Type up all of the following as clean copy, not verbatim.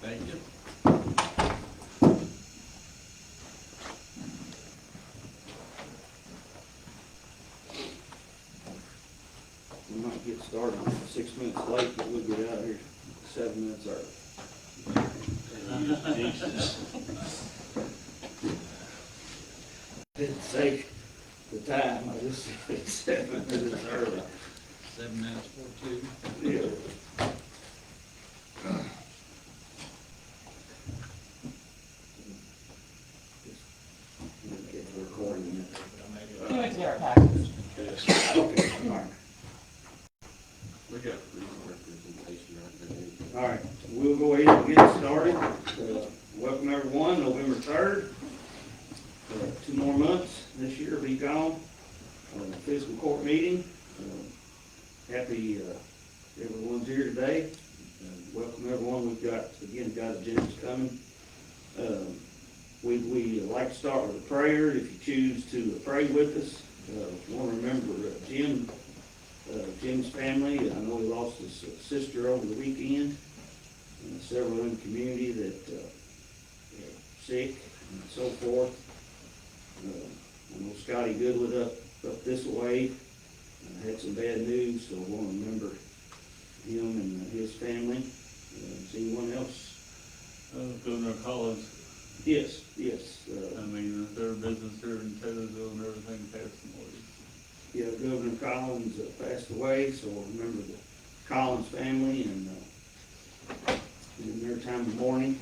Thank you. We might get started 6 minutes late, but we'll get out of here 7 minutes early. Didn't say the time, I just said 7 minutes early. 7 minutes for 2. Yeah. Get the recording. You went to get our package. Okay, all right. We got representation right there. All right, we'll go ahead and get started. Welcome everyone, November 3rd. 2 more months this year will be gone. Fiscal court meeting. Happy everyone's here today. Welcome everyone. We've got agendas coming. We like to start with a prayer. If you choose to pray with us, want to remember Jim's family. I know he lost his sister over the weekend. Several in the community that are sick and so forth. I know Scotty Goodwood up this way had some bad news, so I want to remember him and his family. Is anyone else? Governor Collins. Yes. I mean, their business here in Taylorsville and everything passed away. Yeah, Governor Collins passed away, so remember the Collins family and in their time of mourning.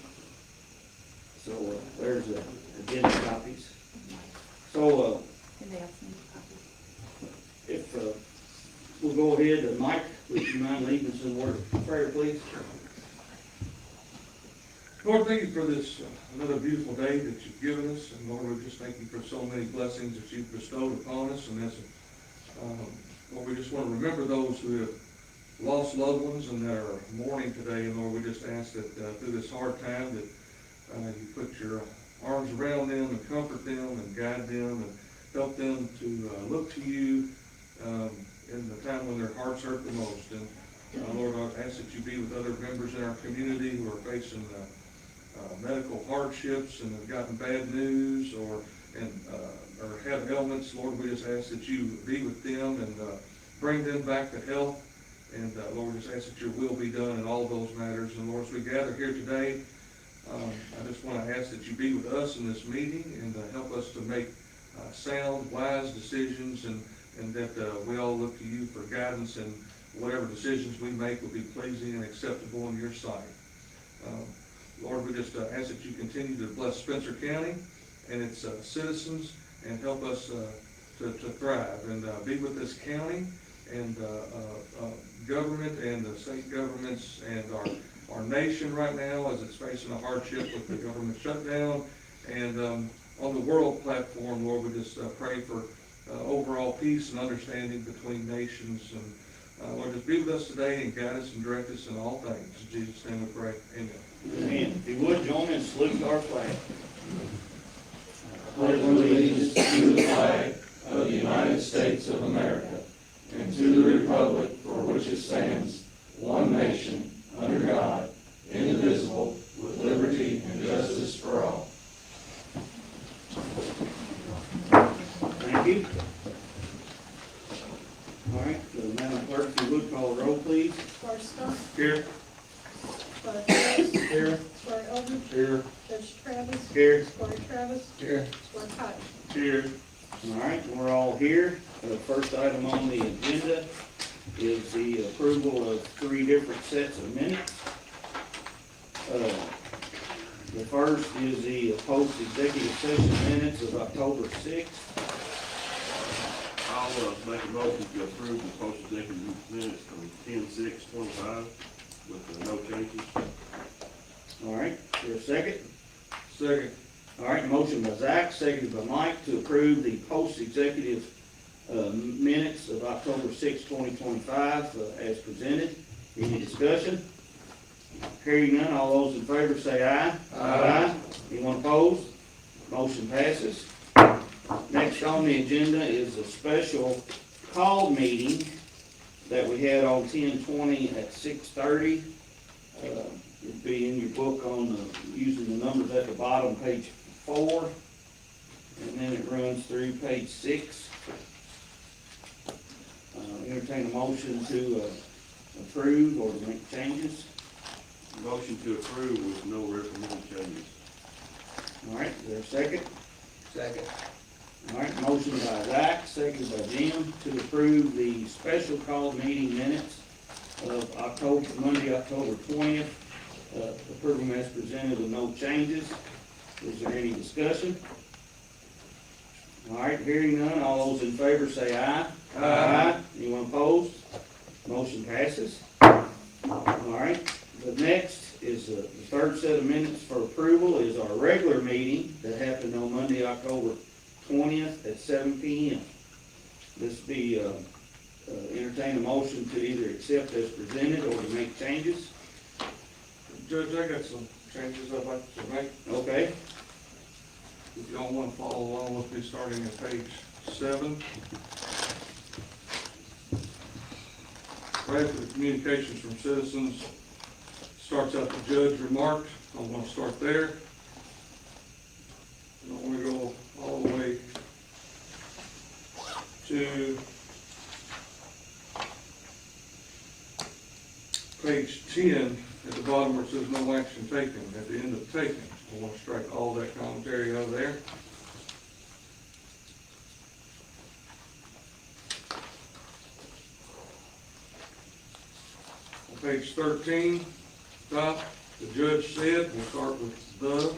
So there's the agenda copies. So if we'll go ahead, Mike, would you mind leading us in a word of prayer, please? Lord, thank you for this another beautiful day that you've given us, and Lord, we just thank you for so many blessings that you've bestowed upon us. And as Lord, we just want to remember those who have lost loved ones and that are mourning today. And Lord, we just ask that through this hard time that you put your arms around them and comfort them and guide them and help them to look to you in the time when their hearts hurt the most. And Lord, I ask that you be with other members in our community who are facing medical hardships and have gotten bad news or have ailments. Lord, we just ask that you be with them and bring them back to health. And Lord, we just ask that your will be done in all those matters. And Lord, as we gather here today, I just want to ask that you be with us in this meeting and help us to make sound, wise decisions, and that we all look to you for guidance, and whatever decisions we make will be pleasing and acceptable in your sight. Lord, we just ask that you continue to bless Spencer County and its citizens and help us to thrive, and be with this county and government and the state governments and our nation right now as it's facing a hardship with the government shutdown. And on the world platform, Lord, we just pray for overall peace and understanding between nations. And Lord, just be with us today and guide us and direct us in all things. In Jesus' name we pray. Amen. Amen. If you would, join me in saluting our flag. Pledge allegiance to the flag of the United States of America and to the republic for which it stands, one nation, under God, indivisible, with liberty and justice for all. Thank you. All right, Madam Clerk, if you would call the roll, please. Squire Stump. Here. Squire Travis. Here. Squire Eldridge. Here. Judge Travis. Here. Squire Travis. Here. Squire Cotton. Here. All right, we're all here. The first item on the agenda is the approval of 3 different sets of minutes. The first is the post-executive session minutes of October 6th. I'll make a motion to approve the post-executive minutes from 10/6/25 with no changes. All right, is there a second? Second. All right, motion by Zach, seconded by Mike to approve the post-executive minutes of October 6, 2025 as presented. Any discussion? Hearing none, all those in favor say aye. Aye. Anyone opposed? Motion passes. Next on the agenda is a special call meeting that we had on 10/20 at 6:30. It'd be in your book on using the numbers at the bottom, page 4, and then it runs through page 6. Entertain a motion to approve or to make changes. Motion to approve with no recommended changes. All right, is there a second? Second. All right, motion by Zach, seconded by Jim, to approve the special call meeting minutes of Monday, October 20th. Approve them as presented with no changes. Is there any discussion? All right, hearing none, all those in favor say aye. Aye. Anyone opposed? Motion passes. All right, the next is the third set of minutes for approval is our regular meeting that happened on Monday, October 20th at 7 p.m. This be, entertain a motion to either accept as presented or to make changes. Judge, I got some changes I'd like to make. Okay, If y'all want to follow along with me, starting at page 7. Right after the communications from citizens, starts out the judge remarked. I want to start there. And I want to go all the way to page 10, at the bottom where it says no action taken, at the end of taken. I want to strike all that commentary out of there. On page 13, top, the judge said, we'll start with the.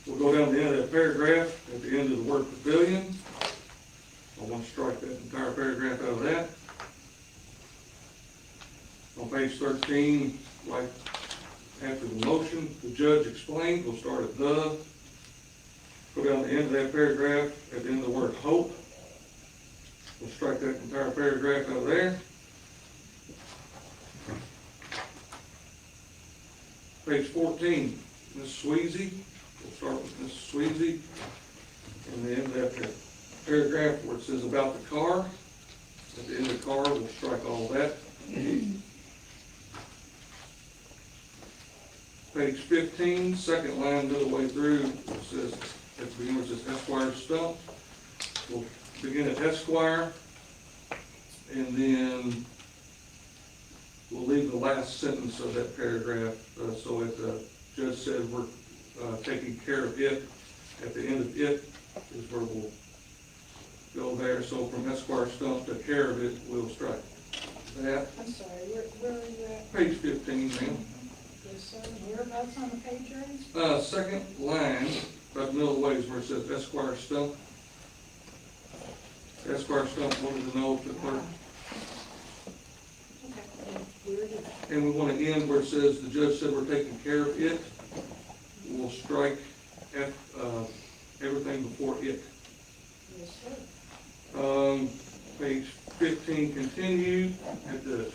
We'll go down to the end of that paragraph, at the end of the word pavilion. I want to strike that entire paragraph out of that. On page 13, right after the motion, the judge explained, we'll start at the. Go down to the end of that paragraph, at the end of the word hope. We'll strike that entire paragraph out of there. Page 14, Ms. Sweezy, we'll start with Ms. Sweezy. And the end of that paragraph where it says about the car, at the end of the car, we'll strike all that. Page 15, second line, middle way through, it says, at the beginning, it says Esquire Stump. We'll begin at Esquire, and then we'll leave the last sentence of that paragraph, so it, judge said we're taking care of it. At the end of it is where we'll go there. So from Esquire Stump to care of it, we'll strike that. I'm sorry, where are you at? Page 15, ma'am. Yes, sir. Whereabouts on the page, James? Second line, about the middle of the way is where it says Esquire Stump. Esquire Stump wanted to know if the clerk. Okay, and where did, And we want to end where it says, the judge said we're taking care of it. We'll strike everything before it. yes, sir. Page 15 continued at the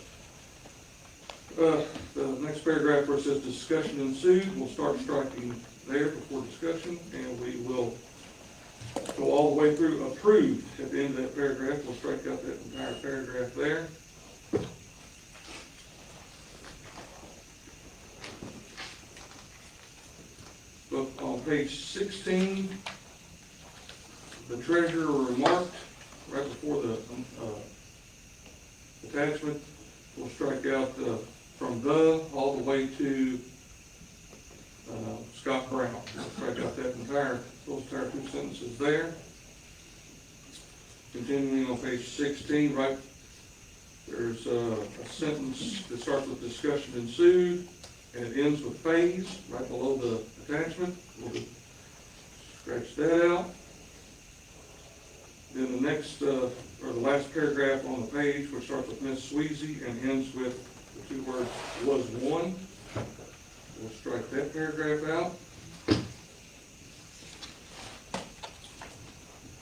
next paragraph where it says discussion ensued. We'll start striking there before discussion, and we will go all the way through approved at the end of that paragraph. We'll strike out that entire paragraph there. But on page 16, the treasurer remarked right before the attachment, we'll strike out from the all the way to Scott Brown. We'll strike out that those entire two sentences there. Continuing on page 16, right, there's a sentence that starts with discussion ensued, and it ends with phase, right below the attachment. We'll scratch that out. Then the next, or the last paragraph on the page, which starts with Ms. Sweezy and ends with the two words, was one. We'll strike that paragraph out.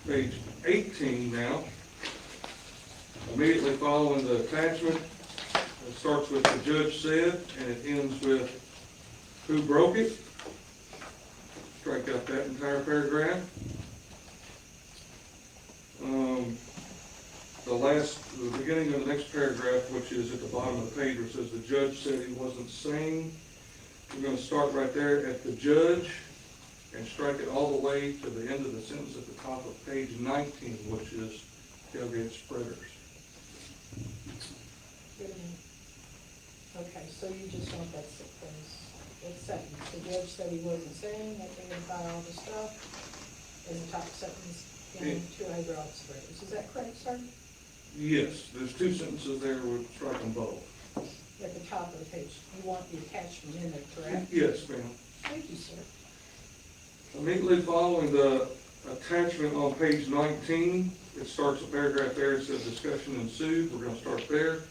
Page 18 now. Immediately following the attachment, it starts with the judge said, and it ends with who broke it. Strike out that entire paragraph. The beginning of the next paragraph, which is at the bottom of the page, where it says the judge said he wasn't sane, We're gonna start right there at the judge and strike it all the way to the end of the sentence at the top of page 19, which is tailgate spreaders. Okay, so you just want that sentence. The judge said he wasn't saying that they would buy all the stuff, in the top sentence, and two hydraulic spreaders. Is that correct, sir? Yes, there's two sentences there, we'll strike them both. At the top of the page. You want the attachment in there, correct? Yes, ma'am. Thank you, sir. Immediately following the attachment on page 19, it starts a paragraph there, it says discussion ensued. We're gonna start there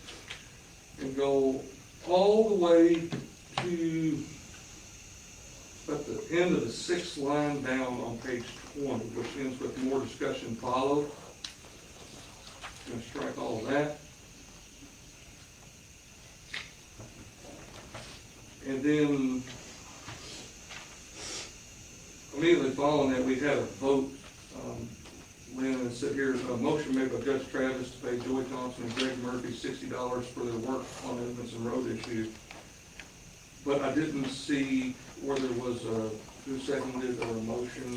and go all the way to at the end of the 6th line down on page 20, which ends with more discussion followed. Gonna strike all of that. And then immediately following that, we had a vote, Lynn, it said here, a motion made by Judge Travis to pay Joey Thompson and Greg Murphy $60 for their work on the Edmondson Road issue. But I didn't see where there was a who seconded or a motion,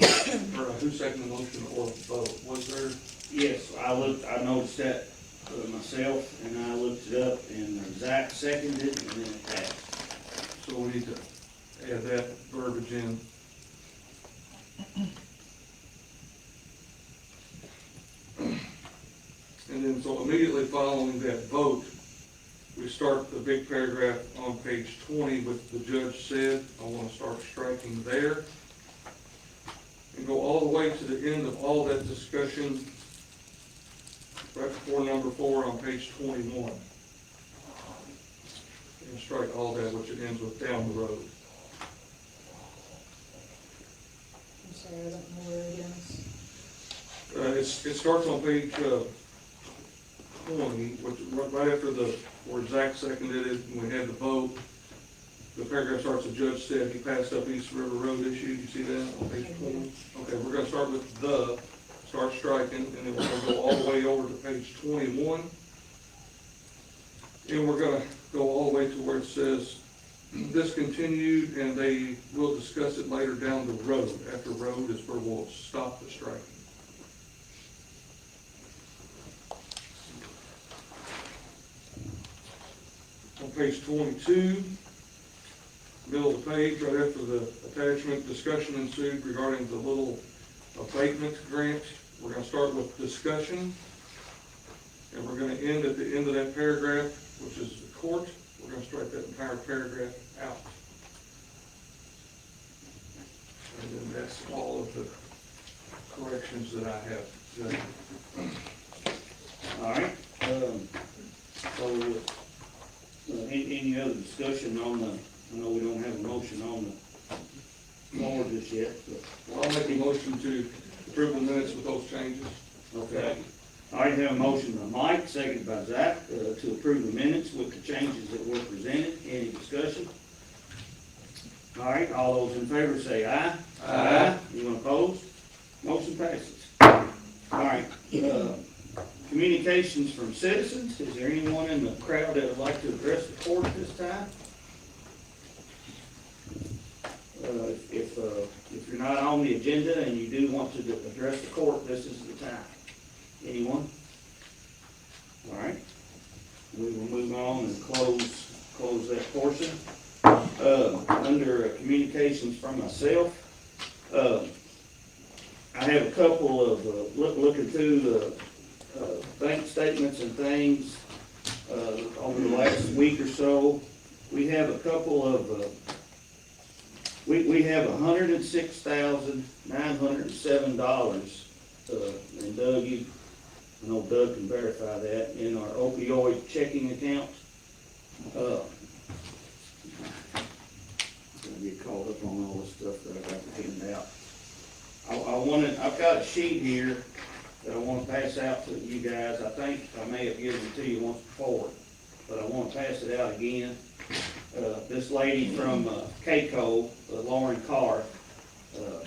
or a who seconded the motion or a vote. Was there? Yes, I noticed that myself, and I looked it up, and Zach seconded it, and then it passed. So we need to add that verbiage in. And then, so immediately following that vote, we start the big paragraph on page 20 with the judge said. I want to start striking there. And go all the way to the end of all that discussion, right before number 4 on page 21. And strike all that, which it ends with down the road. I'm sorry, I don't know where it is. It starts on page 20, which right after where Zach seconded it, and we had the vote. The paragraph starts, the judge said he passed up East River Road issue. You see that on page 20? Okay, we're gonna start with start striking, and then we're gonna go all the way over to page 21. And we're gonna go all the way to where it says, discontinued, and they will discuss it later down the road. After road is where we'll stop the striking. On page 22, middle of the page, right after the attachment, discussion ensued regarding the little abatement grant. We're gonna start with discussion, and we're gonna end at the end of that paragraph, which is the court. We're gonna strike that entire paragraph out. And then that's all of the corrections that I have done. All right, any other discussion on I know we don't have a motion on the floor just yet, but. Well, I'll make a motion to approve the minutes with those changes. Okay. All right, have a motion by Mike, seconded by Zach, to approve the minutes with the changes that were presented. Any discussion? All right, all those in favor say aye. Aye. Anyone opposed? Motion passes. All right, communications from citizens. Is there anyone in the crowd that would like to address the court at this time? If you're not on the agenda and you do want to address the court, this is the time. Anyone? All right. We will move on and close that portion. Under communications from myself, I have a couple of, looking through the bank statements and things over the last week or so. We have a couple of, we have $106,907, and Doug, I know Doug can verify that, in our opioid checking account. I'm gonna get caught up on all this stuff that I got to hand out. I've got a sheet here that I want to pass out to you guys. I think I may have given it to you once before, but I want to pass it out again. This lady from KCO, Lauren Carr,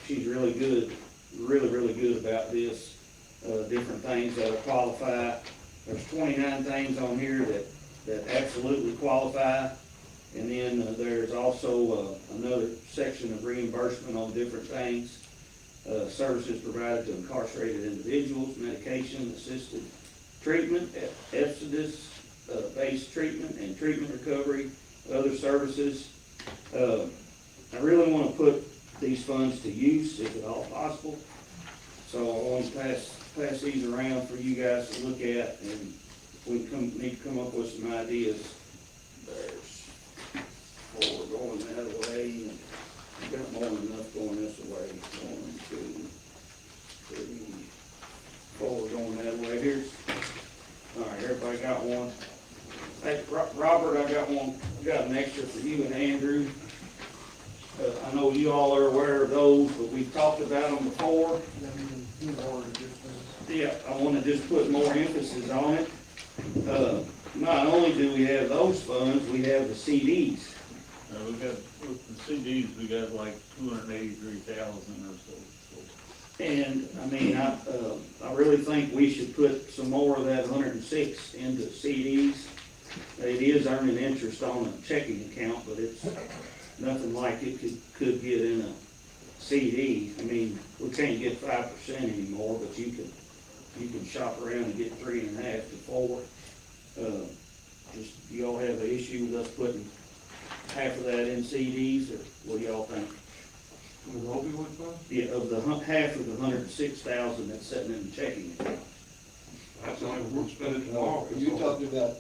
she's really good, really good about this. Different things that qualify. There's 29 things on here that absolutely qualify. And then there's also another section of reimbursement on different things. Services provided to incarcerated individuals, medication assisted treatment, based treatment and treatment recovery, other services. I really want to put these funds to use if at all possible. So I want to pass these around for you guys to look at, and we need to come up with some ideas. There's 4 going that way, and I've got more than enough going this way. 1, 2, 3, 4 going that way. Here's, all right, everybody got one? Hey, Robert, I got one, I got an extra for you and Andrew. I know you all are aware of those, but we've talked about them before. Yeah, I want to just put more emphasis on it. Not only do we have those funds, we have the CDs. We got, with the CDs, we got like 283,000 or so. And, I mean, I really think we should put some more of that 106 into CDs. It is earning interest on a checking account, but it's nothing like it could get in a CD. I mean, we can't get 5% anymore, but you can shop around and get 3.5 to 4. Just, y'all have an issue with us putting half of that in CDs, or what do y'all think? With opioid fund? Yeah, of the half of the 106,000 that's sitting in the checking account. That's only we're spending tomorrow. Are you talking about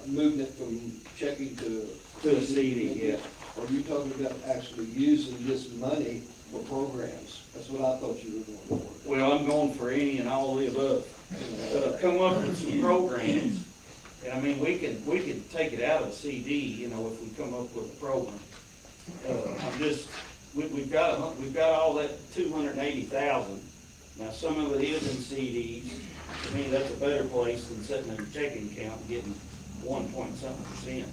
moving it from checking to? To a CD, yeah. Or are you talking about actually using this money for programs? That's what I thought you were going for. Well, I'm going for any and all of the above. Come up with some programs. And I mean, we could take it out of a CD, you know, if we come up with a program. We've got all that 280,000. Now, some of it is in CDs. To me, that's a better place than sitting in a checking account and getting 1.something%.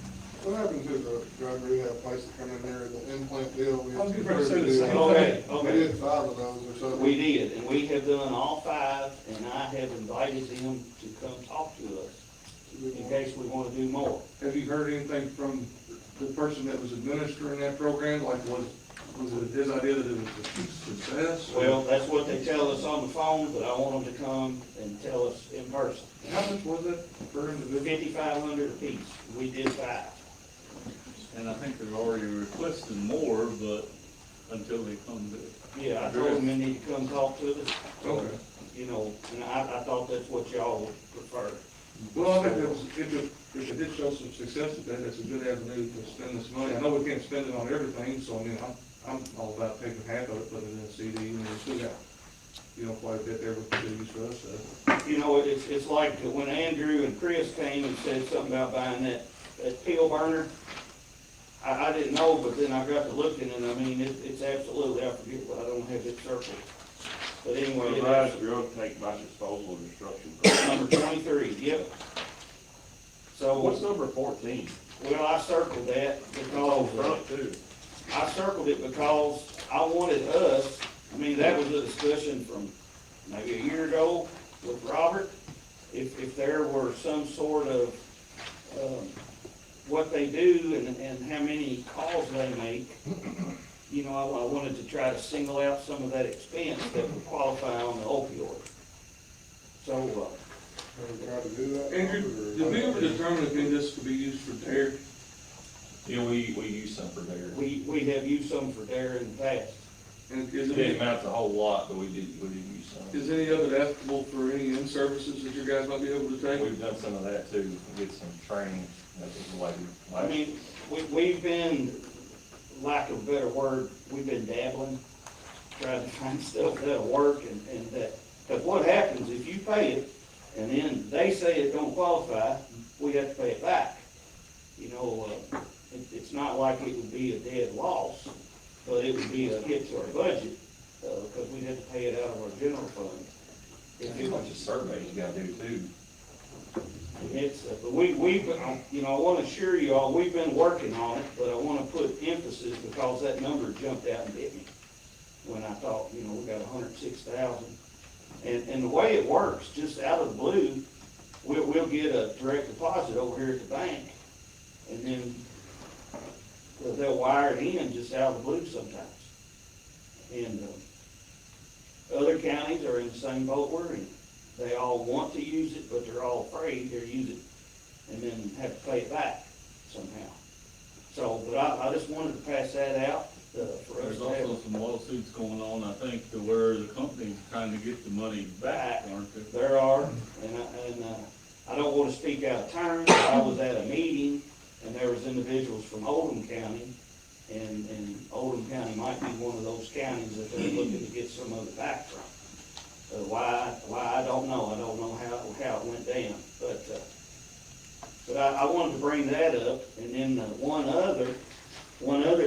What happened to the drug rehab place that come in there, the implant deal? We I was getting ready to say the same Okay, We okay. did 5 of those or so. We did, and we have done all 5, and I have invited them to come talk to us in case we want to do more. Have you heard anything from the person that was administering that program? Like, was it his idea that it was a success? Well, that's what they tell us on the phone, but I want them to come and tell us in person. How much was it per individual? 5,500 apiece. We did 5. And I think they're already requesting more, but until they come to. Yeah, I told them they need to come talk to us. Okay. You know, and I thought that's what y'all would prefer. Well, I think that was, if it did show some success at that, that's a good avenue to spend this money. I know we can't spend it on everything, so I mean, I'm all about taking half of it, putting it in a CD, and we still got, you know, quite a bit there we can use for us, so. You know, it's like when Andrew and Chris came and said something about buying that peel burner. I didn't know, but then I got to looking, and I mean, it's absolutely, I forget, but I don't have it circled. But anyway, Authorized drug take by disposal and destruction. number 23, yep. So, What's number 14? well, I circled that because, Front too. I circled it because I wanted us, I mean, that was a discussion from maybe a year ago with Robert. If there were some sort of, what they do and how many calls they make, you know, I wanted to try to single out some of that expense that would qualify on the opioid. So, Have we tried to do that? Andrew, did we ever determine if any of this could be used for DARE? Yeah, we use some for there. we have used some for DARE in the past. And It didn't amount to a whole lot, but we did use some. is any of it applicable for any in-services that you guys might be able to take? We've done some of that too, get some training, that was the way we. I mean, we've been, lack of a better word, we've been dabbling, trying to find stuff that'll work and that, because what happens if you pay it and then they say it don't qualify, we have to pay it back. You know, it's not like it would be a dead loss, but it would be a hit to our budget, because we'd have to pay it out of our general fund. If There's a it bunch of surveys you gotta do too. It's, but we've, you know, I want to assure you all, we've been working on it, but I want to put emphasis because that number jumped out and hit me when I thought, you know, we got 106,000. And the way it works, just out of the blue, we'll get a direct deposit over here at the bank, and then they'll wire it in just out of the blue sometimes. And, other counties are in the same boat we're in. They all want to use it, but they're all afraid to use it and then have to pay it back somehow. So, but I just wanted to pass that out, for us There's to have. also some lawsuits going on, I think, to where the company's trying to get the money back, aren't they? There are, and I don't want to speak out of turn, but I was at a meeting, and there was individuals from Oldham County, and Oldham County might be one of those counties that they're looking to get some of it back from. Why, I don't know. I don't know how it went down, but I wanted to bring that up, and then one other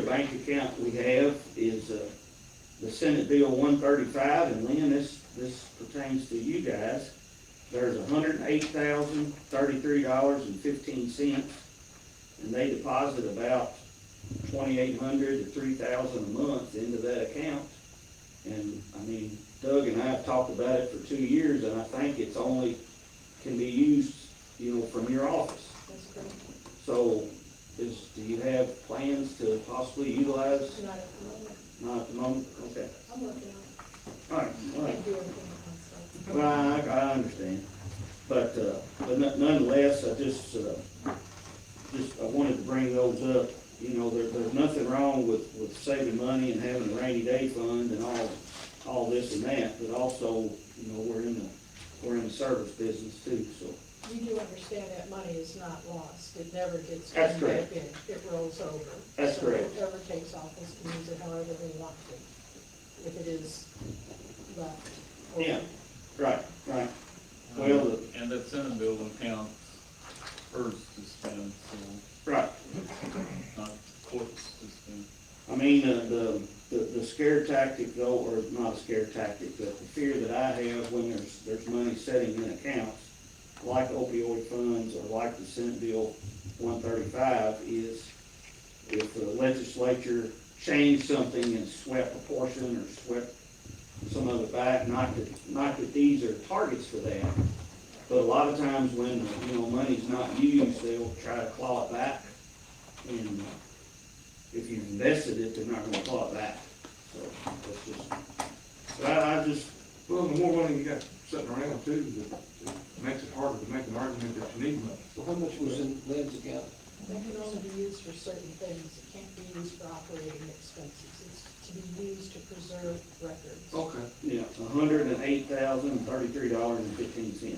bank account we have is the Senate Bill 135, and Lynn, this pertains to you guys. There's $108,033.15, and they deposit about $2,800 to $3,000 a month into that account. And I mean, Doug and I have talked about it for 2 years, and I think it's only can be used, from your office. That's great. So, do you have plans to possibly utilize? Not at the moment. Not at the moment, okay. I'm working on it. All right, all right. Can't do everything at once, so. Well, I understand, but nonetheless, I wanted to bring those up. There's nothing wrong with saving money and having a rainy day fund and all this and that, but also, we're in the service business too, so. You do understand that money is not lost, it never gets That's turned back correct. in, it rolls over. That's correct. So whoever takes office can use it however they want to, if it is left. over. Yeah, right. Well, And that Senate bill accounts first to spend, so right. not courts to spend. I mean, the scare tactic though, or not a scare tactic, but the fear that I have when there's money sitting in accounts, like opioid funds or like the Senate Bill 135, is if the legislature changed something and swept a portion or swept some of it back, not that these are targets for that, but a lot of times when, money's not used, they'll try to claw it back. And if you've invested it, they're not gonna claw it back. So that's just, but I just, Well, the more money you got sitting around too, it makes it harder to make an argument that you need money. So how much was in Lynn's account? That can only be used for certain things, it can't be used for operating expenses, it's to be used to preserve records. Okay. $108,033.15.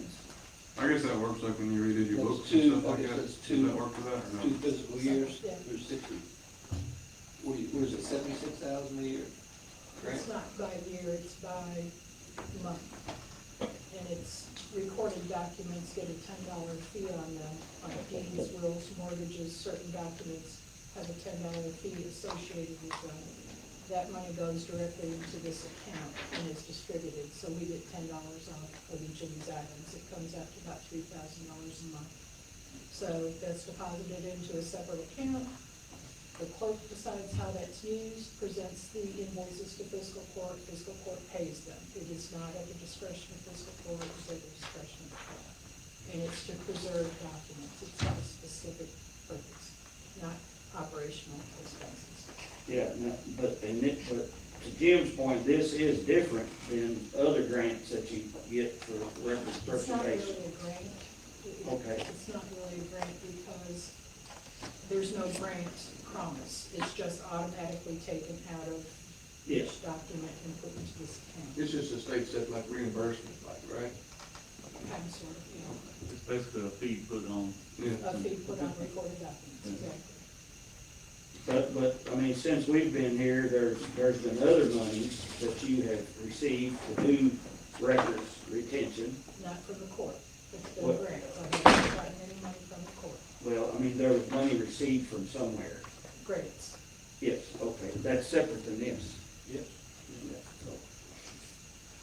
I guess that works like when you redid your That's books two- and stuff I like guess that. that's Does two- that work for that or no? 2 fiscal years, Yeah. there's 60. What is it, 76,000 a year? Correct? It's not by year, it's by month. And it's recorded documents get a $10 fee on them, like deeds, wills, mortgages, certain documents have a $10 fee associated with them. That money goes directly into this account and is distributed, so we get $10 off of each of these items. It comes out to about $3,000 a month. So that's deposited into a separate account. The clerk decides how that's used, presents the invoices to fiscal court pays them. It is not at the discretion of fiscal court, it's at the discretion of the court. And it's to preserve documents, it's not a specific purpose, not operational expenses. Yeah, no, but to Jim's point, this is different than other grants that you get for records It's not preservation. really a grant. Okay. It's not really a grant because there's no grant promise. It's just automatically taken out of Yes. each document and put into this account. It's just a state set like reimbursement, like, right? Kind of sort of, It's basically a fee put on. Yeah. a fee put on recorded documents, exactly. But, I mean, since we've been here, there's been other monies that you have received to do records retention. Not from the court. It's been What? grants. I haven't gotten any money from the court. Well, I mean, there was money received from somewhere. Grants. Yes, okay, that's separate than this. Yes. Yeah, so.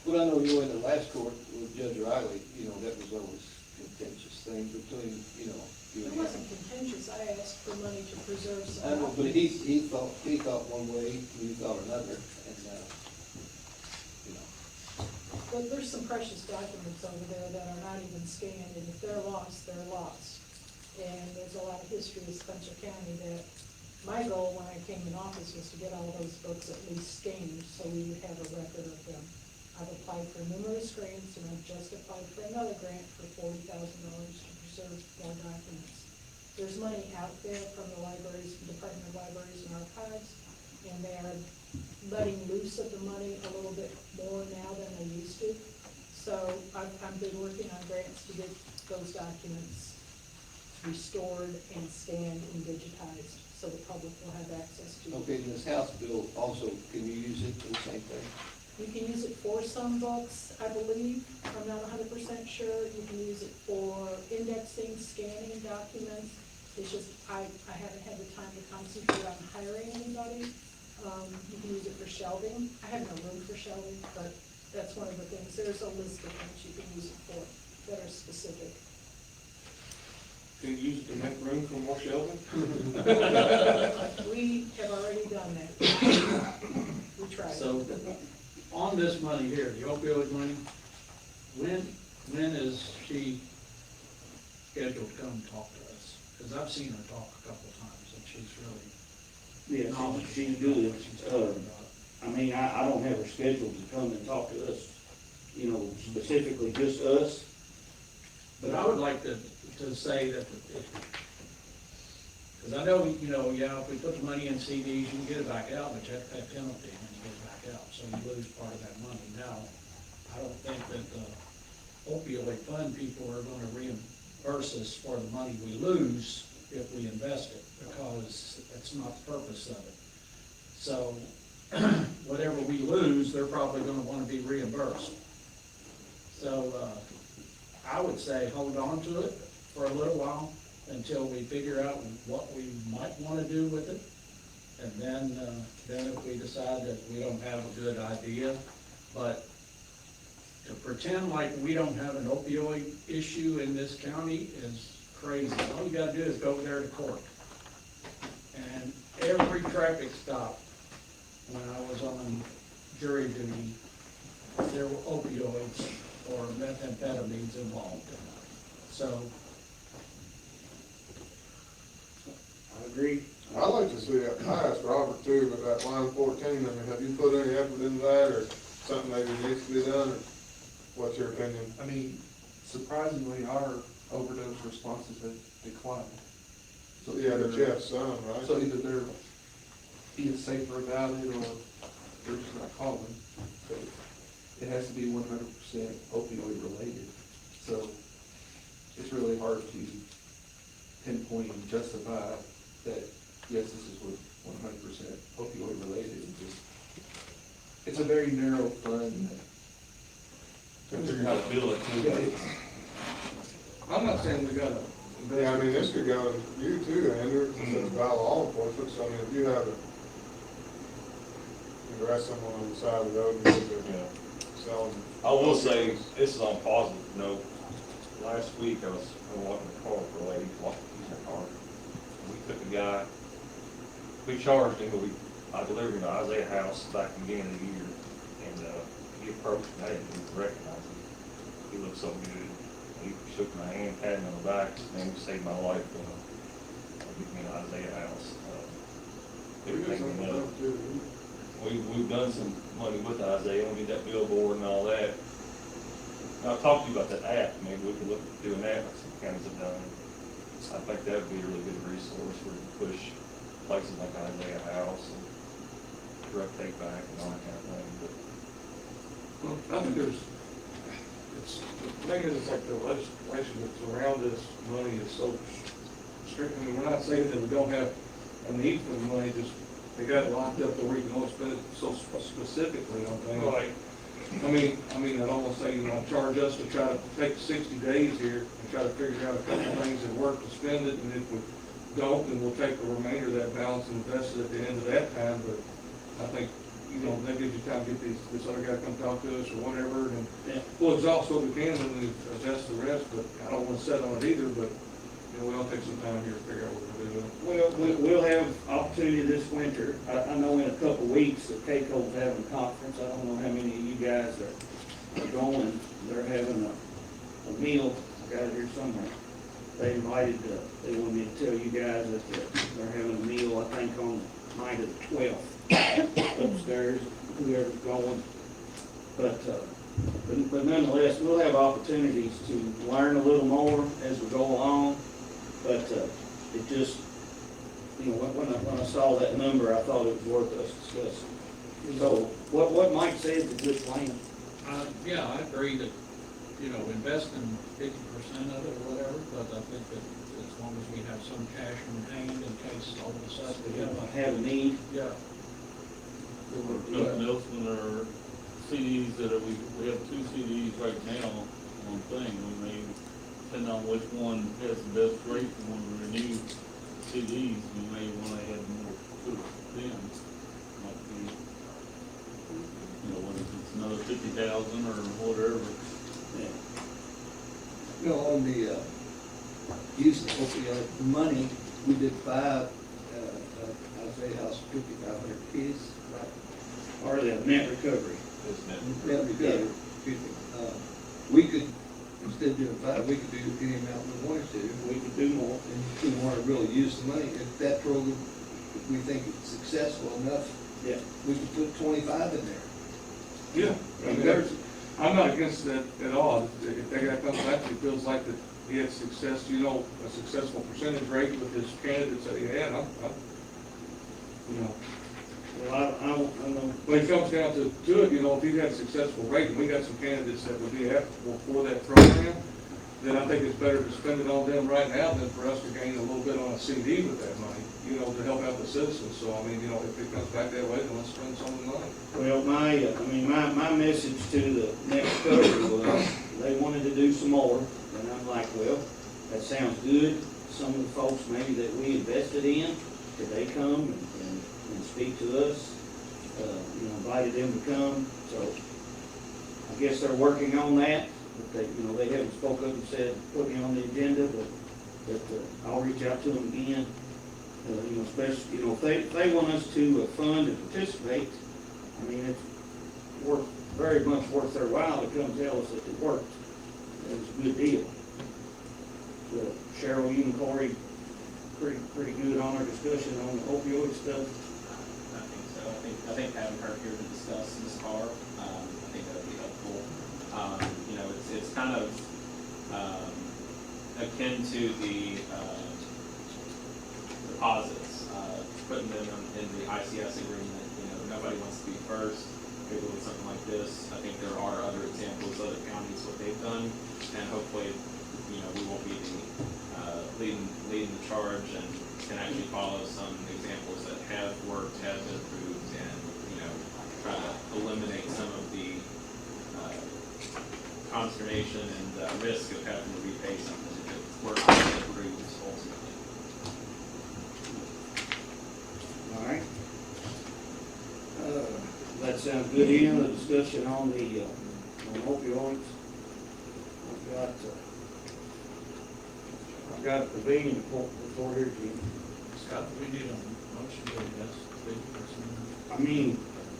Well, I know you were in the last court with Judge Riley, that was always contentious thing between, you and It him. wasn't contentious. I asked for money to preserve some I know, but documents. he thought one way, you thought another, and, But there's some precious documents over there that are not even scanned, and if they're lost, they're lost. And there's a lot of history of Spencer County that My goal when I came in office was to get all those books at least scanned, so we would have a record of them. I've applied for numerous grants, and I've just applied for another grant for $40,000 to preserve more documents. There's money out there from the libraries, Department of Libraries and Archives, and they are letting loose of the money a little bit more now than they used to. So I've been working on grants to get those documents restored and scanned and digitized, so the public will have access to it. Okay, and this House bill also, can you use it for the same thing? You can use it for some books, I believe. I'm not 100% sure. You can use it for indexing, scanning documents. It's just, I haven't had the time to concentrate on hiring anybody. You can use it for shelving. I have no room for shelving, but that's one of the things. There's a list of things you can use it for that are specific. Can you use it to make room for more shelving? We have already done that. We tried. So, on this money here, the opioid money, when is she scheduled to come talk to us? Because I've seen her talk a couple of times, and she's really Yeah, she's good. I mean, I don't have her scheduled to come and talk to us, you know, specifically just us. But I would like to say that, because I know, you know, yeah, if we put the money in CDs, you can get it back out, but you have to pay a penalty when you get it back out, so you lose part of that money. Now, I don't think that the opioid fund people are gonna reimburse us for the money we lose if we invest it, because that's not the purpose of it. So, whatever we lose, they're probably gonna wanna be reimbursed. So, I would say hold on to it for a little while until we figure out what we might want to do with it. And then if we decide that we don't have a good idea, but to pretend like we don't have an opioid issue in this county is crazy. All you gotta do is go over there to court. And every traffic stop, when I was on jury duty, there were opioids or methamphetamines involved. So, I agree. I'd like to see that, I asked Robert too, but that line 14, I mean, have you put any effort into that, or something maybe needs to be done, or what's your opinion? I mean, surprisingly, our overdose responses have declined. So Yeah, but either- you have some, right? So either they're being safer about it, or they're just not calling. But it has to be 100% opioid related. So it's really hard to pinpoint and justify that, yes, this is 100% opioid related. It's a very narrow fund. Figure how to bill it Yeah, too. it's- I'm not saying we gotta. Yeah, I mean, this could go to you too, Andrew, since it's about law enforcement, so I mean, if you have you arrest someone on the side of the road, and you're selling. I will say, this is on a positive note. Last week, I was walking the car for a lady, walking her car. We took a guy, we charged him, but I delivered him to Isaiah House back in the beginning of the year. And, he approached me, I didn't even recognize him. He looked so good. He shook my hand, patted me on the back, and he saved my life, get me to Isaiah House. Everything we know. We've done some money with Isaiah, we did that billboard and all that. And I'll talk to you about that app, maybe we could look at doing that, like some counties have done. I think that would be a really good resource for push places like Isaiah House and direct take back and all that kind of thing, but. Well, I think maybe it's like the legislation that's around this money is so strict. I mean, we're not saying that we don't have a need for the money, just they got it locked up where we can only spend it so specifically on things. Right. I mean, I'd almost say, you know, charge us to try to take 60 days here and try to figure out a couple of things that work to spend it, and if we don't, then we'll take the remainder of that balance and invest it at the end of that time. But I think, you know, that gives you time to get this other guy to come talk to us or whatever, and we'll exhaust what we can and then adjust the rest. But I don't want to set on it either, but, you know, we all take some time here to figure out what we're doing. Well, we'll have opportunity this winter. I know in a couple of weeks that KCO's having a conference. I don't know how many of you guys are going. They're having a meal. I got it here somewhere. they invited, they wanted me to tell you guys that they're having a meal, I think, on the night of the 12th upstairs, whoever's going. But nonetheless, we'll have opportunities to learn a little more as we go along. But it just, you know, when I saw that number, I thought it was worth us discussing. So what Mike said is a good plan. Yeah, I agree that, you know, invest in 50% of it or whatever, but I think that as long as we have some cash in hand in case all of a sudden we Have a need. yeah. Nothing else in our CDs we have 2 CDs right now on thing. We may, depending on which one has the best rate and when we renew CDs, we may want to add more to them. Might be, you know, whether it's another 50,000 or whatever. Yeah. You know, on the, use of opioid money, we did 5, Isaiah House, 5,500 kids, right? Or the net recovery. Net recovery, excuse me. We could, instead of doing 5, we could do any amount we wanted to. We could do more. And if we want to really use the money, if that program, if we think it's successful enough, Yeah. we could put 25 in there. Yeah, I mean, I'm not against that at all. If that guy comes back and feels like that he had success, you know, a successful percentage rate with his candidates that he had, you know. Well, I don't, When it comes down to it, you know, if he had a successful rate, and we got some candidates that would be applicable for that program, then I think it's better to spend it on them right now than for us to gain a little bit on a CD with that money, you know, to help out the citizens. So, I mean, you know, if it comes back that way, then let's spend some of the money. Well, my message to the next recovery was, they wanted to do some more, and I'm like, well, that sounds good. Some of the folks maybe that we invested in, could they come and speak to us? You know, invited them to come, so I guess they're working on that, but they, you know, they haven't spoke up and said, put me on the agenda, but I'll reach out to them again. You know, especially, you know, if they want us to fund and participate, I mean, it's very much worth their while to come tell us that it worked. It was a good deal. So Cheryl, you and Corey, pretty good on our discussion on the opioid stuff. I think so. I think having her here to discuss this part, I think that would be helpful. You know, it's kind of akin to the deposits, putting them in the ICS agreement. You know, nobody wants to be first. Maybe with something like this, I think there are other examples, other counties, what they've done, and hopefully, you know, we won't be leading the charge and can actually follow some examples that have worked, have been approved, and, you know, try to eliminate some of the consternation and risk of having to repay something if it works and approved ultimately. All right. That sounds good. Any other discussion on the on opioids? I've got a convenient report here, Jim. Scott, we need a motion to invest 50%. I mean,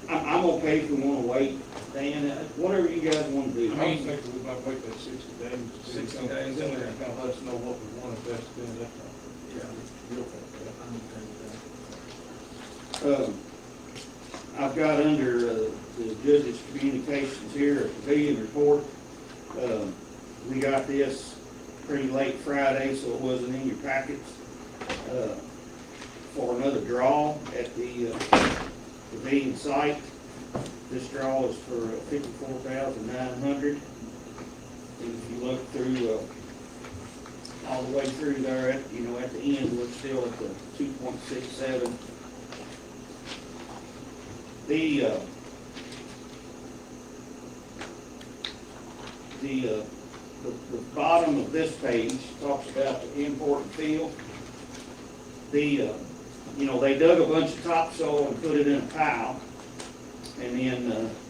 I'm okay if we want to wait, Dan, whatever you guys want to do. I was thinking we might wait that 60 days. 60 days. Then they kind of let us know what we want to invest in. Yeah. Real fast. I'm okay with that. I've got under the judge's communications here, a pavilion report. We got this pretty late Friday, so it wasn't in your packets, for another draw at the pavilion site. This draw is for $54,900. And if you look through, all the way through there, at the end, we're still at the 2.67. The bottom of this page talks about the import and field. They dug a bunch of topsoil and put it in a pile, and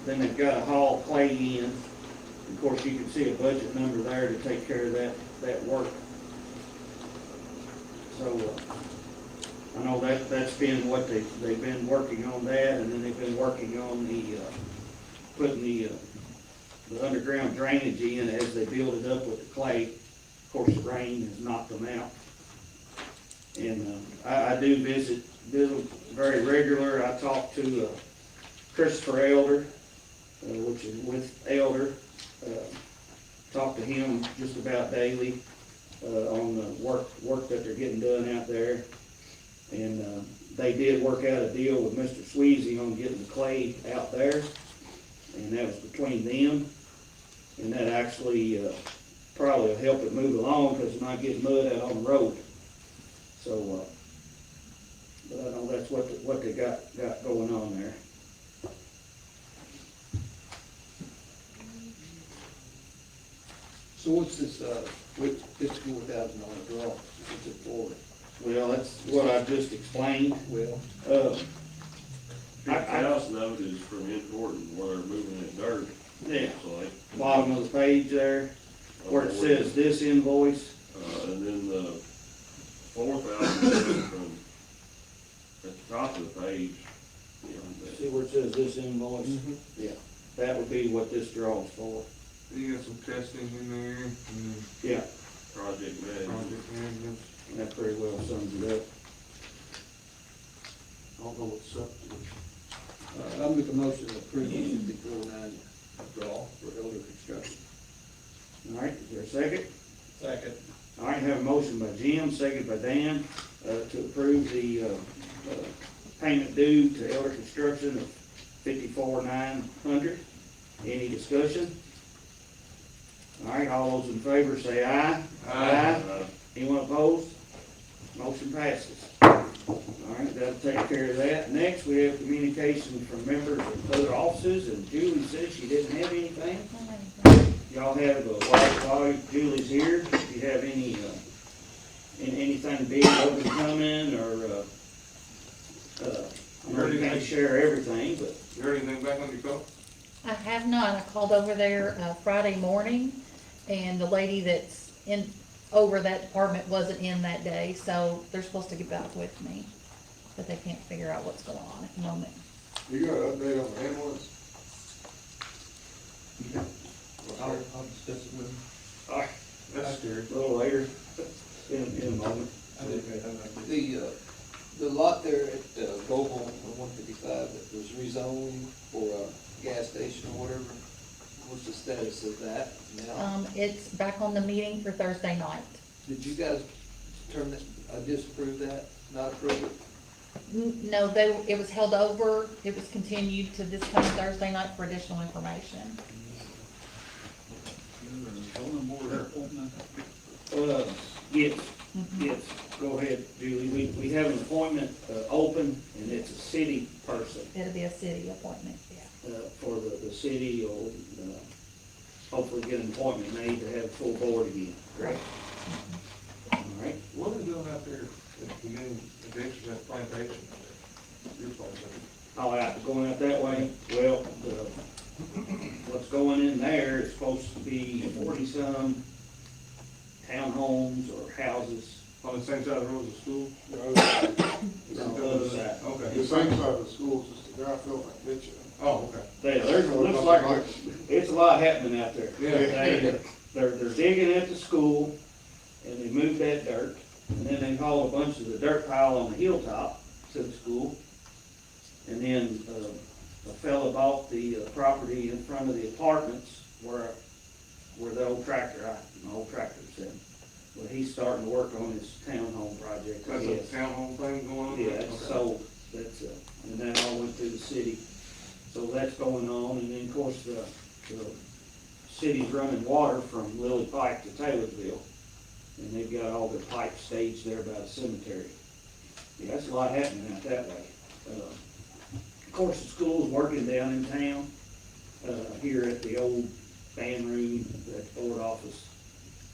then they've got to haul clay in. Of course, you can see a budget number there to take care of that work. So, I know that's been what they've been working on that, and then they've been working on putting the underground drainage in as they build it up with the clay. Of course, the rain has knocked them out. And, I do visit very regular. I talk to, Christopher Elder, which is with Elder. Talk to him just about daily, on the work that they're getting done out there. And, they did work out a deal with Mr. Sweezy on getting the clay out there, and that was between them. And that actually, probably will help it move along, because it's not getting mud out on the road. So, but I know that's what they got going on there. So what's this, $54,000 draw? What's it for? Well, that's what I just explained. Well, $50,000 of it is from importing where they're moving that dirt. Yeah, So like. bottom of the page there, where it says this invoice. And then the 4,000 from at the top of the page. See where it says this invoice? Mhm. Yeah, that would be what this draw is for. You got some testing in there, and Yeah, Project management. project management, and that pretty well sums it up. I don't know what's up to. I'll make a motion to approve the 54,9 draw for Elder Construction. All right, is there a second? Second. All right, have a motion by Jim, second by Dan, to approve the, payment due to Elder Construction of $54,900. Any discussion? All right, all those in favor say aye. Aye. Anyone opposed? Motion passes. All right, that'll take care of that. Next, we have communication from members of other offices, and Julie said she didn't have anything. Y'all have, while Julie's here, if you have any, anything big up and coming, or, I'm not gonna share everything, but You heard anything back on your call? I have not. I called over there Friday morning, and the lady that's over that department wasn't in that day, so they're supposed to get back with me. But they can't figure out what's going on at the moment. You got an update on the ambulance? I'll discuss it with him. all right, That's scary. a little later, in a moment. The lot there at Vogel on 155 that was rezoned for a gas station or whatever, what's the status of that now? It's back on the meeting for Thursday night. Did you guys disapprove that, not approve it? No, it was held over. It was continued to this coming Thursday night for additional information. Yes, yes, go ahead, Julie. We have an appointment, open, and it's a city person, It'll be a city appointment, yeah. for the city, or, hopefully get an appointment made to have a full board again. Great. All right, What are they doing out there at the beginning, addition to that plantation? Your plantation. going out that way, well, what's going in there is supposed to be 40-some townhomes or houses. On the same side of the road as the school? It's on the other side. Okay. The same side of the school, just the guy filled my picture. Oh, okay. Looks like it's a lot happening out there. Yeah. They're digging at the school, and they moved that dirt, and then they haul a bunch of the dirt pile on the hilltop to the school. And then, a fella bought the property in front of the apartments where the old tractor, my old tractor's sitting. Well, he's starting to work on his townhome project. I That's guess. a townhome thing going on? Yeah, there? it's Okay. sold, and that all went through the city. So that's going on, and then, of course, the city's running water from Lily Pike to Taylorsville, and they've got all the pipes staged there by the cemetery. Yeah, that's a lot happening out that way. Of course, the school's working down in town, here at the old band room, at the board office,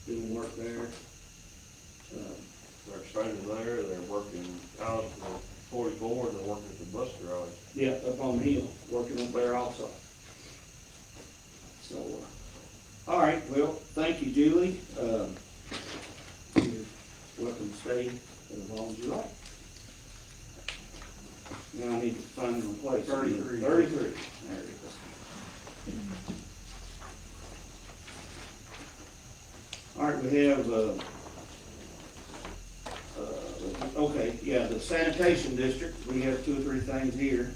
doing work there. They're staying there, they're working out at the 44, and they're working at the bus garage. Yeah, up on the hill, working up there also. So, all right, well, thank you, Julie. You're welcome to stay as long as you like. Now I need to find my place. 33. 33, there it is. All right, right, we have, okay, yeah, the sanitation district, we have 2 or 3 things here.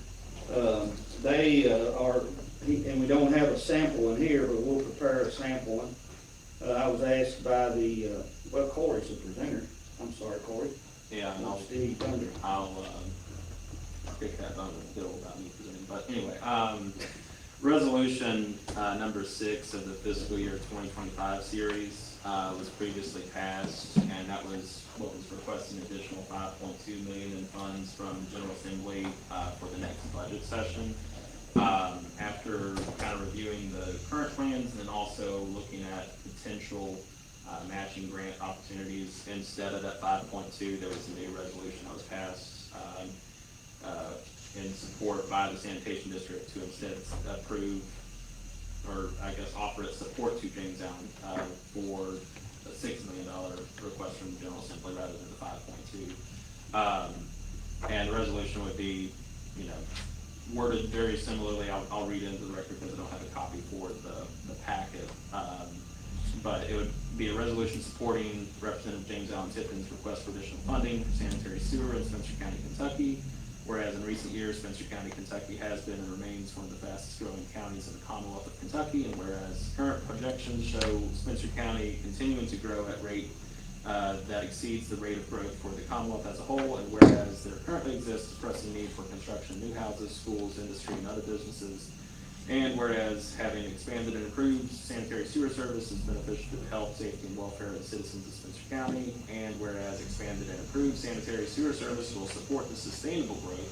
They are, and we don't have a sample in here, but we'll prepare a sample one. I was asked by the, well, Corey's the presenter. I'm sorry, Corey. Yeah, and Steve Thunder. I'll kick that on the bill about me presenting, but anyway, resolution, number 6 of the fiscal year 2025 series, was previously passed, and that was what was requesting additional 5.2 million in funds from General Assembly, for the next budget session. After kind of reviewing the current plans and then also looking at potential matching grant opportunities, instead of that 5.2, there was a new resolution that was passed in support by the sanitation district to instead approve, or I guess offer its support to James Allen for a $6 million request from the General Assembly rather than the 5.2. And the resolution would be, worded very similarly. I'll read into the record because I don't have a copy for the packet. But it would be a resolution supporting Representative James Allen Tipton's request for additional funding for sanitary sewer in Spencer County, Kentucky. Whereas in recent years, Spencer County, Kentucky has been and remains one of the fastest growing counties in the Commonwealth of Kentucky. And whereas current projections show Spencer County continuing to grow at a rate that exceeds the rate of growth for the Commonwealth as a whole, and whereas there currently exists a pressing need for construction of new houses, schools, industry, and other businesses, and whereas having expanded and improved sanitary sewer service is beneficial to the health, safety, and welfare of the citizens of Spencer County, and whereas expanded and improved sanitary sewer service will support the sustainable growth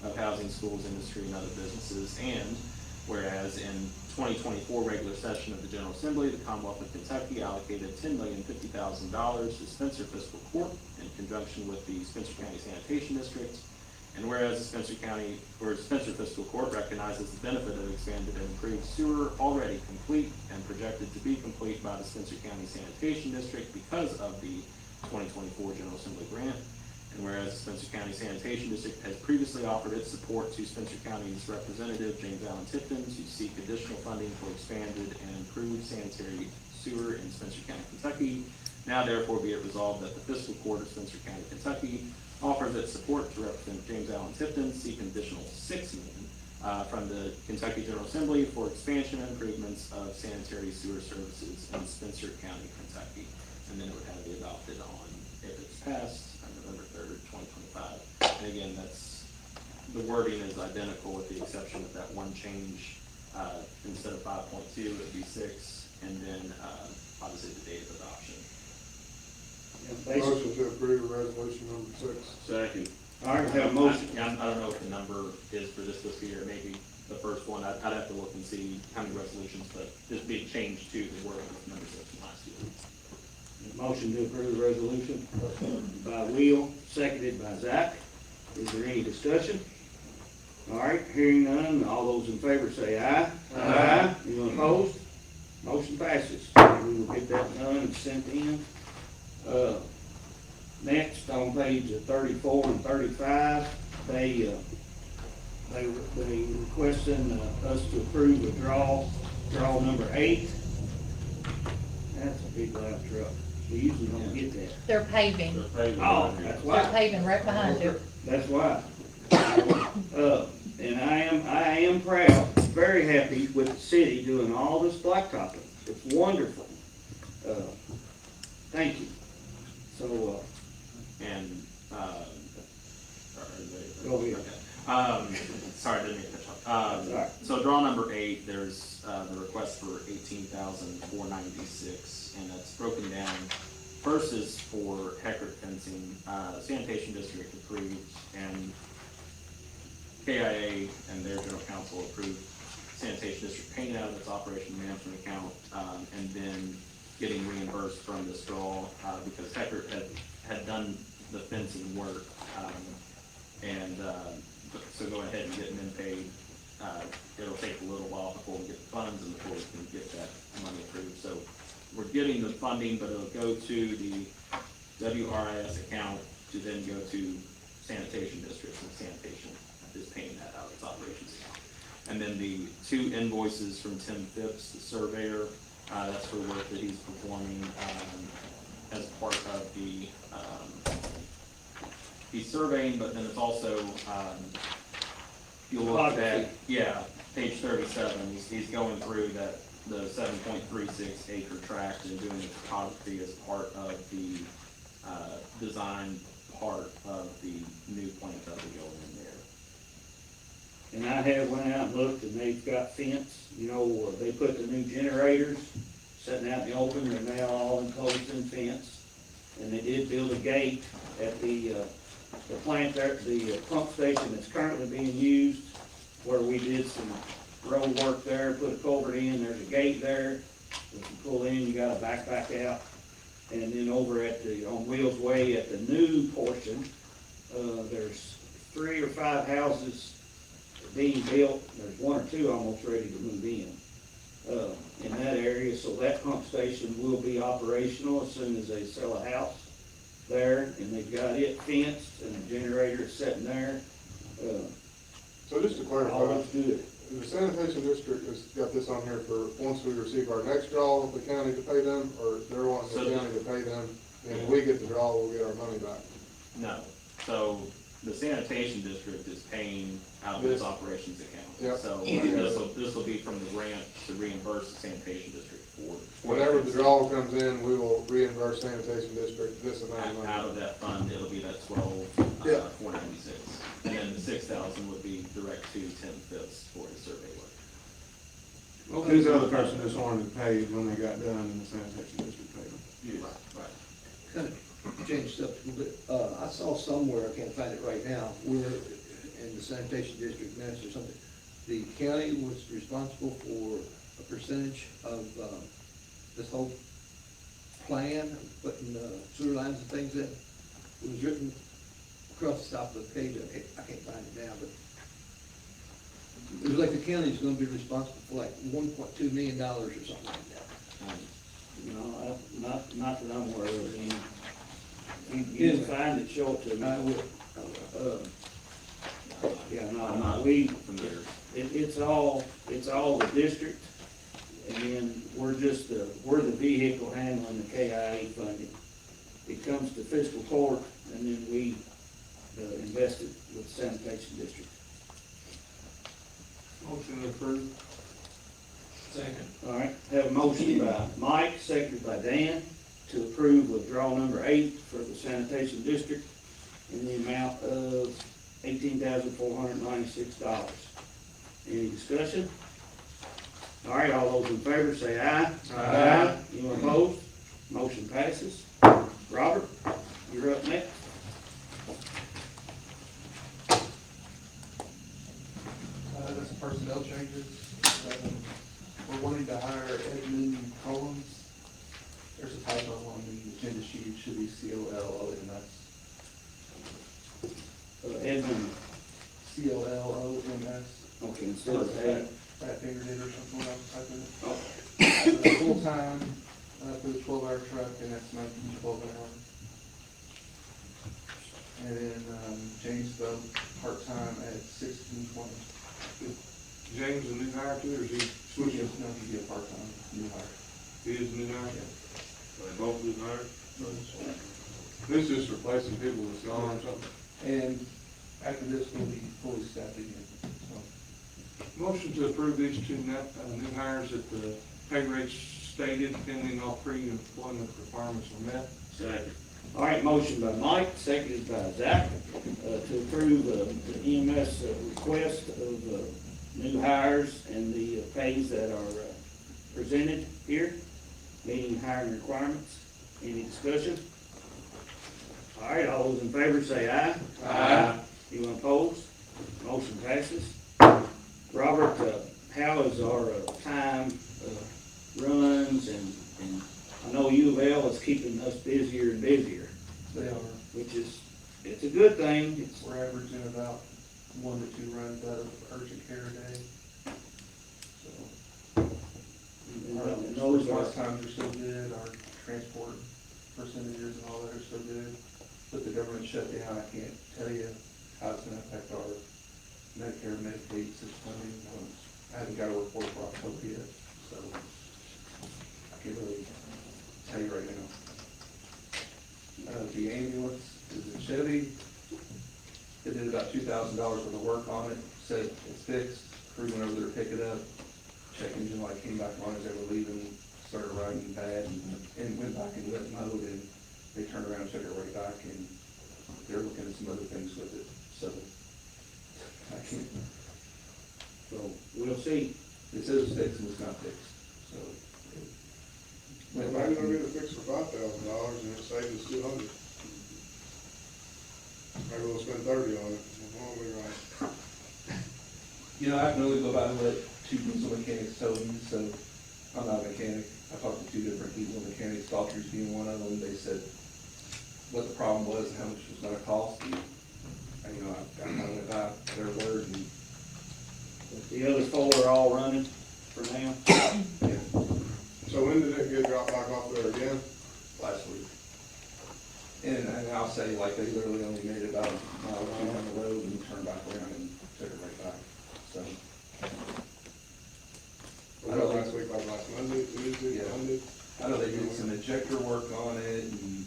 of housing, schools, industry, and other businesses, and whereas in 2024 regular session of the General Assembly, the Commonwealth of Kentucky allocated $10,050,000 to Spencer Fiscal Court in conjunction with the Spencer County Sanitation District. And whereas the Spencer Fiscal Court recognizes the benefit of expanded and improved sewer already complete and projected to be complete by the Spencer County Sanitation District because of the 2024 General Assembly grant. And whereas the Spencer County Sanitation District has previously offered its support to Spencer County's Representative James Allen Tipton to seek additional funding for expanded and improved sanitary sewer in Spencer County, Kentucky. Now therefore be it resolved that the Fiscal Court of Spencer County, Kentucky offers its support to Representative James Allen Tipton, seek an additional $6 million from the Kentucky General Assembly for expansion and improvements of sanitary sewer services in Spencer County, Kentucky. And then it would have to be adopted on, if it's passed, on November 3rd, 2025. And again, the wording is identical with the exception of that one change. Instead of 5.2, it would be 6, and then obviously the date of adoption. Motion to approve resolution number 6. Second. All right, we have a motion. I don't know what the number is for this fiscal year, maybe the first one. I'd have to look and see how many resolutions, but just being changed to the wording of number 6 from last year. Motion to approve the resolution by Will, seconded by Zach. Is there any discussion? All right, hearing none, all those in favor say aye. Aye. Anyone opposed? Motion passes. We will get that done and sent in. Next, on page 34 and 35, they requesting us to approve the draw number 8. That's a big loud truck. We usually don't get that. They're paving. Oh, that's They're why. paving right behind you. That's why. And I am proud, very happy with the city doing all this blacktopping. It's wonderful. Thank you. So, And, go ahead. okay. Sorry, I didn't mean to catch up. Sorry. So draw number 8, there's the request for $18,496, and that's broken down. First is for Heckert fencing, sanitation district approved, and KIA and their general counsel approved sanitation district paying out of its operation management account, and then getting reimbursed from this draw, because Heckert had done the fencing work, so go ahead and get them paid. It'll take a little while before we get the funds and before we can get that money approved. So we're getting the funding, but it'll go to the WRIS account to then go to sanitation districts, and sanitation is paying that out of its operations account. And then the 2 invoices from Tim Phipps, the surveyor, That's for work that he's performing, as part of the, he's surveying, but then it's also, you'll look at, Topography. yeah, page 37, he's going through that, the 7.36 acre tract and doing the topography as part of the, design part of the new plant that will go in there. And I have went out and looked, and they've got fence, you know, they put the new generators sitting out in the open, they're now all enclosed in fence. And they did build a gate at the plant there, the pump station that's currently being used, where we did some road work there, put a culvert in, there's a gate there. If you pull in, you gotta back out. And then over at the, on Wheels Way at the new portion, there's 3 or 5 houses being built. There's 1 or 2 almost ready to move in that area. So that pump station will be operational as soon as they sell a house there, and they've got it fenced, and the generator is sitting there. So just to All clarify, looks good. the sanitation district has got this on here for once we receive our next draw, the county to pay them, or they're wanting So the county to pay them, and when we get the draw, we'll get our money back. No, so the sanitation district is paying out of its operations account. Yep. So this will be from the grant to reimburse the sanitation district for. Whenever the draw comes in, we will reimburse sanitation district this amount of money. Out of that fund, it'll be that Yeah. 496. And then the 6,000 would be direct to Tim Phipps for his survey work. Who's the other person that's wanted to pay when they got done in the sanitation district paid them? Right. Kind of change stuff a little bit. I saw somewhere, I can't find it right now, where in the sanitation district minutes or something, the county was responsible for a percentage of, this whole plan, putting sewer lines and things in. It was written across the top of the page. I can't find it now, but it was like the county's gonna be responsible for like $1.2 million or something like that. No, not that I'm aware of any. You can find it, show it to me. I will. Yeah, I'm no, not we, familiar. it's all the district, and then we're the vehicle handling the KIA funding. It comes to fiscal court, and then we invest it with sanitation district. Motion approved. Second. All right, have a motion by Mike, seconded by Dan, to approve withdrawal number 8 for the sanitation district in the amount of $18,496. Any discussion? All right, all those in favor say aye. Aye. Anyone opposed? Motion passes. Robert, you're up next. That's personnel changes. We're wanting to hire Edmund Collins. There's a typo on the agenda sheet, it should be COLOMS. Edmund, COLOMS. okay, instead of A. Fat fingered it or something when I was typing it. Oh, Full-time, for the 12-hour truck, and that's $19.12 an hour. And then, James Bell, part-time at $16.20. James, a new hire too, or is he switching? No, he'd be a part-time, new hire. He is a new hire? Are they both new hires? This is replacing people that's gone or something. And after this, we'll be fully staffed again, so. Motion to approve these 2 new hires at the pay rates stated pending all pre-employment requirements are met. second. All right, motion by Mike, seconded by Zach, to approve the EMS request of new hires and the pays that are presented here, meeting hiring requirements. Any discussion? All right, all those in favor say aye. Aye. Anyone opposed? Motion passes. Robert, how is our time runs, and I know U of L is keeping us busier and busier, They are, which is, it's a good thing. It's, we're averaging about 1 to 2 runs out of urgent care a day. So, and our those response are, times are so good, our transport percentages and all that are so good. With the government shutdown, I can't tell you how it's gonna affect our Medicare and Medicaid system. I haven't got a report for October yet, so. can't really tell you right now. The ambulance is a Chevy. They did about $2,000 worth of work on it, said it's fixed. Crew went over there to pick it up. Check engine light came back on as they were leaving, started riding bad, and went back and wet mode, and they turned around and took it right back, and they're looking at some other things with it, so I can't, So we'll see. it says it's fixed and it's not fixed, so. Maybe they'll get it fixed for $5,000 and it saves us $200. Maybe we'll spend 30 on it. We'll be right. You know, I can only go by what two diesel mechanics told me, so I'm not a mechanic. I talked to two different diesel mechanics, Doctors being one of them. They said what the problem was and how much it was gonna cost. And you know, I kind of went by their word, and The other four are all running for now. yeah, So when did it get dropped back off there again? last week. And I'll say, like, they literally only made it about a mile or two down the road and turned back around and took it right back, so. Was that last week, like last Monday, Tuesday, Yeah. Monday? I know they did some injector work on it, and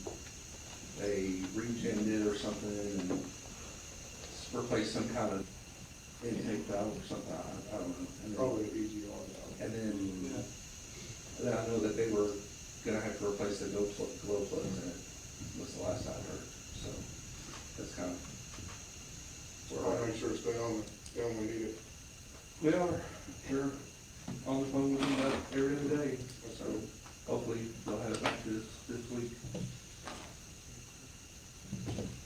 they regened it or something, and replaced some kind of intake valve or something, I don't know. And then- Probably an EGR valve. And then I know that they were gonna have to replace the glow plugs in it, was the last I heard, so that's kind of. I'll make sure to stay on when we need it. We are, we're on the phone with them about every other day, so hopefully they'll have it back to this week.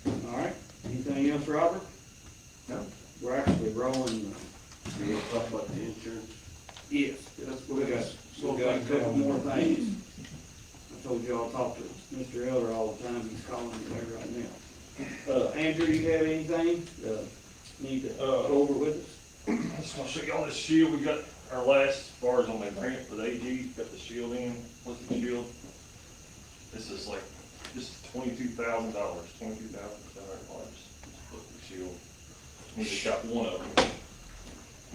All right, anything else, Robert? No? We're actually rolling, You want to talk about the insurance? yes, we got a couple more things. I told you I'll talk to Mr. Elder all the time, he's calling me there right now. Andrew, you have anything, need to go over with us? I just want to show y'all this shield. We got our last, as far as on the grant for the AG, got the shield in. What's the shield? This is like, this is $22,000, $22,000 for the shield. We just got one of them.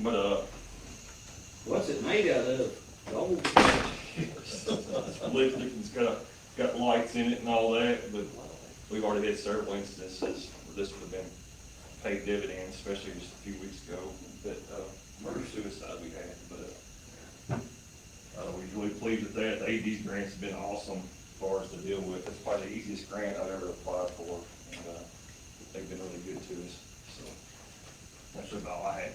But, What's it made out of? Gold? it's electric, it's got lights in it and all that, but we've already had several instances where this would have been paid dividends, especially just a few weeks ago, that, murder suicide we had, but, we're really pleased with that. The AD's grant's been awesome as far as to deal with. It's probably the easiest grant I've ever applied for, and, they've been really good to us, so that's about all I had.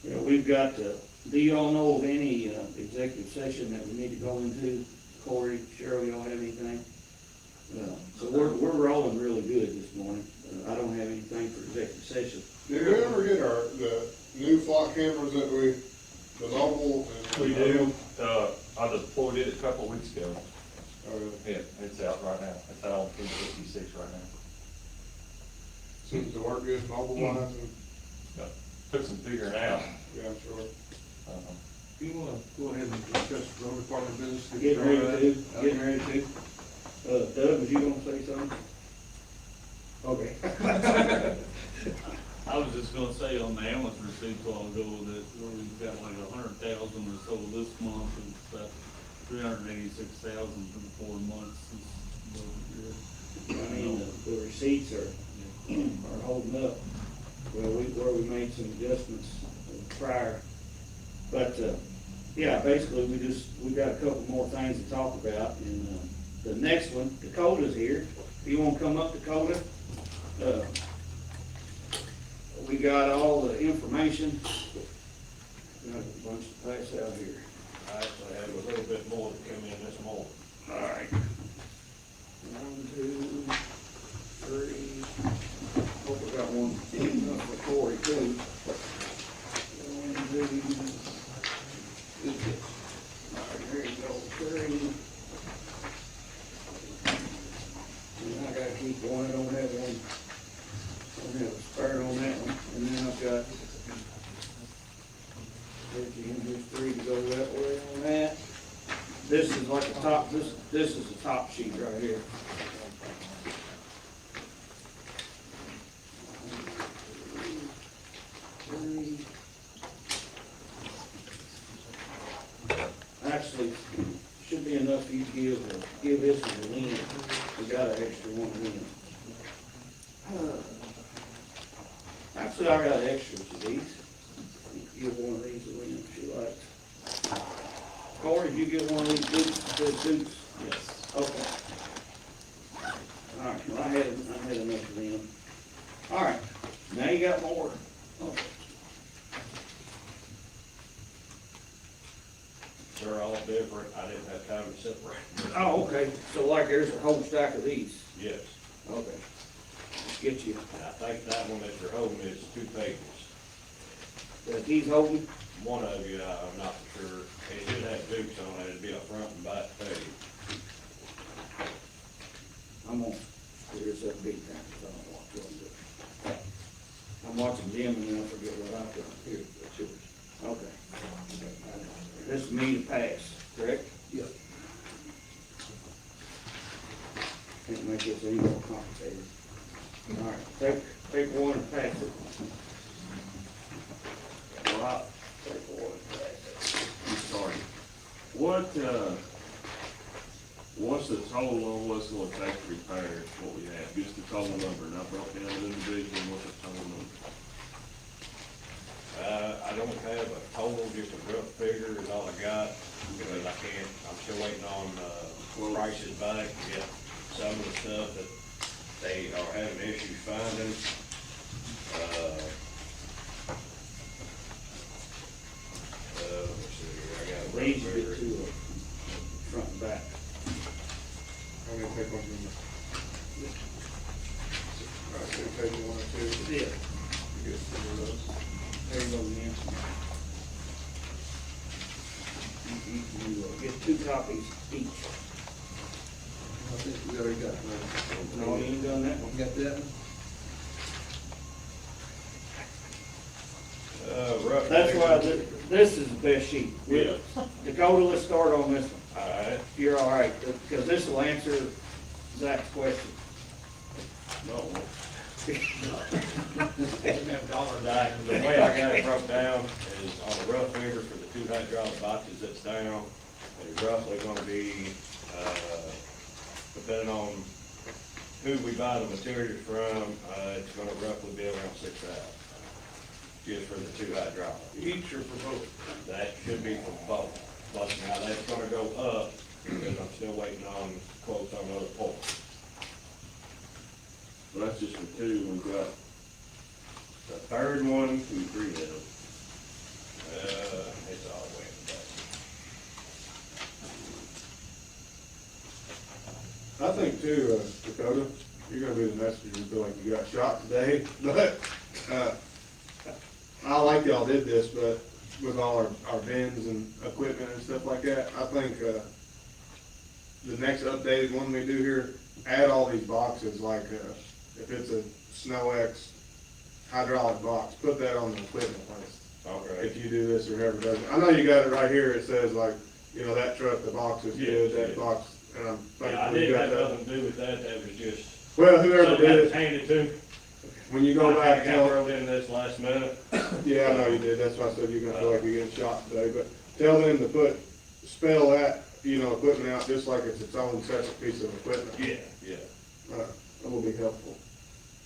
Yeah, we've got, do y'all know of any, executive session that we need to go into? Corey, Cheryl, y'all have anything? So we're rolling really good this morning. I don't have anything for executive session. Did we ever get the new flock cameras that the mobile? We do, I deployed it a couple of weeks ago. Oh, really? Yeah, it's out right now. It's out on 356 right now. Seems to work good mobile wise and, Took some figuring out. yeah, I'm sure. Do you wanna go ahead and discuss road department business? Getting ready to. Doug, was you gonna say something? Okay. I was just gonna say on the ambulance receipt a while ago that we've got like 100,000 or so this month, and it's about 386,000 for the 4 months since the year. I mean, the receipts are holding up. Well, where we made some adjustments prior. But, yeah, basically, we got a couple more things to talk about. And, the next one, Dakota's here. If you wanna come up, Dakota? We got all the information. Got a bunch to pass out here. I actually have a little bit more that came in this morning. All right. 1, 2, 3. Hope I got one for Corey too. 1, 2. All right, here you go, 3. And I gotta keep one, I don't have one. I don't have a spare on that one. And then I've got 13, here's 3 to go that way on that. This is like the top, this is the top sheet right here. Actually, should if you give this one to Lynn, we got an extra one of them. Actually, I got extras of these. You give one of these to Lynn if she likes. Corey, did you get one of these suits? Yes. Okay. All right, well, I had enough of them. All right, now you got more. Okay. They're all different, I didn't have time to separate. Oh, okay, so like there's a whole stack of these. Yes, Okay. Let's get you, and I think that one that you're holding is 2 pages. he's holding. One of you, I'm not sure, it should have Dukes on it, it'd be a front and back page. I'm gonna screw this up big time, because I don't want to do it. I'm watching Jim and then I forget what I've done. Here, it's yours. Okay. This is me to pass, correct? Yep. Can't make this any more complicated. All right, take one and pass it. All right, take one and pass it. I'm sorry. What's the total on what's gonna take to repair what we have? Just the total number, not broken down individually, what's the total number? I don't have a total, just a rough figure is all I got, because I'm still waiting on, prices back, to get some of the stuff that they are having issues finding. Let's see, I got a rough These you figure. get two front and back. I'm gonna take one from the. All right, so take one or two. Yeah. You get some of those. There you go, Nancy. You get 2 copies each. I think we already got one. No, you ain't done that one. You got that one? Rough That's figure. why this is the best sheet. Yeah. Dakota, let's start on this one. All right. You're all right, because this will answer Zach's question. No. The way I got it broke down is on the rough figure for the 2 hydraulic boxes that's down, it's roughly gonna be, depending on who we buy the materials from, it's gonna roughly be around 6,000. Just for the 2 hydraulics. Each or for both? That should be for both. Plus now that's gonna go up because I'm still waiting on quotes on other ports. So that's just for 2, we've got The third one, 2, 3 of them. it's all the way in the back. I think too, Dakota, you're gonna be the messenger, feel like you got shot today, but, I like y'all did this, but with all our bins and equipment and stuff like that, I think, the next updated one we do here, add all these boxes, like, if it's a Snow X hydraulic box, put that on the equipment list. Okay. If you do this or whoever does it. I know you got it right here, it says like, you know, that truck, the box is good, Yeah, that yeah. box, and I'm Yeah, I thankful you didn't got have that. nothing to do with that, that was just Well, whoever something I did was it, handed to me. when you go back, I tell, wrote in this last minute. yeah, I know you did, that's why I said you're gonna feel like you're getting shot today, but tell them to spell that, you know, equipment out just like it's own separate piece of equipment. Yeah, yeah. That will be helpful.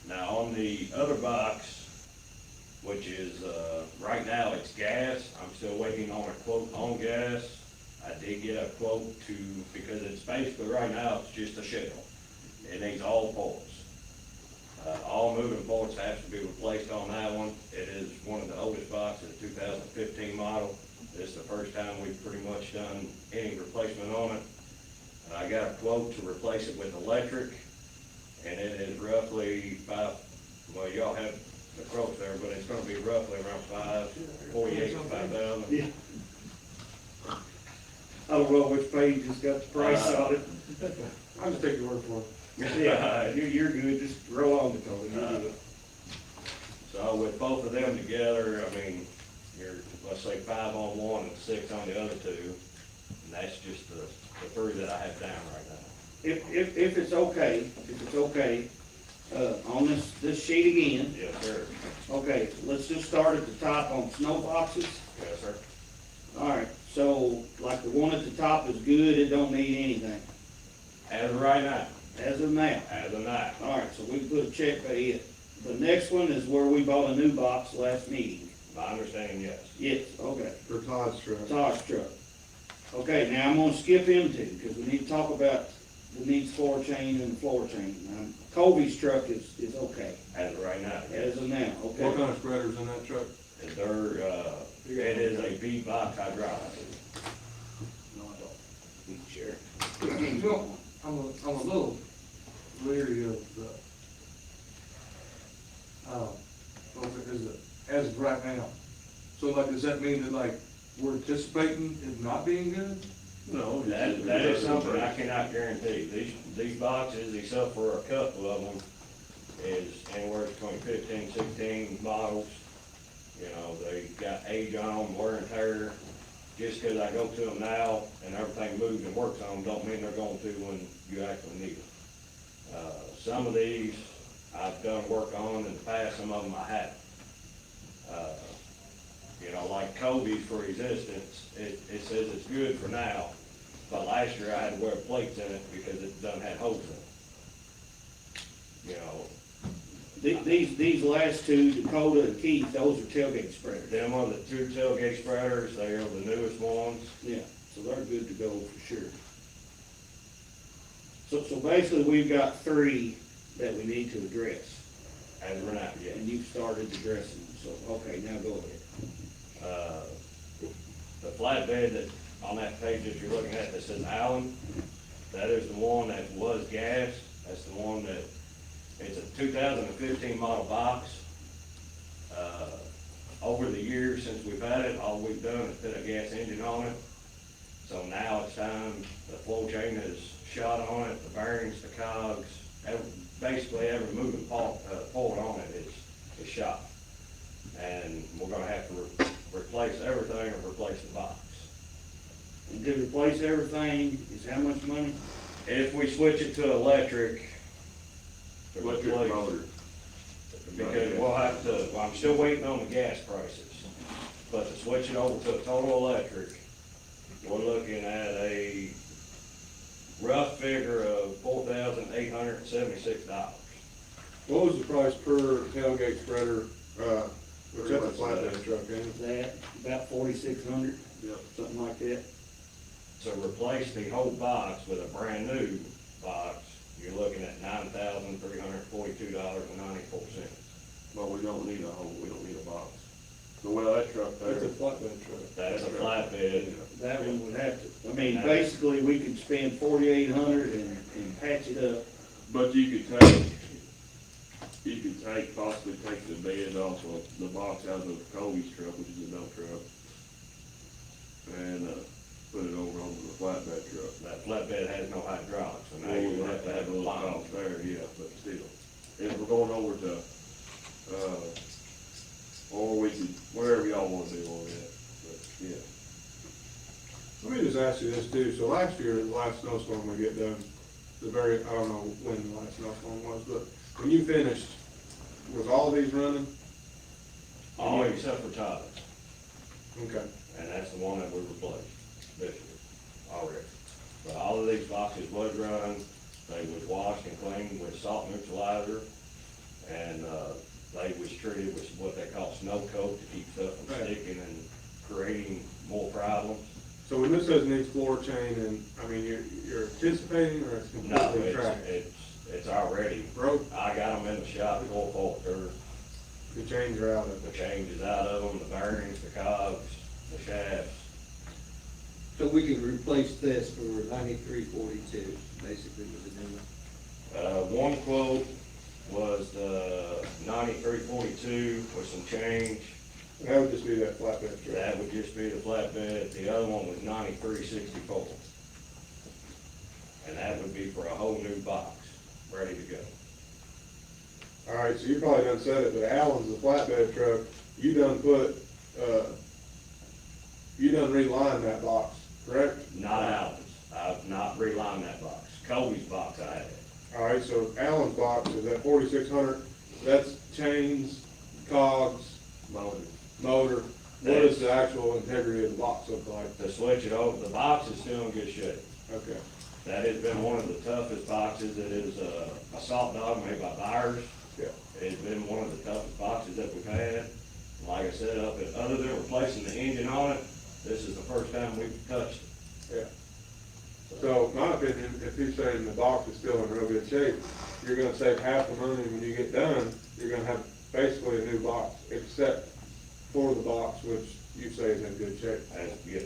Now, on the other box, which is, right now it's gas, I'm still waiting on a quote on gas. I did get a quote because it's basically, right now, it's just a shell. It needs all ports. All moving ports have to be replaced on that one. It is one of the oldest boxes, 2015 model. This is the first time we've pretty much done any replacement on it. I got a quote to replace it with electric, and it is roughly well, y'all have the quotes there, but it's gonna be roughly around 48 to 5,000. Yeah. I don't know which page has got the price on it. I'll just take your word for it. Yeah, you're good, just roll on, Dakota, you're good. So with both of them together, I mean, you're, let's say 5 on one and 6 on the other 2, and that's just the 3 that I have down right now. If it's okay, on this sheet again, Yes, sir. okay, let's just start at the top on snow boxes. Yes, sir. All right, So, like the one at the top is good, it don't need anything, As of right now, as of now. as of now. Alright, so we can put a check by it. The next one is where we bought a new box last meeting. My understanding, yes. Yes, okay. For Todd's truck. Todd's truck. Okay, now I'm gonna skip him too, because we need to talk about the needs floor chain and the floor chain. Colby's truck is okay, As of right now, yes. as of now, What okay? kind of spreader's in that truck? And it is a V-box hydraulic. No, I don't. Sure. You know, I'm a little leery of the, is it, as of right now. So like, does that mean that like, we're anticipating it not being good? No. That is something I cannot guarantee. These boxes, except for a couple of them, is anywhere between 15, 16 models. You know, they got age on them, wear and tear. Just because I go to them now and everything moves and works on them, don't mean they're going to when you actually need them. Some of these I've done work on in the past, some of them I haven't. You know, like Kobe's for resistance, it says it's good for now, but last year I had to wear plates in it because it done had holes in it. You know, These last two, Dakota and Keith, those are tailgate spreaders. them are the two tailgate spreaders, they are the newest ones. Yeah, so they're good to go for sure. So basically, we've got three that we need to address, As of now, yes. and you've started addressing them, so, okay, now go ahead. The flatbed that, on that page that you're looking at that says Allen, that is the one that was gas. That's the one that, it's a 2015 model box. Over the years since we've had it, all we've done is put a gas engine on it. So now it's time, the flow chain is shot on it, the bearings, the cogs, basically every moving part on it is shot. And we're gonna have to replace everything or replace the box. And to replace everything is how much money? If we switch it to electric, to Electric replace- motor. because we'll have to, well, I'm still waiting on the gas prices. But to switch it over to a total electric, we're looking at a rough figure of $4,876. What was the price per tailgate spreader, which that's a flatbed truck, ain't it? That, about 4,600, Yep. something like that. To replace the whole box with a brand new box, you're looking at $9,342.94. But we don't need a box. So, well, that truck there. It's a flatbed truck. That's a flatbed. That one would have to, I mean, basically, we could spend 4,800 and patch it up. But you could possibly take the bed off of the box out of Colby's truck, which is a dump truck, and, put it over onto the flatbed truck. That flatbed has no hydraulics, so now Well, you have to have a little pump. cost there, yeah, but still. If we're going over to, or we could, wherever y'all wanna do on that, but, yeah. Let me just ask you this too, so last year, the last snowstorm we get done, I don't know when the last snowstorm was, but when you finished, was all these running? All except for Todd, Okay. and that's the one that we replaced this year already. But all of these boxes was run, they was washed and cleaned with salt neutralizer, and, they was treated with what they call snow coat to keep stuff from Right. sticking and creating more problems. So when this says needs floor chain, and, I mean, you're anticipating, or it's No, completely tracked? it's already, Broke, I got them in the shop, full fault, the chains are out of the it. changes out of them, the bearings, the cogs, the shafts. So we can replace this for 9342, basically with a new one. One quote was the 9342 with some change. That would just be that flatbed truck. That would just be the flatbed. The other one was 9364. And that would be for a whole new box, ready to go. All right, so you probably done said it, but Allen's the flatbed truck, you done relined that box, correct? Not Allen's. I've not relined that box. Kobe's box I had. All right, so Allen's box is at 4,600, that's chains, cogs, Motor. motor, What does the actual integrity of the box look like? To switch it over, the box is still in good shape. Okay. That has been one of the toughest boxes. It is a salt dog made by Byers. Yeah. It's been one of the toughest boxes that we've had. Like I said, other than replacing the engine on it, this is the first time we've touched it. Yeah. So, my opinion, if he's saying the box is still in real good shape, you're gonna save half the money when you get done. You're gonna have basically a new box, except for the box, which you say is in good shape. And yes,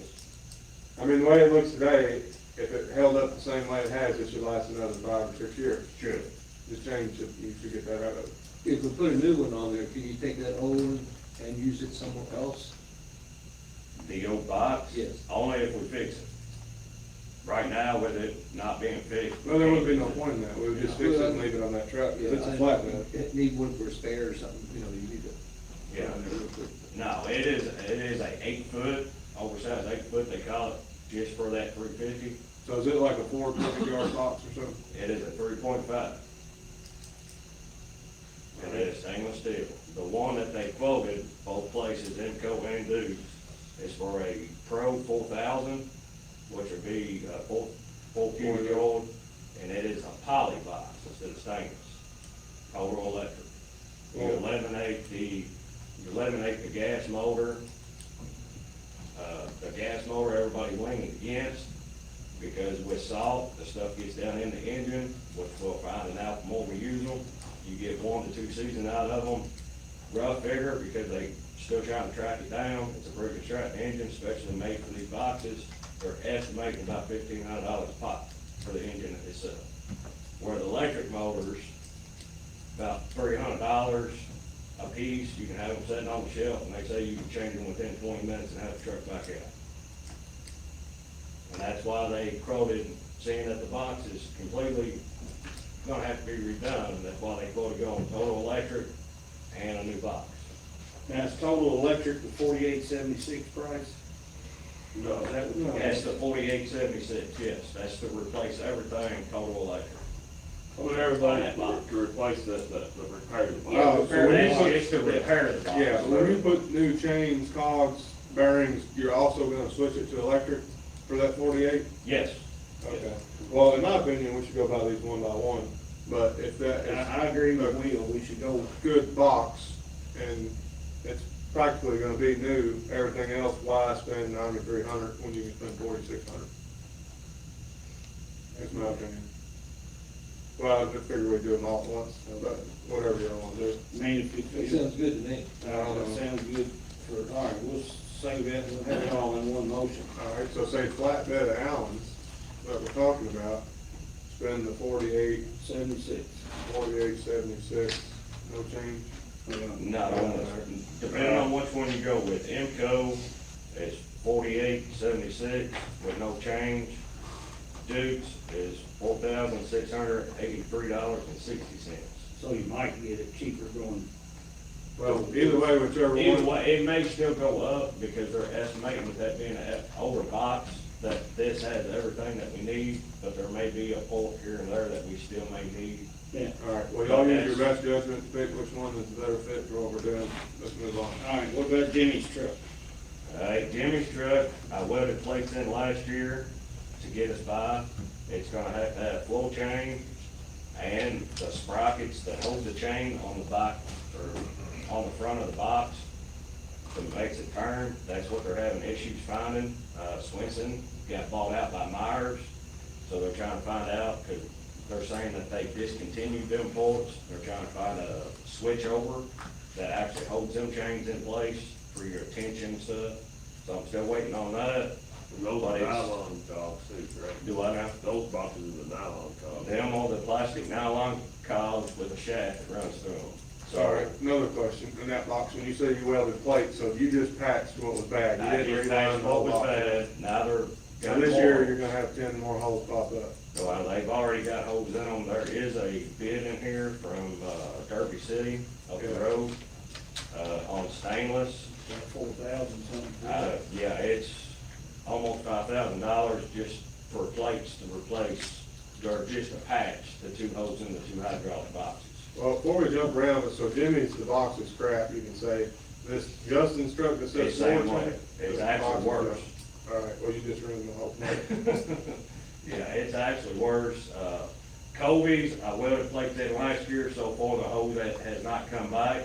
I mean, the way it looks today, if it held up the same way it has, it should last another 5 or 6 years. sure. The change, you should get that out of it. If we put a new one on there, can you take that old one and use it somewhere else? The old box? Yes. Only if we fix it. Right now, with it not being fixed. Well, there would be no point in that. We would just fix it and leave it on that truck, because it's a flatbed. Need one for a spare or something, you know, you need to. Yeah. No, it is a 8-foot, oversized 8-foot, they call it, just for that 350. So is it like a 450-yard box or something? It is a 3.5. And it is stainless steel. The one that they quoted, both places, Imco and Dukes, is for a Pro 4000, which would be 4 cubic old, and it is a poly box instead of stainless, total electric. You eliminate the gas motor. The gas motor, everybody leaning against, because with salt, the stuff gets down in the engine, which we'll find out the more we use them. You get 1 to 2 seasons out of them, rough figure, because they still trying to track it down. It's a pretty constructed engine, especially made for these boxes. They're estimating about $1,500 a pop for the engine itself. Where the electric motors, about $300 a piece. You can have them sitting on the shelf, and they say you can change them within 20 minutes and have the truck back out. And that's why they quoted, seeing that the box is completely gonna have to be redone, and that's why they quoted going total electric and a new box. Now, it's total electric, the 4876 price? No, that's the 4876, yes, that's to replace everything total electric. Well, everybody, to replace the repair the box. Oh, so when you put- It's to repair the box. Yeah, so when you put new chains, cogs, bearings, you're also gonna switch it to electric for that 48? Yes. Okay. Well, in my opinion, we should go by these one by one, but if that is I agree with Will, we should go. a good box, and it's practically gonna be new, everything else, why spend 9,300 when you can spend 4,600? That's my opinion. Well, I just figure we do them all at once, but whatever you wanna do. I mean, That sounds good to me. that sounds good for, all right, we'll say that, we'll have it all in one motion. All right, so say flatbed of Allen's that we're talking about, spend the 4876, no change? Not on the, depending on which one you go with. Imco is 4876 with no change. Dukes is $4,683.60. So you might get it cheaper going. Well, either way, whichever Either one. way, it may still go up because they're estimating with that being an older box, that this has everything that we need, but there may be a fault here and there that we still may need. Yeah. All right, well, y'all use your best judgment to pick which one is the better fit for what we're doing. Let's move on. All right, what about Jimmy's truck? Jimmy's truck, I welded plates in last year to get us by. It's gonna have to have flow chain and the sprockets that hold the chain on the back, or on the front of the box, that makes it turn. That's what they're having issues finding. Swenson got bought out by Myers, so they're trying to find out, because they're saying that they discontinued them bolts. They're trying to find a switch over that actually holds them chains in place for your tension and stuff. So I'm still waiting on that. Those are But it's- nylon cogs too, correct? Do I now? Those boxes are the nylon cogs. Them on the plastic nylon cogs with a shaft that runs through them. All right, another question. In that box, when you say you welded plates, so you just patched what was bad? You I didn't just reline patched the what whole was box? bad, now they're. So this year, you're gonna have 10 more holes pop up. Well, they've already got holes in them. There is a bid in here from, Derby City up the Yeah. road, on stainless. 4,000 something. Yeah, it's almost $5,000 just for plates to replace, or just to patch the 2 holes in the 2 hydraulic boxes. Well, before we jump around, so Jimmy's, the box is crap, you can say, This Justin's truck that says It's same Ford on way. it? It's actually worse. All right, well, you just ruined the whole thing. Yeah, it's actually worse. Colby's, I welded plates in last year, so far the hole that has not come back.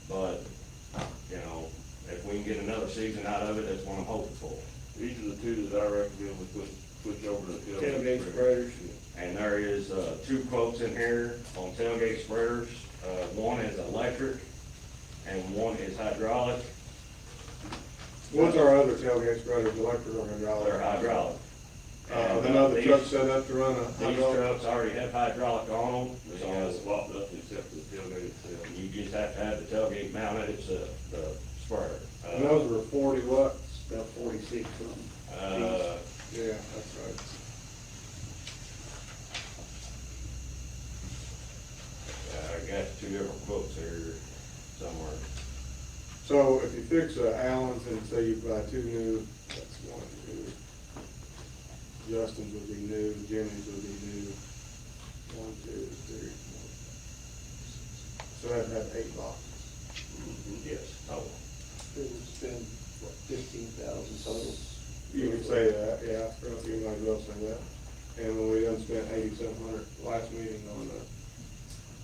But, you know, if we can get another season out of it, that's what I'm hoping for. These are the two that I recommend we switch over to the Tailgate spreaders. And there is, two quotes in here on tailgate spreaders. One is electric and one is hydraulic. What's our other tailgate spreaders, electric or hydraulic? They're hydraulic. The other truck set up to run a These hydraulic? trucks already have hydraulic on them. They got swapped up except for the tailgate itself. You just have to have the tailgate mounted, it's the spreader. And those were 40 watts? About 46 something. Yeah, that's right. I got two different quotes here somewhere. So if you fix Allen's and say you buy two new, that's 1, 2. Justin's would be new, Jimmy's would be new. 1, 2, 3, 4. So that'd have 8 boxes. Yes, total. It would spend, what, 15,000 total? You could say that, yeah, you might as well say that. And when we done spent 8,700 last meeting on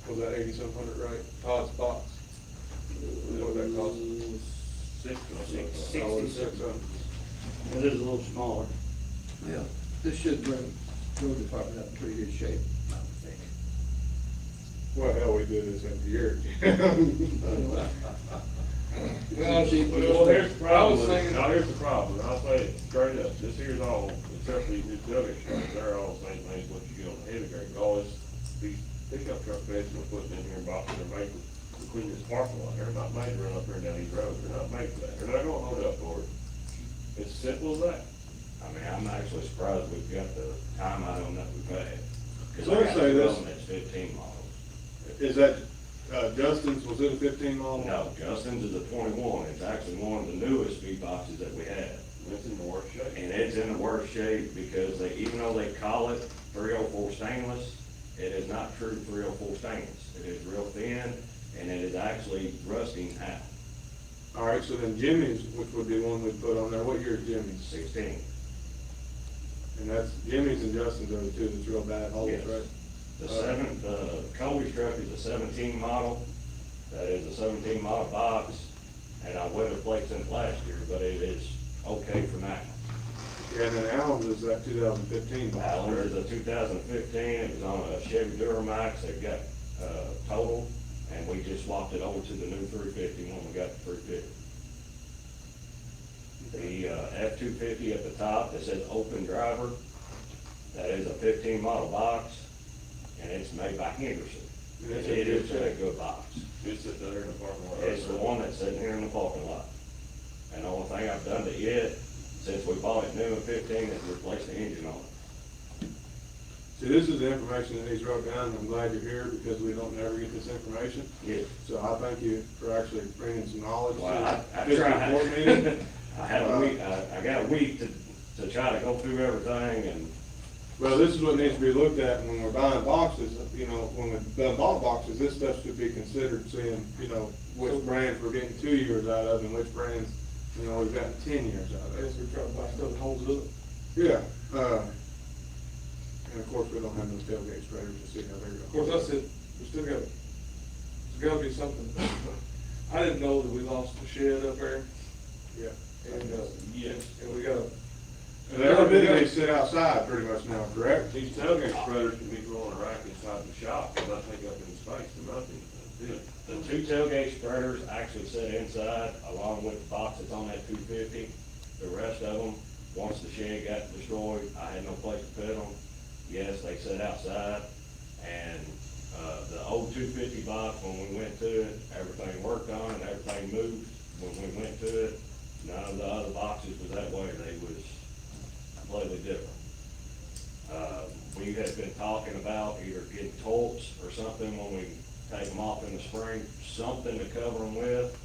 was that 8,700 right? Todd's box? What that cost? Six, Oh, it's 600. It is a little smaller. Yeah, this should bring road department up in pretty good shape, I would think. Well, hell, we do this every year. Well, Well, here's the problem, I was thinking- now here's the problem, I'll say it straight up, this here's all, except for these new tailgate trucks, they're all the same thing as what you get on the heavy grade. All this, these pickup truck beds we're putting in here, boxes are made to clean this parking lot, they're not made to run up here and down these roads, they're not made for that, they're not gonna hold up for it. It's as simple as that. I mean, I'm actually surprised we've got the time I don't know we've had. Cause So I let's got say two this- of them that's 15 models. Is that, Justin's, was it a 15 model? No, Justin's is a 21, it's actually one of the newest speed boxes that we have. It's in the worst shape. And it's in the worst shape because they, even though they call it 304 stainless, it is not true 304 stainless. It is real thin and it is actually rusting out. All right, so then Jimmy's, which would be one we'd put on there, what year is Jimmy's? 16. And that's, Jimmy's and Justin's are the two that's real bad holes, Yes. right? The Colby's truck is a 17 model. That is a 17 model box, and I welded plates in it last year, but it is okay for now. Yeah, and then Allen's is that 2015 model. Allen's is a 2015, it was on a Chevy Duramax, it got, total, and we just swapped it over to the new 350 when we got the 350. The, F-250 at the top, that says open driver, that is a 15 model box, and it's made by Henderson. And it's It in is good a shape. good box. It's sitting there in the parking lot. It's the one that's sitting here in the parking lot. And the only thing I've done to it, since we bought it new in 15, is replace the engine on it. See, this is the information that he's wrote down, and I'm glad you're here because we don't never get this information. Yes. So I thank you for actually bringing some knowledge to Well, I this tried. board meeting. I had a week, I got a week to try to go through everything and, Well, this is what needs to be looked at when we're buying boxes, you know, when we bought boxes, this stuff should be considered, seeing, you know, which brands we're getting 2 years out of and which brands, you know, we've gotten 10 years out I of. guess we're trying to buy stuff that holds up. Yeah, and of course, we don't have no tailgate spreaders to see how they're going. Of course, I said, we still got, there's gotta be something. I didn't know that we lost the shed up there, Yeah. and, Yes. and we gotta, And everything they sit outside pretty much now, correct? These tailgate spreaders can be thrown in a rack inside the shop, and not take up any space, and nothing. the two tailgate spreaders actually sit inside along with the box that's on that 250. The rest of them, once the shed got destroyed, I had no place to put them. Yes, they sit outside, and, the old 250 box, when we went to it, everything worked on it, everything moved. When we went to it, none of the other boxes was that way, they was completely different. We had been talking about either getting torch or something when we take them off in the spring, something to cover them with.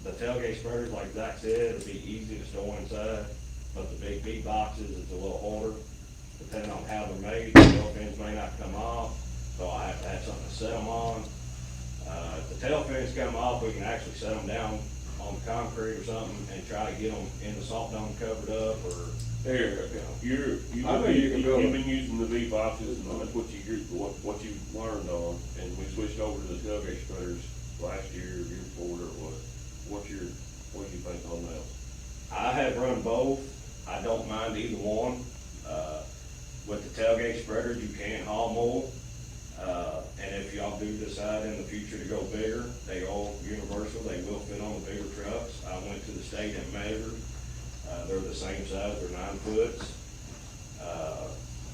The tailgate spreaders, like Zach said, it'd be easy to store inside, but the big B boxes, it's a little harder, depending on how they're made, the tail fins may not come off, so I have to have something to set them on. If the tail fins come off, we can actually set them down on the concrete or something and try to get them in the salt dome covered up, or, There, you've I think you can build been using the V boxes, and that's what you learned on, and we switched over to the tailgate spreaders last year, year before, or what? What do you think on that? I have run both. I don't mind either one. With the tailgate spreaders, you can't haul more. And if y'all do decide in the future to go bigger, they all universal, they will fit on the bigger trucks. I went to the state and measured. They're the same size, they're 9 foots.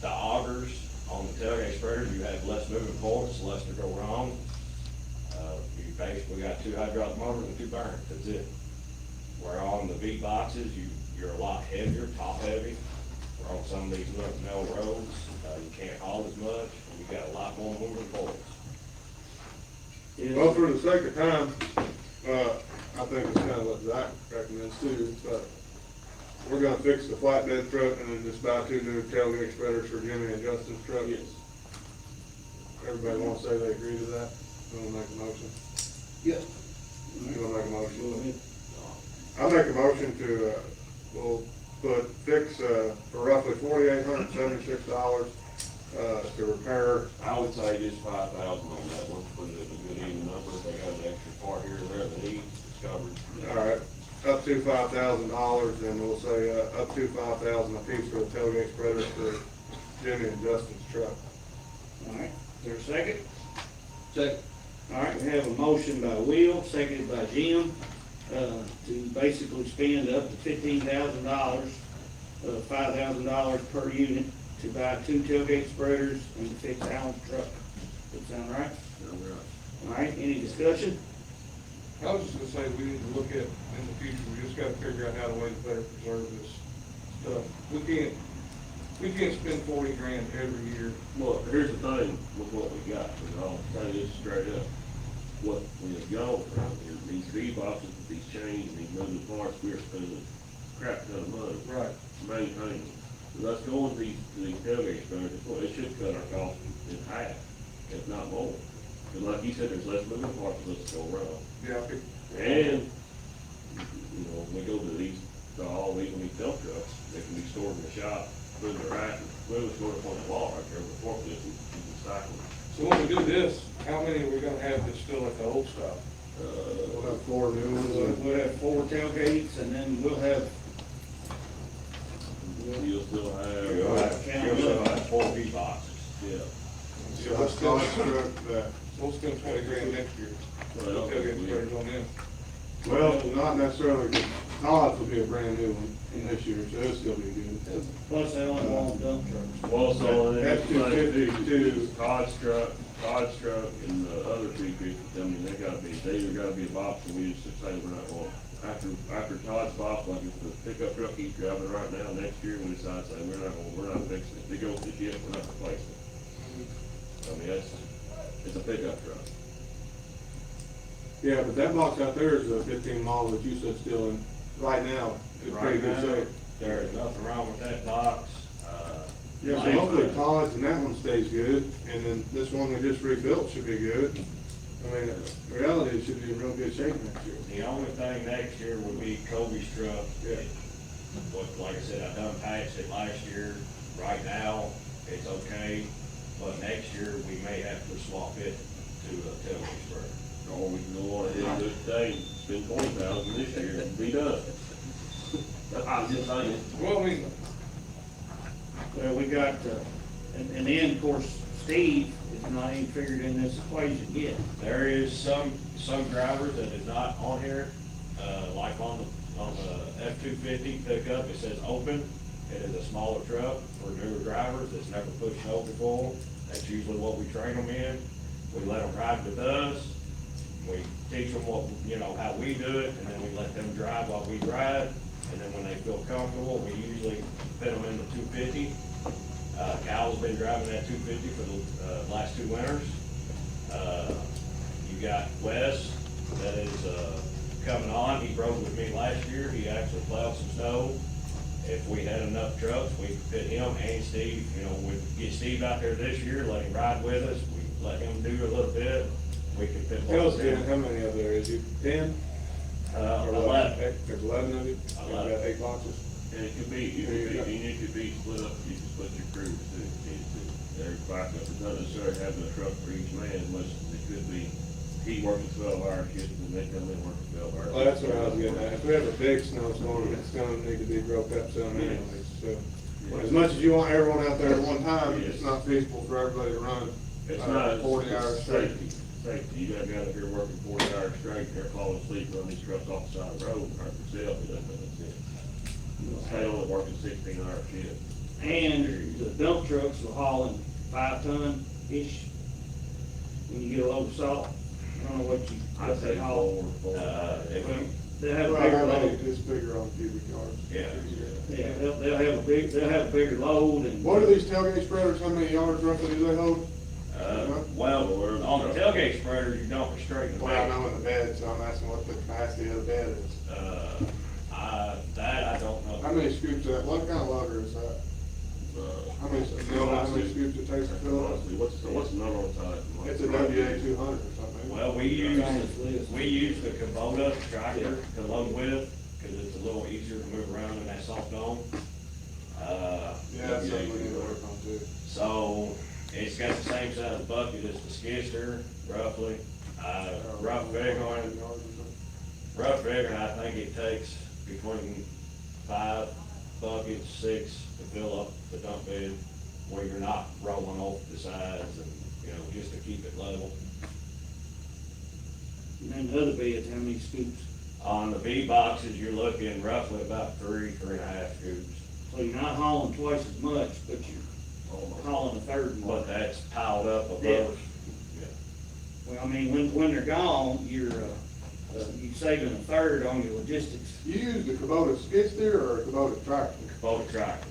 The augers on the tailgate spreaders, you have less moving parts, less to go wrong. You basically got 2 hydraulic motors and 2 bearings, that's it. Where on the V boxes, you're a lot heavier, top heavy. Where on some of these little mill roads, you can't haul as much, and you got a lot more moving parts. Well, for the sake of time, I think it's kind of what Zach recommends too, but we're gonna fix the flatbed truck and then just buy 2 new tailgate spreaders for Jimmy and Justin's truck. Yes. Everybody wanna say they agree to that? You wanna make a motion? Yeah. You wanna make a motion? Go ahead. I make a motion to, we'll fix, for roughly $4,876, to repair. I would say just 5,000 on that one, put it at a good even number, if they got an extra part here and there that needs, it's covered. All right, up to $5,000, and we'll say, up to $5,000 apiece for the tailgate spreaders for Jimmy and Justin's truck. All right, is there a second? Second. All right, we have a motion by Will, seconded by Jim, to basically spend up to $15,000, $5,000 per unit to buy 2 tailgate spreaders and to fix Alan's truck. Does that sound right? All right, any discussion? I was just gonna say, we need to look at, in the future, we just gotta figure out how to way to better preserve this stuff. We can't spend 40 grand every year. Well, here's the thing with what we got, and I'll tell you this straight up. What we have gone around here, these V boxes, these chains, these moving parts, we're spending a crap ton of money. Right. Maintaining. So let's go with these tailgate spreaders, well, it should cut our cost in half, if not more. Because like you said, there's less moving parts, let's go around. Yeah, I think. And, you know, when we go to all these dump trucks, they can be stored in the shop, move the rack, move it stored up on the wall right there with the forklift, you can stack them. So when we do this, how many are we gonna have that's still at the old style? We'll have 4 new ones. We'll have 4 tailgates, and then we'll have, You'll still have. You'll have 4 V boxes. Yeah. So let's tell us that, We'll spend 20 grand next year. Well, Tailgate spreaders on them. well, not necessarily, because Todd's will be a brand new one in this year, so it'll still be good. plus they only want dump trucks. Well, so then That's it's like 250 too. Todd's truck, and the other 350, I mean, they either gotta be a box, or we just say we're not going. After Todd's box, like if the pickup truck he's driving right now, next year, we decide, say, we're not fixing it, they go with the ship, we're not replacing it. I mean, it's a pickup truck. Yeah, but that box out there is a 15 model that you said still in, right now, it's pretty Right good now, shape. there's nothing wrong with that box. Yeah, so hopefully Todd's and that one stays good, and then this one we just rebuilt should be good. I mean, in reality, it should be in real good shape next year. The only thing next year would be Kobe's truck. Yeah. But like I said, I done patched it last year. Right now, it's okay, but next year, we may have to swap it to a tailgate spreader. Or we can go on ahead and do it today, and spend 20,000 this year and be done. I'm just saying. Well, I mean, Well, we got, and then, of course, Steve is not even figured in this equation yet. There is some drivers that is not on here, like on the F-250 pickup, it says open. It is a smaller truck for newer drivers that's never pushed snow before. That's usually what we train them in. We let them ride with us. We teach them what, how we do it, and then we let them drive while we ride. And then when they feel comfortable, we usually fit them in the 250. Cal's been driving that 250 for the last 2 winters. You got Wes that is coming on. He rode with me last year. He actually plowed some snow. If we had enough trucks, we could fit him and Steve. We'd get Steve out there this year, let him ride with us. We let him do a little bit. we can fit. Tell us both again, in. how many of there is you, 10? Or 11. There's 11 of you? 11. Got 8 boxes? And it could be, it could be split up, you can split your crews to every backup. It's not necessarily having a truck for each man, as much as it could be, he working 12-hour shifts and they come in working 12 hours. Well, that's what I was getting at. If we have a big snowstorm, it's gonna need to be broke up some anyways, so. As much as you want everyone out there at one time, it's not feasible for everybody to run It's not 40 hours straight. Safety, you got a guy up here working 40 hours straight, they're falling asleep, running these trucks off the side of the road, hurt themselves, it doesn't make sense. They only working 16-hour shifts. And the dump trucks are hauling 5-ton-ish when you get a load of salt. I don't know what they haul. They'll have a Well, bigger how many load. just figure on cubic yards? Yeah. Yeah, they'll have a bigger load and. What are these tailgate spreaders, how many yards roughly do they hold? Well, on the tailgate spreader, you don't restrain the Well, I weight. know in the bed, so I'm asking what the capacity of the bed is. That I don't How know. many scoops that, what kind of loader is that? How many scoops it takes to fill it? What's the number on the side? It's a WA 200 or something. Well, we use the Kubota tractor to load with, cause it's a little easier to move around in that soft dome. Yeah, that's something we need to work on too. So, it's got the same size bucket as the skidster, roughly. Rough figuring, I think it takes between 5 buckets, 6 to fill up the dump bed, where you're not rolling off the sides and, just to keep it level. And then the other beds, how many scoops? On the V boxes, you're looking roughly about 3.5 scoops. So you're not hauling twice as much, but you're hauling a third more. But that's piled up above. Yeah. Yeah. Well, I mean, when they're gone, you're saving a third on your logistics. You use the Kubota skid steer or a Kubota tractor? Kubota tractor.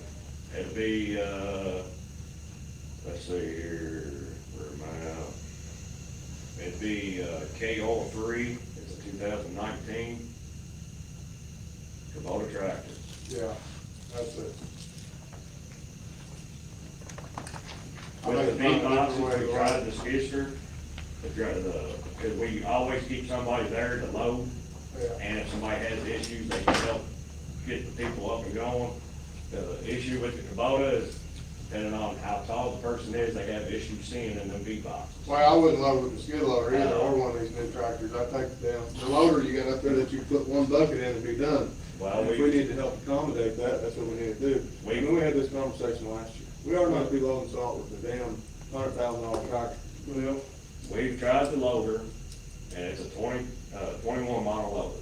It'll be, let's see here, where am I at? It'd be, KO3, it's a 2019 Kubota tractor. Yeah, that's it. With the big boxes, we tried the skidster, because we always keep somebody there to load, Yeah. and if somebody has issues, they can help get the people up and going. The issue with the Kubota is, depending on how tall the person is, they have issues seeing in them V boxes. Well, I wouldn't load with the skid loader either, or one of these new tractors. I take the loader you got up there that you put one bucket in and be done. Well, And if we need to help accommodate that, that's what we need to do. We- We had this conversation last year. We are not to be loading salt with the damn $100,000 tractor. Well, We've tried the loader, and it's a 21 model loader.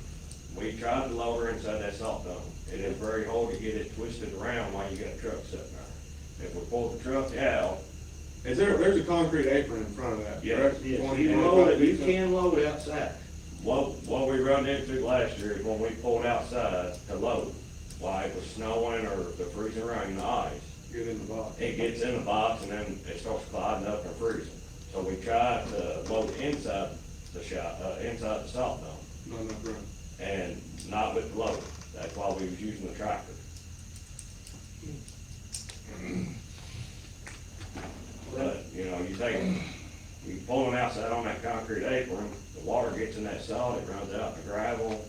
We tried the loader inside that salt dome. It is very hard to get it twisted around while you got a truck sitting there. If we pull the truck out, there's a concrete apron in front of that, Yes. correct? Yes, 20, you 25 load it, you feet. can load outside. what we run into last year is when we pulled outside to load, while it was snowing or the freezing rain, the ice, Get in the box. it gets in the box and then it starts gliding up and freezing. So we tried to load inside the shop, inside the salt dome, Not enough room. and not with the loader. That's why we was using the tractor. But, you pull them outside on that concrete apron, the water gets in that salt, it runs out in the gravel,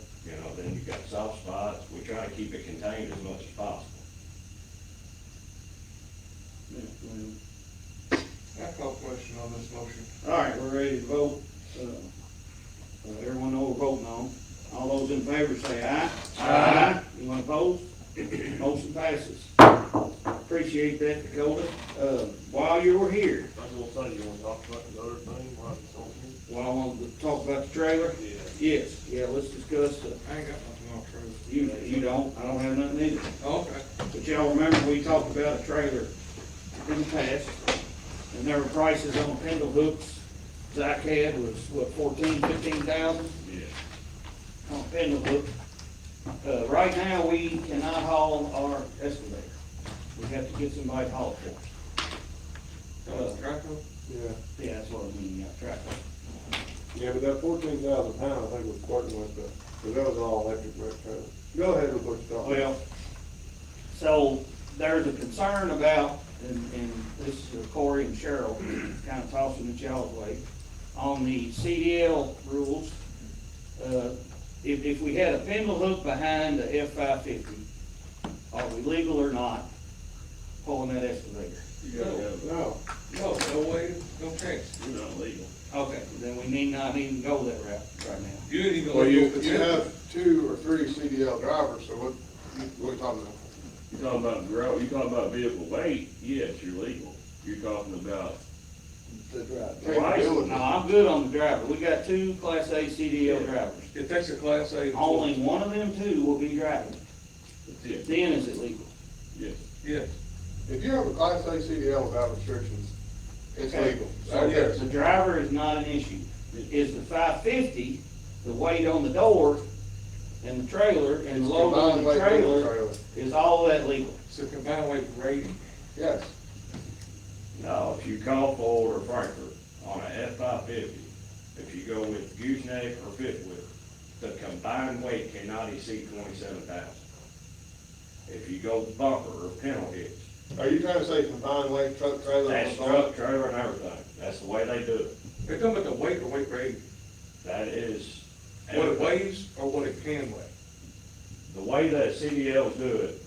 then you got soft spots. We try to keep it contained as much as possible. I call question on this motion. All right, we're ready to vote. Everyone know what we're voting on. All those in favor say aye. Aye. Anyone opposed? Motion passes. Appreciate that, Dakota. While you were here, I was gonna say, you wanna talk about the other thing, while it's on here? while I want to talk about the trailer? Yes, yeah, let's discuss, I ain't got nothing on trailer. you don't, I don't have nothing either. Okay. But y'all remember we talked about a trailer in the past, and there were prices on pendle hooks. Zach had was, what, 15,000 Yeah. on a pendle hook. Right now, we cannot haul our excavator. We have to get somebody to haul it for us. Traco? Yeah. Yeah, that's what I mean, yeah, tractor. Yeah, but that 14,000 pound, I think was starting with because that was all electric brake trailer. Go ahead with what you're talking about. Well, so there's a concern about, and this is Corey and Cheryl kind of tossing it y'all's way. on the CDL rules, if we had a pintle hook behind the F-550, are we legal or not pulling that excavator? No. No way, no chance. You're not legal. Okay, then we need not even go that route right now. You ain't even Well, gonna you go have 2 or 3 CDL drivers, so what are you talking about? You talking about you talking about vehicle weight, yes, you're legal. You're talking about, The drive. Capability. No, I'm good on the driver. We got 2 Class A CDL drivers. It takes a Class A. Only one of them 2 will be driving. that's it, Then is it legal? yes. Yes. If you have a Class A CDL without restrictions, it's Okay. legal. So, yes. The driver is not an issue. Is the 550, the weight on the door and the trailer and the load on Combined the weight with the trailer, is all of that legal? It's a combined weight rating. Yes. Now, if you call Ford or Frankfurt on a F-550, if you go with gooseneck or fifth wheel, the combined weight cannot exceed 27,000. If you go bumper or panel hitch, Are you trying to say combined weight truck, trailer? that's and all? truck, trailer, and everything. That's the way they do it. They're talking about the weight or weight rating. That is. What it weighs or what it can weigh. The way that CDLs do it,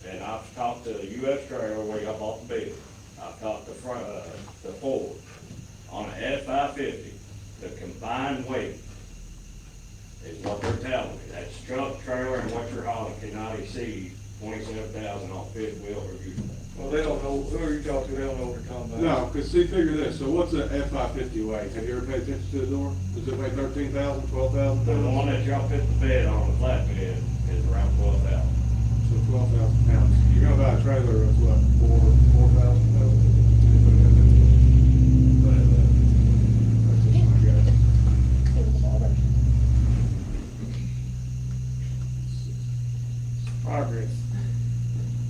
and I've talked to US Trailer where I bought the bid. I've talked to the Ford. On an F-550, the combined weight is what they're telling me. That's truck, trailer, and what you're hauling cannot exceed 27,000 on fifth wheel or gooseneck. Well, they don't know, who are you talking to, they don't know what they're talking about. No, because see, figure this, so what's an F-550 weigh? Have you ever paid attention to the door? Does it weigh 13,000, 12,000 The pounds? one that y'all put the bed on, the flatbed, is around 12,000. So 12,000 pounds. You're gonna buy a trailer that's what, 4,000 pounds? But, that's just my guess. Progress.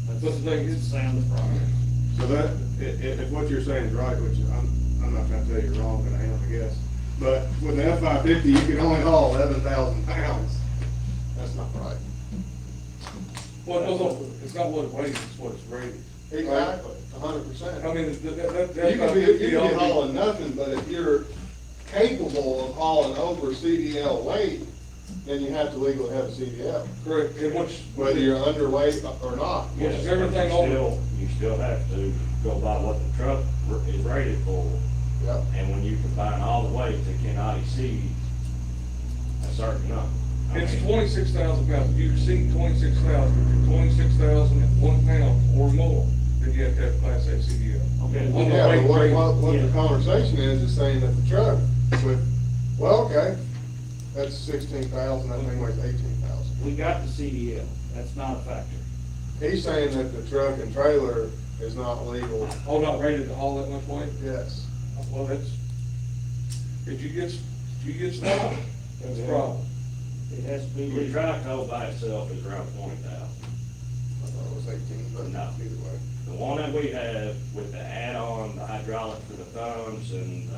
But the thing is, Sound of progress. So that, if what you're saying is right, which I'm not trying to tell you you're wrong, but I am, I guess. But with the F-550, you can only haul 11,000 pounds. That's not right. well, no, it's not what it weighs, it's what it's rated. Exactly, 100%. I mean, You can be hauling nothing, but if you're capable of hauling over CDL weight, then you have to legally have a CDL, Correct, and which, whether you're underweight or not. Yes, Yes, everything but over. you still have to go by what the truck is rated for. Yep. And when you combine all the weights, it cannot exceed a certain number. I it's mean, 26,000 pounds, if you exceed 26,001 pounds or more, then you have to have Class A CDL. Okay. On the Yeah, weight but rating. what the conversation is saying that the truck with, well, okay, that's 16,000, that thing weighs 18,000. We got the CDL, that's not a factor. He's saying that the truck and trailer is not legal. Oh, not rated to haul that much weight? Yes. Well, that's, if you get stopped, that's a problem. It has to be Your legal. track hoe by itself is around 20,000. I thought it was 18, but No. either way. The one that we have with the add-on, the hydraulic for the thumbs and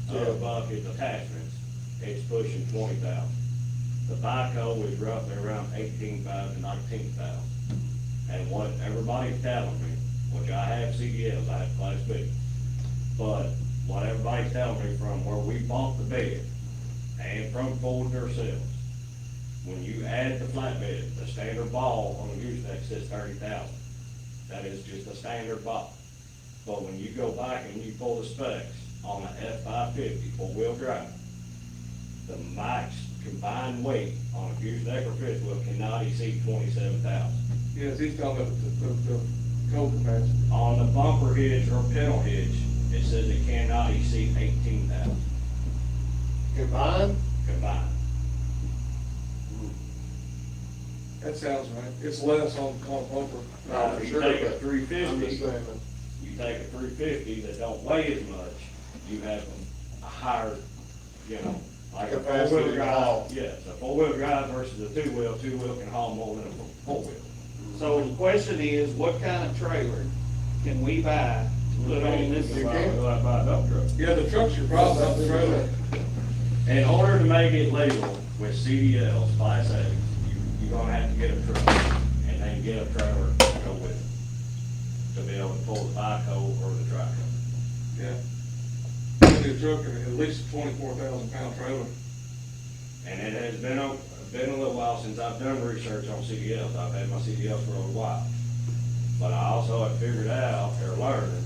the bucket attachments, it's pushing 20,000. The backhoe is roughly around 18,500 to 19,000. And what everybody's telling me, which I have CDLs, I have Class B, but what everybody's telling me from where we bought the bed and from Ford themselves, when you add the flatbed, the standard ball on the gooseneck says 30,000. That is just a standard ball. But when you go back and you pull the specs on the F-550 four-wheel drive, the max combined weight on a gooseneck or fifth wheel cannot exceed 27,000. Yes, he's talking about the code capacity. On the bumper hitch or pedal hitch, it says it cannot exceed 18,000 Combined? combined. That sounds right. It's less on bumper. Now, for if you sure, take a but I'm 350, just saying that. you take a 350 that don't weigh as much, you have a higher, like a Capacity four-wheel to drive. haul. Yes, a four-wheel drive versus a two-wheel can haul more than a four-wheel. So the question is, what kind of trailer can we buy to put on this? You can't buy a dump truck. Yeah, the truck's your problem, not the trailer. In order to make it legal with CDLs, Class A, you're gonna have to get a truck, and then get a trailer to go with it, to be able to pull the backhoe or the track hoe. Yeah. only a truck and at least a 24,000 pound trailer. And it has been a little while since I've done research on CDLs. I've had my CDLs for a little while. But I also have figured out or learned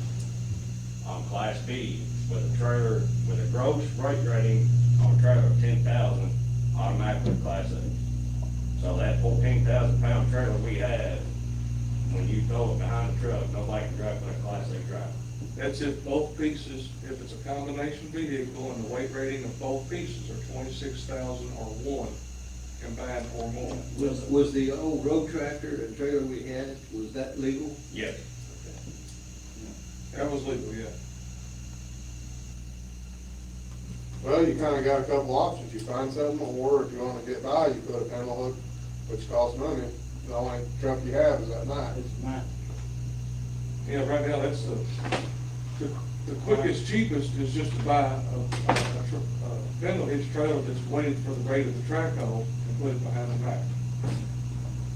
on Class B with a trailer, with a gross rate rating on a trailer of 10,000, automatically Class A. So that 14,000 pound trailer we have, when you throw it behind the truck, nobody can drive but a Class A driver. That's if both pieces, if it's a combination vehicle and the weight rating of both pieces are 26,000 or one combined or more. Was the old road tractor and trailer we had, was that legal? Yes. That was legal, yeah. Well, you kinda got a couple options, you find something, or if you wanna get by, you put a panel hook, which costs money, the only truck you have is that night. Yeah, right now, that's the quickest, cheapest is just to buy a fender hitch trailer that's weighted for the weight of the track hole and put it behind the back.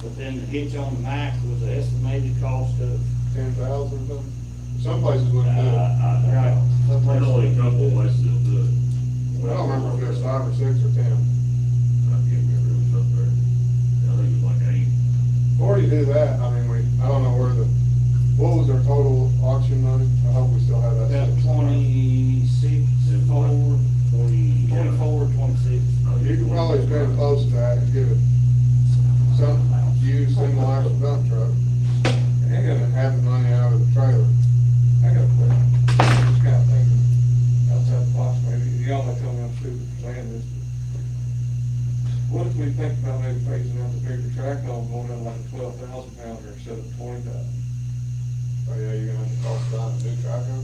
But then the hitch on the Mack was the estimated cost of, 10,000 or something, some places wouldn't do it. right, some There's places only a couple of do it. places that do it. I don't remember if there's 5 or 6 or 10. I can't remember, it was up there. I think it was like 8. Before you do that, I mean, I don't know what was our total auction money? I hope we still have that. About 26, 4, 24, 26. You could probably spend close to that and get it some used single axle dump truck and have the money out of the trailer. I got a question, just kind of thinking outside the box, maybe, y'all might tell me I'm stupid for saying this, but what if we think about maybe phasing out the bigger track hole, going down like a 12,000 pounder instead of 20,000? Oh yeah, you're gonna have to cost down a new tractor.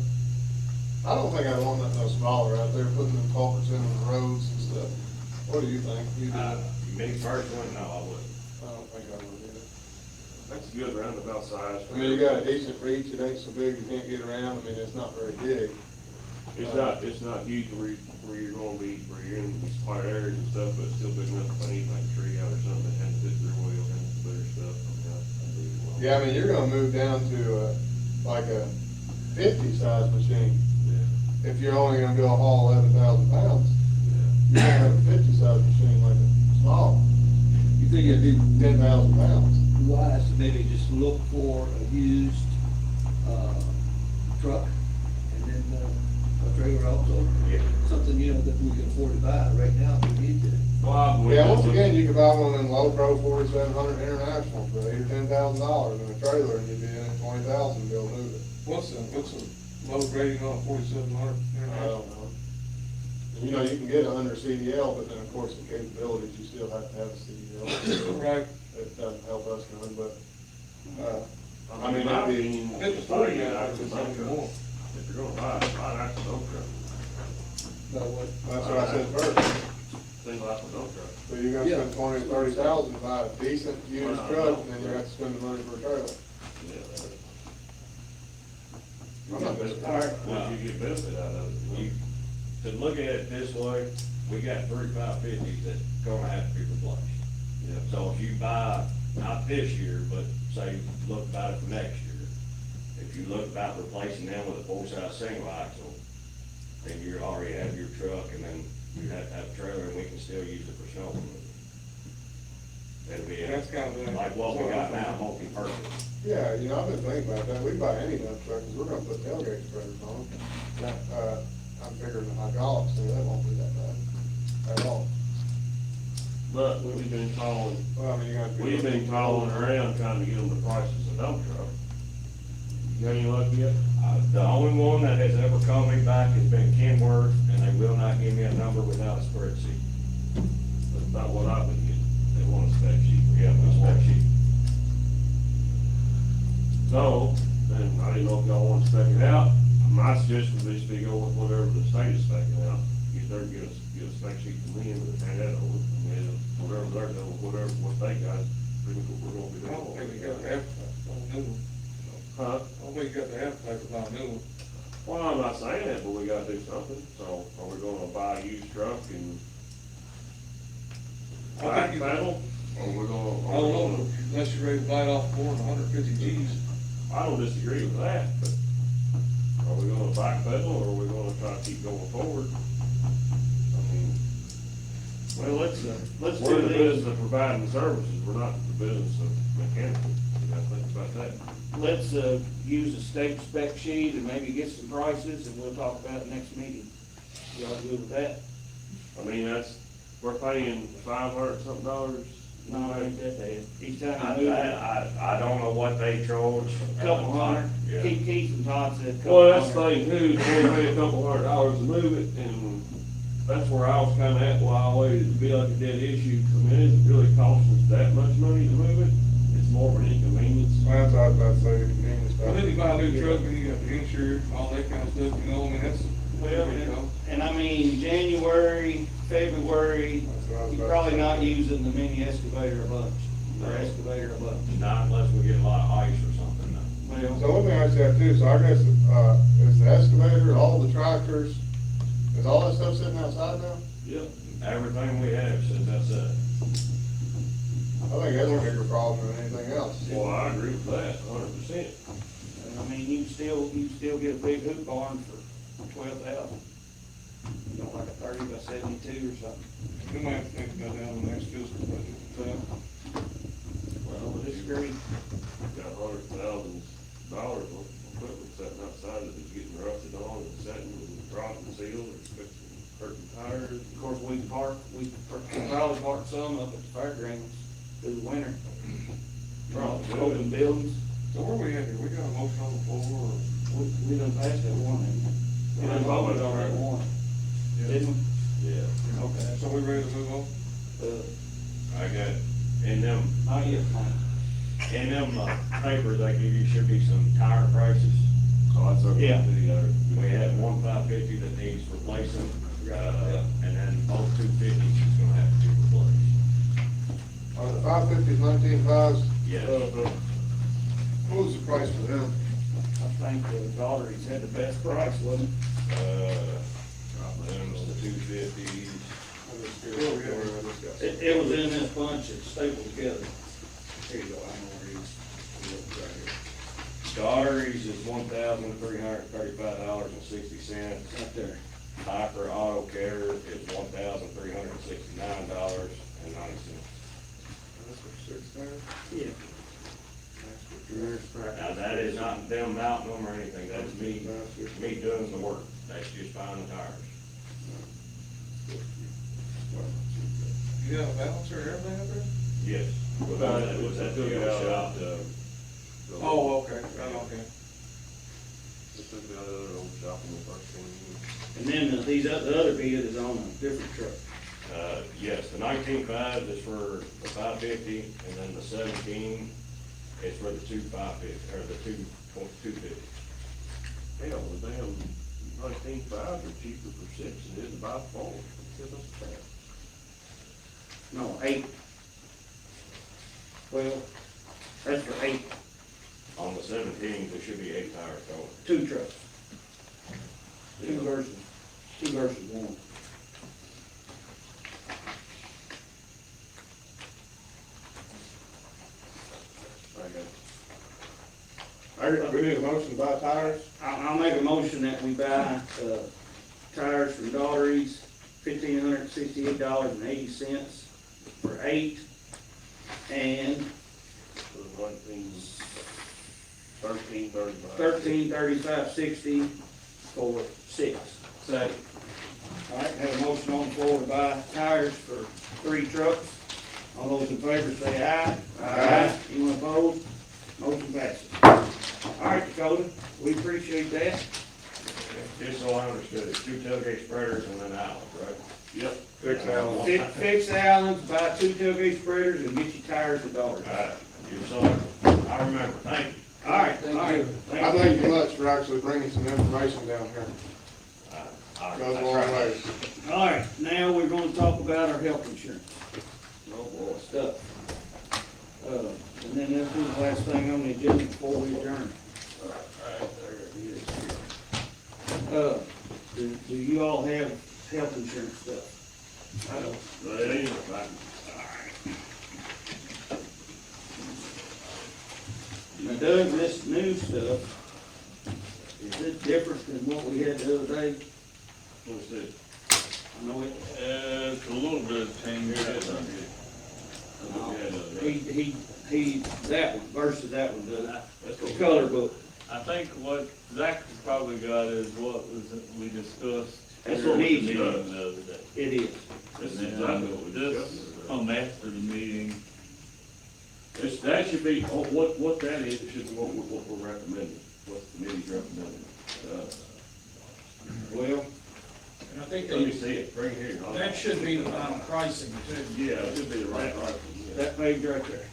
I don't think I'd want that no smaller out there, putting them culverts in on the roads and stuff. What do you think? You do? Me personally, no, I wouldn't. I don't think I would either. That's a good roundabout size. I mean, you got a decent reach, it ain't so big you can't get around, I mean, it's not very big. It's not huge where you're gonna be, where you're in these quiet areas and stuff, but it's still big enough to put anything, like a tree out or something, that has to fit their wheel and bigger stuff. Yeah, I mean, you're gonna move down to like a 50 size machine. Yeah. If you're only gonna go haul 11,000 pounds, Yeah. you're gonna have a 50 size machine like a small, You think it'd be 10,000 pounds. wise to maybe just look for a used, truck and then, a trailer also? Yeah. Something, that we can afford to buy right now if we need to. Yeah, once again, you could buy one of them low pro 4700 internationals for $8,000 or $10,000 in a trailer and you'd be in at 20,000 to be able to move it. What's the load rating on a 4,700? I don't know. And you can get it under CDL, but then of course the capabilities, you still have to have a CDL. Right. It doesn't help us none, but, I mean, it'd be, If it's 40 now, it's something more. If you're gonna buy that's a dump truck, About what? that's what I said first. single axle dump truck. So you're gonna spend 20 or 30,000 to buy a decent used truck, and then you have to spend the money for a trailer. I'm not Alright, well, you get benefit out of it. To look at it this way, we got 3550s that's gonna have to be replaced. Yeah. So if you buy, not this year, but say, look about it for next year, if you look about replacing them with a full-size single axle, then you already have your truck, and then you have to have a trailer, and we can still use it for snow removal. It'll be That's kind of like what we got now, multi-purpose. Yeah, I've been thinking about that. We can buy any dump truck, because we're gonna put tailgate spreaders on them. I'm figuring the hydraulics, so that won't be that bad at all. But we've been calling, Well, I mean, you got to. we've been calling around trying to get them the prices of dump truck. You got any luck yet? The only one that has ever called me back has been Kenworth, and they will not give me a number without a spreadsheet. That's about what I've been getting. They want a spec sheet. Yeah, a spec sheet. So, then I didn't know if y'all want to spec it out. My suggestion would just be go with whatever the state is specing out. Get there, get a spec sheet from me and hand that over. And whatever they're doing, whatever, what they got, we're gonna be I don't think we got the doing. appetite for a new one. Huh? I don't think you got the appetite for buying a new one. Well, I'm not saying that, but we gotta do something. So are we gonna buy a used truck and I back think you- pedal? Or we're gonna? I don't know, unless you're ready to buy it off more than 150 Gs. I don't disagree with that, but are Are we gonna backpedal, or are we gonna try to keep going forward? I mean, Well, let's we're in do the this. business of providing services, we're not in the business of mechanical. You gotta think about that. Let's, use a state spec sheet and maybe get some prices, and we'll talk about it next meeting. Y'all good with that? I mean, we're paying $500 something. No, ain't that bad. Each time I, you move it, I don't know what they charge. a couple hundred. Yeah. Keith and Todd said a couple Well, that's the hundred. thing too, is we pay a couple $100 to move it, and that's where I was kinda at, while I waited to be like a dead issue. I mean, it isn't really costing us that much money to move it, it's more of an inconvenience. Well, that's what I was about to say, the convenience Well, then you factor. buy a new truck, and you got the insurance, all that kind of stuff, you know, I mean, that's, Well, you know. and I mean, January, February, That's what I was you're about to probably not say. using the mini excavator a bunch, or No. excavator a bunch. Not unless we get a lot of ice or something, no. Well, So let me ask you that too, so I guess, is the excavator, all the tractors, is all that stuff sitting outside now? Yep. Everything we have says that's it. I think that's a bigger problem than anything else. Well, I agree with that, 100%. I mean, you can still get a big hoop barn for 12,000. You know, like a 30 by 72 or something. We might have to think about that on the next fiscal budget. Well, I disagree. Got $100,000 of equipment sitting outside that is getting rusted on and setting and rotting sealed and fixing, hurting tires. Of course, we can probably park some up at the fairgrounds through the winter. Probably could. Open buildings. So where we at here? We got a motion on the floor, or? We done passed that one, haven't we? We done voted on that one, didn't we? Yeah. Okay. So we ready to move on? I got, in them, Not yet, in them papers, I give you, should be some tire prices. Oh, that's okay. Yeah. We had one 550 that needs replacing, and then both 250s is gonna have to be replaced. Are the 550s, 19.5s? Yes. What was the price for them? I think the Daughtery's had the best price, wasn't Them was the 250s. Where we at here with this guy? it? It was in this bunch that's stapled together. Here you go, I know where it is. Right here. Daughtery's is $1,335.60. Right there. Hyper Auto Care is $1,369.90. That's for 6 tires? Yeah. Now, that is not them mounting them or anything, that's me doing the work, that's just buying the tires. You got a balancer and everything up there? Yes. Without that, was that deal shop, Oh, okay, okay. And then the other bid is on a different truck. Yes, the 19.5 is for the 550, and then the 17 is for the 2.550, or the 250. Hell, the damn 19.5s are cheaper for 6 than it is to buy 4. No, 8. Well, that's for 8, On the 17, there should be 8 tires total. 2 trucks. 2 versus 1. We need a motion to buy tires? I'll make a motion that we buy, tires from Daughtery's, $1,568.80 for 8, and 1335.60 for 6. Second. All right, have a motion on the floor to buy tires for 3 trucks. All those in favor say aye. Aye. Anyone opposed? Motion passes. All right, Dakota, we appreciate that. Just so I understood, it's 2 tailgate spreaders and then Allen, right? Yep. Fix Allen. Fix the Allens, buy 2 tailgate spreaders, and get your tires at Daughtery's. Alright, you're so, I remember, thank you. All right, all right. I thank you much for actually bringing some information down here. Goes a long way. All right, now we're gonna talk about our health insurance. Oh, boy, stuff. And then this is the last thing on the agenda before we adjourn. Do you all have health insurance stuff? I don't, but it ain't right. Now Doug, this new stuff is it different than what we had the other day? What's it? I know it, It's a little bit of change. that one versus that one, That's the what- color book. I think what Zach has probably got is what was, we discussed. That's here what at the he's meeting got. The other day. It is. This is And exactly what we this, discussed. after the meeting, That should be, what that is, it should be what we're recommending, what the committee's recommending. Well, And I think Let me that, see it, bring it here. that should be the final pricing too. Yeah, it should be the right price. that page right there.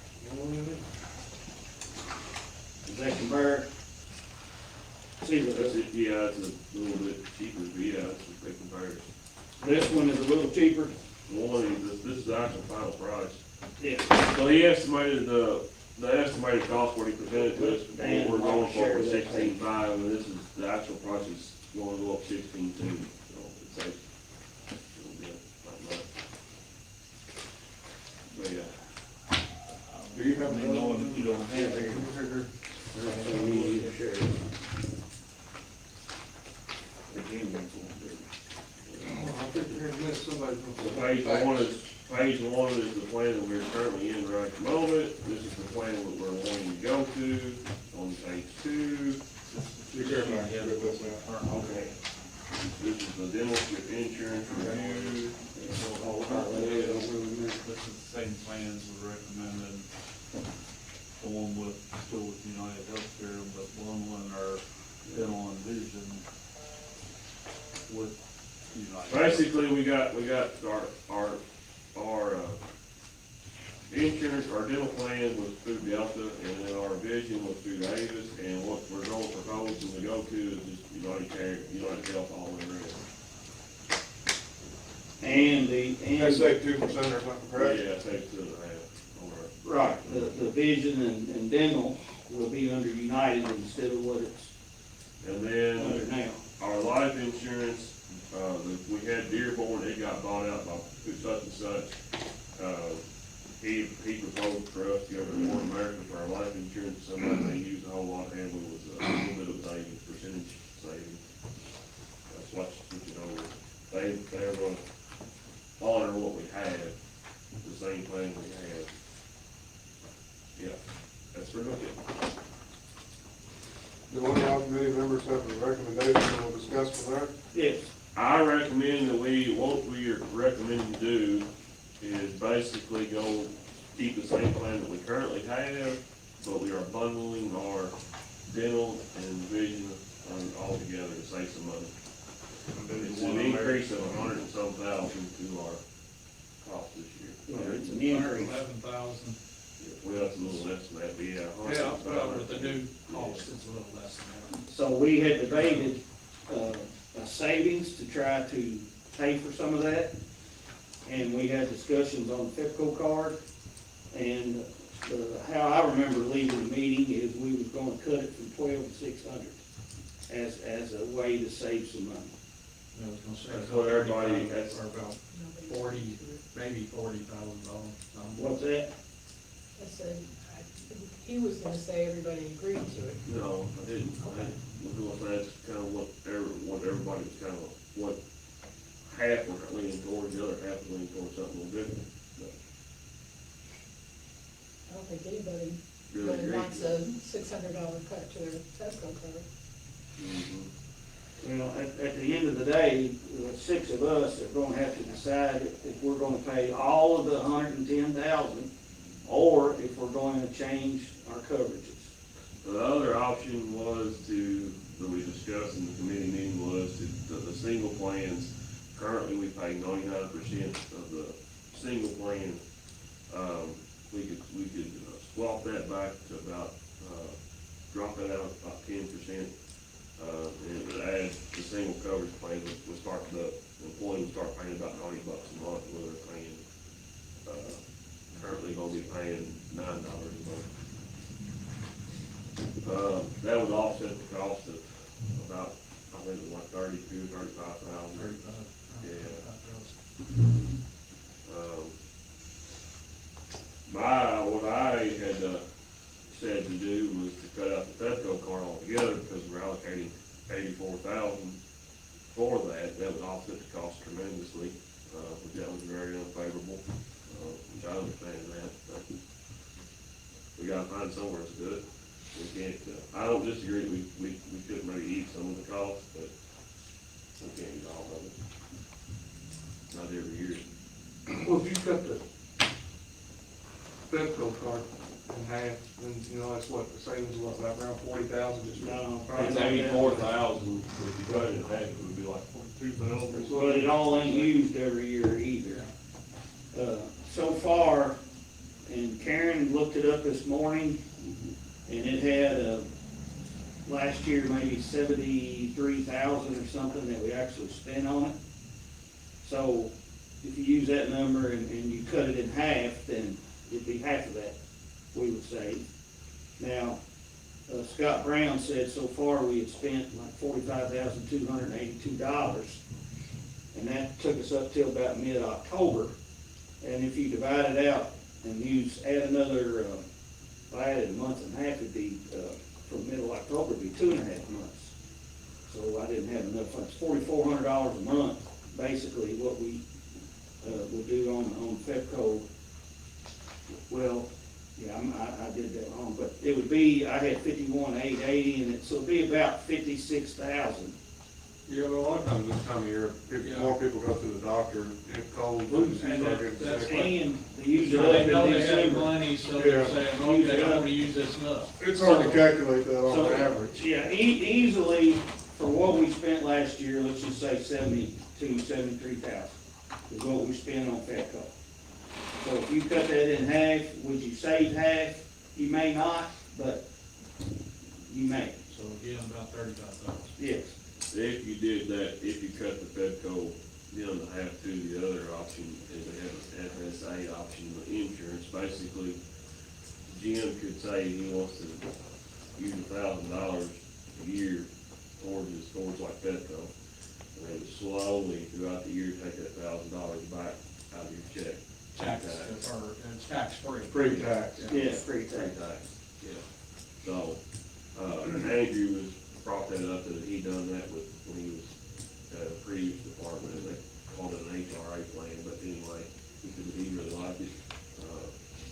Does that compare? See, That's it, yeah, it's a little bit cheaper, but yeah, it's a big comparison. this one is a little cheaper. One is, this is the actual final price. Yeah. So he estimated, the estimated cost, what he presented to us, what we're going for was 16.5, and this is, the actual price is going to go up 16.2, so it's like, it'll be like that. But yeah. Do you have I mean, knowing that you don't have it. I think you're gonna miss somebody from. So page one is the plan that we're currently in right at the moment. This is the plan that we're wanting to go to on page 2. Okay. This is the dental insurance review. this is the same plans we recommended. The one with, still with United Healthcare, but one our dental and vision with United. Basically, we got our insurance, our dental plan was through Delta, and then our vision was through Davis, and what we're going to propose when we go to is just United Health all in red. And That's like 2% or something, correct? Yeah, take 2.5. right, the vision and dental will be under United instead of what it's And under then now. our life insurance, we had Dearborn, it got bought out by such and such. He proposed for us to go to More American for our life insurance, something they used a whole lot heavily was a little bit of savings, percentage savings. That's what, you know, they're gonna honor what we had, the same plan we had. Yeah, that's pretty much it. Do one of y'all committee members have a recommendation we'll discuss from there? Yes. I recommend that what we are recommending to do is basically go keep the same plan that we currently have, but we are bundling our dental and vision all together to save some money. It's an increase of 100 and some thousand to our cost this year. Yeah, it's an increase. 111,000. Well, it's a little less than that, but yeah. Yeah, well, with the new cost, it's a little less than that. So we had debated, a savings to try to pay for some of that. And we had discussions on the Fiscal card. And, how I remember leaving the meeting is we was gonna cut it from 12 to 600 as a way to save some money. I was gonna say. That's what everybody- that's- Or about 40, maybe $40,000. What's that? I said, he was gonna say everybody agreed to it. No, I didn't. That's kind of what everybody was kind of, what half were leaning towards, the other half was leaning towards something a little different. I don't think anybody Really really agreed. wants a $600 cut to their Tesco card. Mhm. Well, at the end of the day, the 6 of us are gonna have to decide if we're gonna pay all of the 110,000 or if we're going to change our coverages. The other option was that we discussed in the committee meeting was the single plans. Currently, we pay 99% of the single plan. We could swap that back to about, drop that out about 10%. And it would add the single coverage plan, would start, the employee would start paying about $90 a month, where they're paying, currently gonna be paying $9 a month. That would offset the cost of about, I think it was like 35,000. Yeah. What I had, said to do was to cut out the Fiscal card altogether, because we're allocating 84,000 for that, that would offset the cost tremendously, which that was very unfavorable, which I understand that, but we gotta find somewhere to do it. We can't, I don't disagree, we could maybe eat some of the cost, but we can't eat all of it. Not every year. Well, if you cut the Fiscal card in half, then, you know, that's what, the savings was, like around 40,000, just. No. It's 84,000, if you cut it in half, it would be like 42,000. But it all ain't used every year either. So far, and Karen looked it up this morning, and it had, last year maybe 73,000 or something that we actually spent on it. So if you use that number and you cut it in half, then it'd be half of that we would save. Now, Scott Brown said so far we had spent like $45,282. And that took us up till about mid-October. And if you divide it out and add another, if I added a month and a half, it'd be, from middle October, it'd be 2.5 months. So I didn't have enough funds. $4,400 a month, basically, what we, will do on FEPCO. Well, yeah, I did that wrong, but it would be, I had 51,880, and so it'd be about 56,000. Yeah, but a lot of times this time of year, more people go to the doctor, if cold, flu season, And get that's sick. And they use it So up they in know they have December. money, so Yeah. they're saying, okay, I'm gonna use this enough. It's hard to calculate that on So, average. yeah, easily, for what we spent last year, let's just say 73,000 is what we spent on FEPCO. So if you cut that in half, would you save half? You may not, but you may, So again, about 35,000. yes. If you did that, if you cut the FEDCO down to half to the other option, is they have an FSA option, the insurance, basically, Jim could say he wants to use $1,000 a year towards like FEDCO, and then slowly throughout the year, take that $1,000 back out of your check. Tax, or it's tax-free. Pre-tax. Yeah, free tax. Pre-tax, yeah. So, Andrew brought that up, that he done that when he was at a previous department, and they called it an HRA plan, but anyway, he said that he really liked it.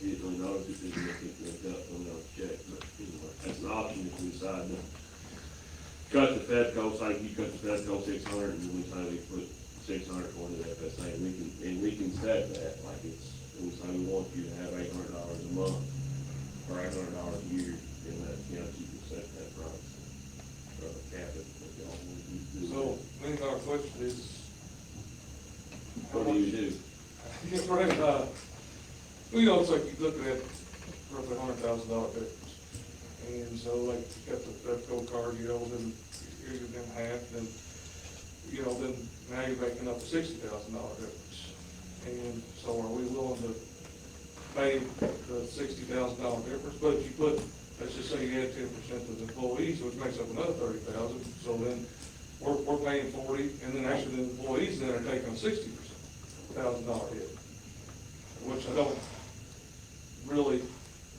He didn't really notice it, didn't look into it, on the check, but anyway, that's an option if we decide to cut the FEDCO, say you cut the FEDCO 600, and we say we put 600 going to the FSA, and we can set that, like it's, we say we want you to have $800 a month, or $800 a year, and that, you know, you can set that price, cap it, if y'all want to do So, then our question is. that. What do you do? Yeah, right, you know, it's like you look at roughly $100,000 difference. And so like, you got the FEDCO card, you know, then you're in half, then, you know, then now you're making up a $60,000 difference. And so are we willing to pay the $60,000 difference? But if you put, let's just say you add 10% to the employees, which makes up another $30,000, so then we're paying 40, and then actually the employees then are taking a $60,000 hit, which I don't really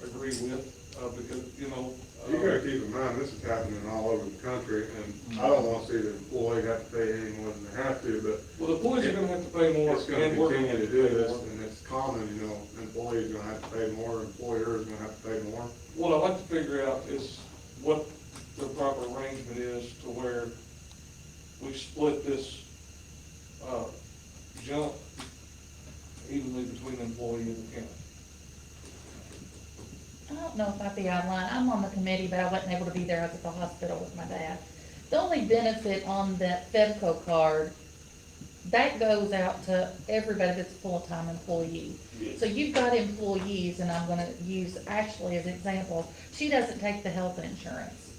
agree with, because, you know. You gotta keep in mind, this is happening all over the country, and I don't wanna see the employee have to pay any more than they have to, but Well, the employees are gonna have to pay more, it's gonna and we're gonna continue have to to do pay this, more. and it's common, you know, employees gonna have to pay more, employers gonna have to pay more. What I'd like to figure out is what the proper arrangement is to where we split this, jump evenly between the employee and the county. I don't know if I'd be online. I'm on the committee, but I wasn't able to be there. I was at the hospital with my dad. The only benefit on that FEDCO card, that goes out to everybody that's a full-time employee. So you've got employees, and I'm gonna use Ashley as an example. She doesn't take the health insurance.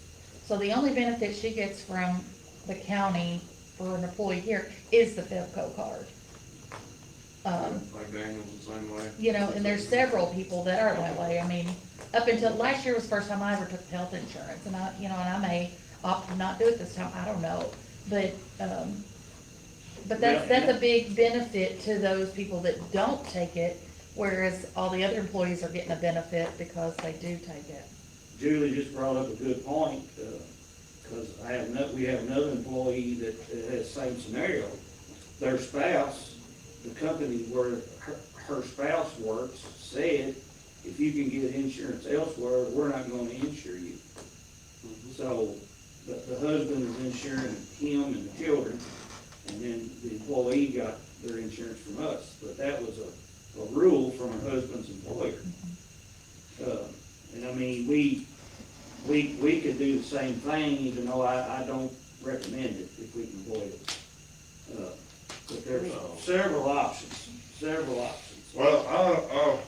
So the only benefit she gets from the county for an employee here is the FEDCO card. Like Daniel's the same way. You know, and there's several people that are that way. I mean, up until last year was the first time I ever took health insurance, and I, you know, and I may opt to not do it this time, I don't know. But that's a big benefit to those people that don't take it, whereas all the other employees are getting a benefit because they do take it. Julie just brought up a good point. because we have another employee that has the same scenario. Their spouse, the company where her spouse works, said, if you can get insurance elsewhere, we're not gonna insure you. So, the husband is insuring him and the children, and then the employee got their insurance from us. But that was a rule from her husband's employer. And I mean, we could do the same thing, even though I don't recommend it if we can avoid it. But there's several options. Well,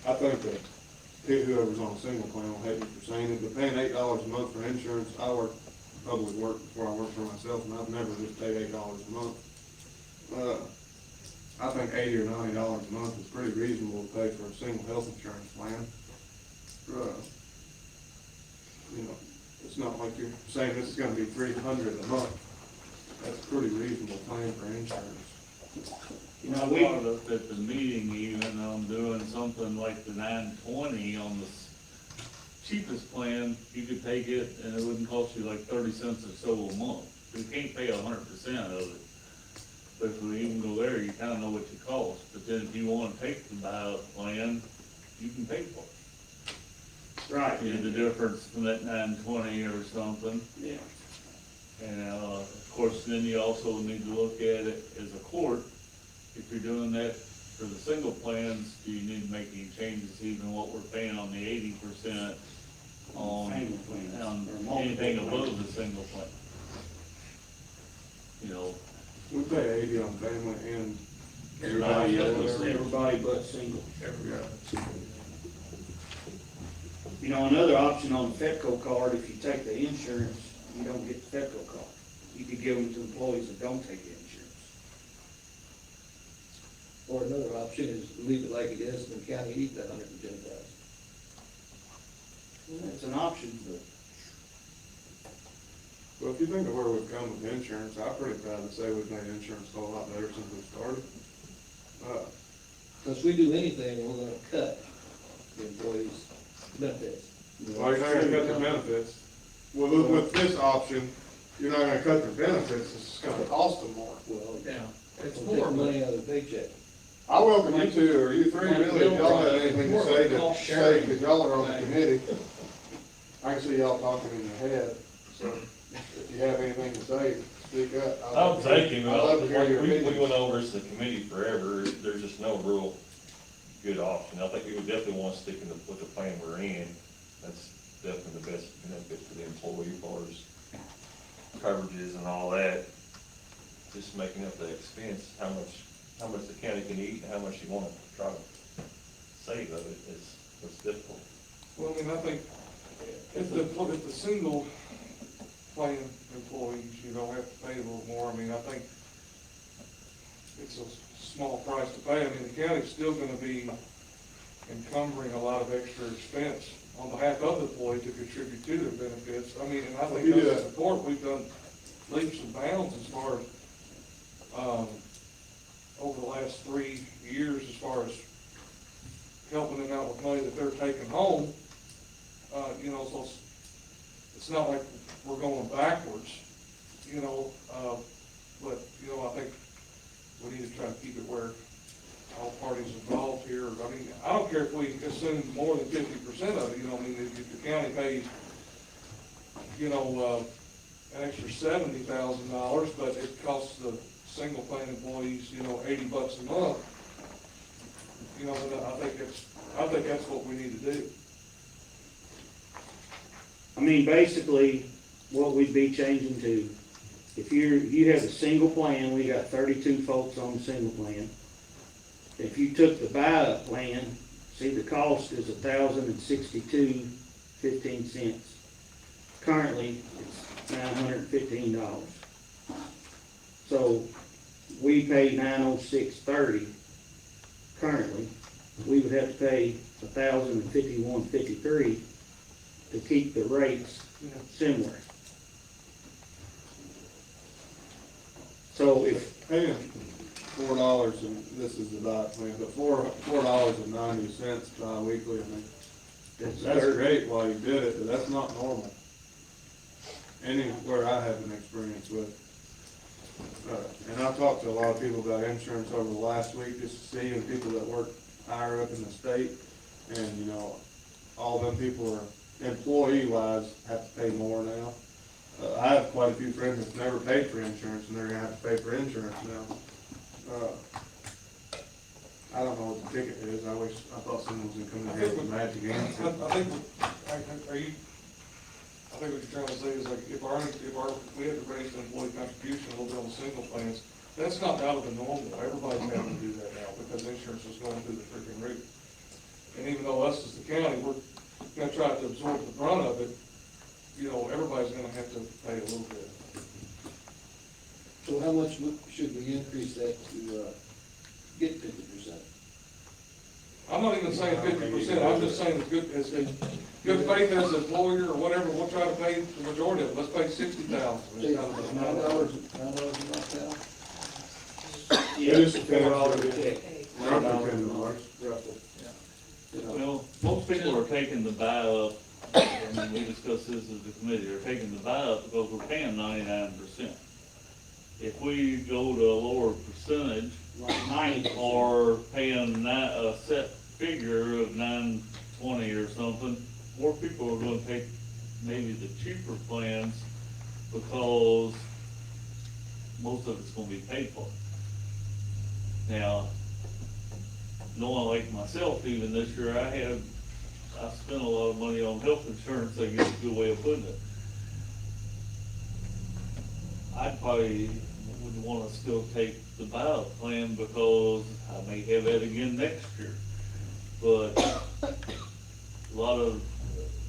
I think that whoever's on a single plan will hate me for saying it, but paying $8 a month for insurance, I worked public work before I worked for myself, and I've never just paid $8 a month. I think $80 or $90 a month is pretty reasonable to pay for a single health insurance plan. You know, it's not like you're saying this is gonna be $300 a month. That's a pretty reasonable plan for insurance. You know, I brought up at the meeting even, doing something like the 920 on the cheapest plan, you could take it and it wouldn't cost you like 30 cents or so a month. You can't pay 100% of it. But if we even go there, you kinda know what it costs. But then if you wanna take the buyout plan, you can pay for it. Right. You know, the difference from that 920 or something. Yeah. And, of course, then you also need to look at it as a court. If you're doing that for the single plans, do you need to make any changes, even what we're paying on the 80% on Family plans, or multiple anything plans. above the single plan? You know, We pay 80 on family and Everybody else. but single. Yeah. You know, another option on the Fiscal card, if you take the insurance, you don't get the Fiscal card. You could give them to employees that don't take the insurance. Or another option is leave it like it is and the county eat that $110,000. It's an option, but Well, if you think of where we've come with insurance, I'm pretty proud to say we've made insurance a whole lot better since we started. Because if we do anything, we're gonna cut the employees' benefits. Well, you're not gonna cut their benefits. Well, with this option, you're not gonna cut their benefits, it's just gonna cost them more. Well, Yeah, it's we'll more take money. money out of the paycheck. I welcome you two, or you three, really, if y'all have anything More to of a say, cost sharing because y'all are on the thing. committee. I can see y'all talking in your head, so if you have anything to say, speak up. I'm thinking, I'd love to hear your we opinion. went over this to the committee forever, there's just no real good option. I think we would definitely want to stick with the plan we're in. That's definitely the best benefit for the employee as far as coverages and all that. Just making up the expense, how much the county can eat and how much you want to try to save of it is what's difficult. Well, I mean, I think if the single plan employees, you don't have to pay a little more, I mean, I think it's a small price to pay. I mean, the county's still gonna be encumbering a lot of extra expense on behalf of the employee to contribute to their benefits. I mean, and I think You do as a that. board, we've done leaps and bounds as far as, over the last 3 years, as far as helping them out with money that they're taking home. You know, so it's not like we're going backwards, you know, but, you know, I think we need to try to keep it where all parties involved here, I mean, I don't care if we assume more than 50% of it, you know, I mean, if the county pays, you know, an extra $70,000, but it costs the single plan employees, you know, $80 a month, you know, then I think that's what we need to do. I mean, basically, what we'd be changing to, if you have a single plan, we got 32 folks on the single plan. If you took the buyout plan, see, the cost is $1,062.15. Currently, it's $915. So, we pay $906.30 currently. We would have to pay $1,051.53 to keep the rates similar. So if, Paying $4, and this is the diet plan, but $4.90 bi-weekly, I mean, that's great while you did it, but that's not normal. anywhere I have an experience with. And I've talked to a lot of people about insurance over the last week, just to see, and people that work higher up in the state. And, you know, all them people are, employee-wise, have to pay more now. I have quite a few friends that's never paid for insurance, and they're gonna have to pay for insurance now. I don't know what the ticket is, I thought someone was gonna come in here with a magic answer. I think what you're trying to say is like, if we had to raise the employee contribution a little bit on the single plans, that's not out of the normal. Everybody's having to do that now because insurance is going through the freaking roof. And even though us as the county, we're gonna try to absorb the brunt of it, you know, everybody's gonna have to pay a little bit. So how much should we increase that to, get 50%? I'm not even saying 50%, I'm just saying as good faith as an employer or whatever, we'll try to pay the majority of it. Let's pay $60,000. Say $9 a month now? It is $10, $4 a check. roughly $10, roughly. Well, most people are taking the buy-up, and we discussed this as the committee, they're taking the buy-up because we're paying 99%. If we go to a lower percentage, Like 90. or paying a set figure of $9.20 or something, more people are gonna take maybe the cheaper plans because most of it's gonna be paid for. Now, knowing like myself, even this year, I spent a lot of money on health insurance, I guess is a good way of putting it. I'd probably would wanna still take the buyout plan because I may have that again next year. But a lot of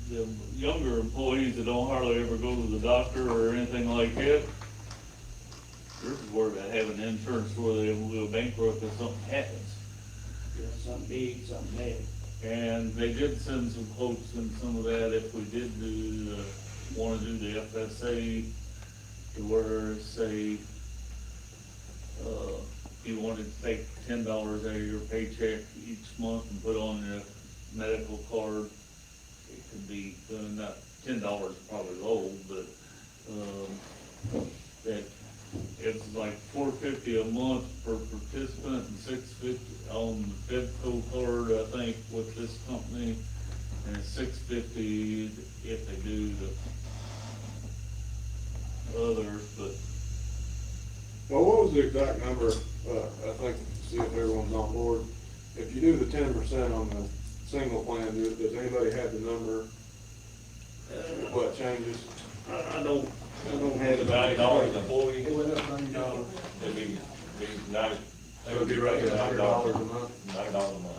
the younger employees that don't hardly ever go to the doctor or anything like that, they're worried about having insurance where they will go bankrupt if something happens. Yeah, something big, something big. And they did send some quotes and some of that if we did wanna do the FSA, to where, say, if you wanted to take $10 out of your paycheck each month and put on your medical card, it could be, not $10 probably low, but, that it's like $4.50 a month per participant and $6.50 on the Fiscal card, I think, with this company, and $6.50 if they do the others, but Well, what was the exact number, I think, see if everyone's on board. If you do the 10% on the single plan, does anybody have the number, what changes? I don't have it. $90 employee, It went up $90. it'd be 90, So it'd be right at $100 a month. $90 a month.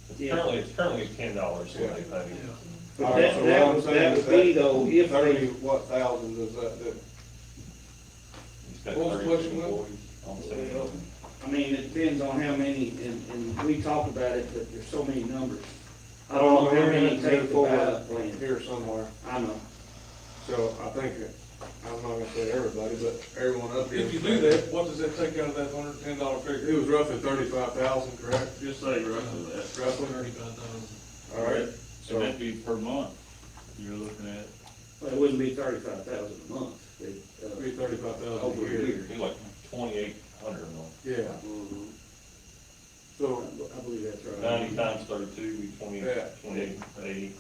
109. It's currently $10 what they pay. But All right, so what I'm saying that is would be though, if Thirty, they, what thousand does that do? He's got What was the 32 question, Will? employees on the same. I mean, it depends on how many, and we talked about it, that there's so many numbers. I Oh, don't know how many take the ballot plan. Here somewhere, I know. so I think, I'm not gonna say everybody, but everyone up here. If you do that, what does that take out of that $110 It figure? was roughly 35,000, correct? just say roughly that. Roughly? 35,000. All right, So so, that'd be per month you're looking at. Well, it wouldn't be 35,000 a month. It'd, it'd be 35,000 over a year. a year. Be like 2,800 a month. Yeah, Mhm. so, I believe that's right. 90 times 32 would be 20, Yeah. 28, 80,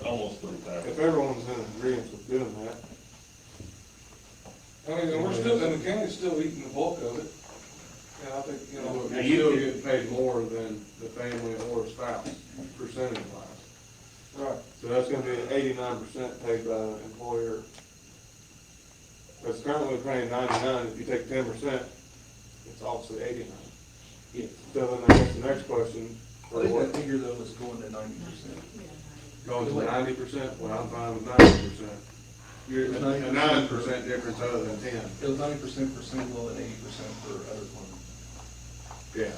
almost 35. if everyone's in agreement with doing that, I mean, and we're still, and the county's still eating the bulk of it. And I think, you know, you're still getting paid more than the family or spouse, percentage wise. right. So that's gonna be 89% paid by the employer. Because currently we're paying 99, if you take 10%, it's obviously 89. Yeah. So then I guess the next question, I think that figure though is going to 90%. goes to 90%, well, I'm fine with 90%. You're It's a 90%. 9% difference other than 10. It was 90% for single and 80% for other plans. Yeah,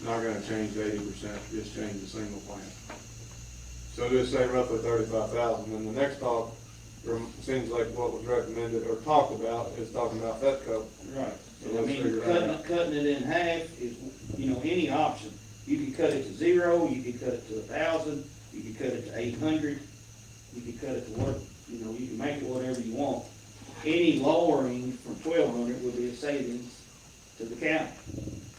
not gonna change the 80%, just change the single plan. So just say roughly 35,000, and the next talk, seems like what was recommended or talked about is talking about Petco. Right. So I let's mean, figure that out. cutting it in half is, you know, any option. You could cut it to 0, you could cut it to 1,000, you could cut it to 800, you could cut it to you know, you can make it whatever you want. Any lowering from 1,200 would be a savings to the county.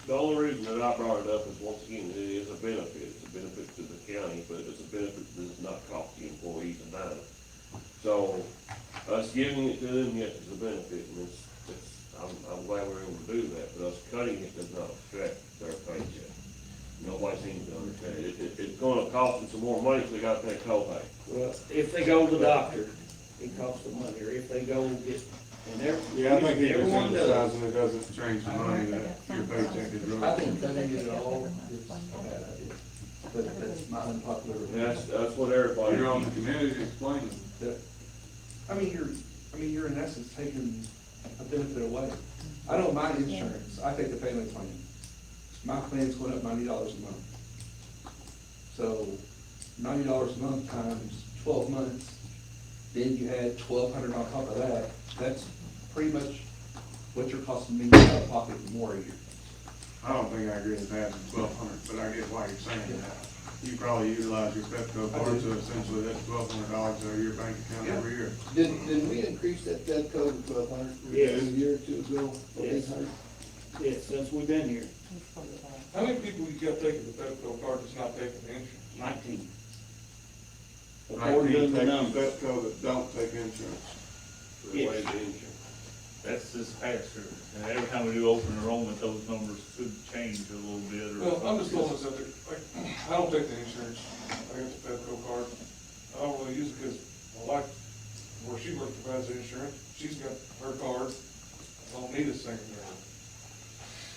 The only reason that I brought it up is, once again, it is a benefit. It's a benefit to the county, but it's a benefit that does not cost the employees a dime. So, us giving it to them, yes, is a benefit, and I'm glad we're able to do that, but us cutting it does not affect their paycheck. Nobody seems to understand it. It's gonna cost them some more money, because they gotta pay a copay. Well, if they go to the doctor, it costs them money, or if they go get, and Yeah, I think he was everyone does. emphasizing it doesn't change the money that your paycheck is I really. think cutting it at all is a bad idea, but that's not unpopular. That's what everybody. You're on the community explaining. That- I mean, you're in essence taking a benefit away. I know my insurance, I take the family plan. My plan's going up $90 a month. So $90 a month times 12 months, then you had 1,200 on top of that. That's pretty much what you're costing me out of pocket more a year. I don't think I agree with that, 1,200, but I get why you're saying that. You probably utilize your Petco card, so essentially that's $1,200 out of your bank account every year. Did we increase that debt code to 1,200 Yes. a year or two ago? Or Yes. 800? Yes, since we've been here, How many people you got taking the Petco card that's not taking the insurance? 19. I According to think the take numbers. Petco that don't take insurance. Yes. Waive the insurance. That's this past year, and every time we do open enrollment, those numbers could change a little bit, or. Well, I'm just throwing this out there, like, I don't take the insurance, I got the Petco card, I don't really use it because my wife, where she works provides the insurance, she's got her card, I don't need a secondary.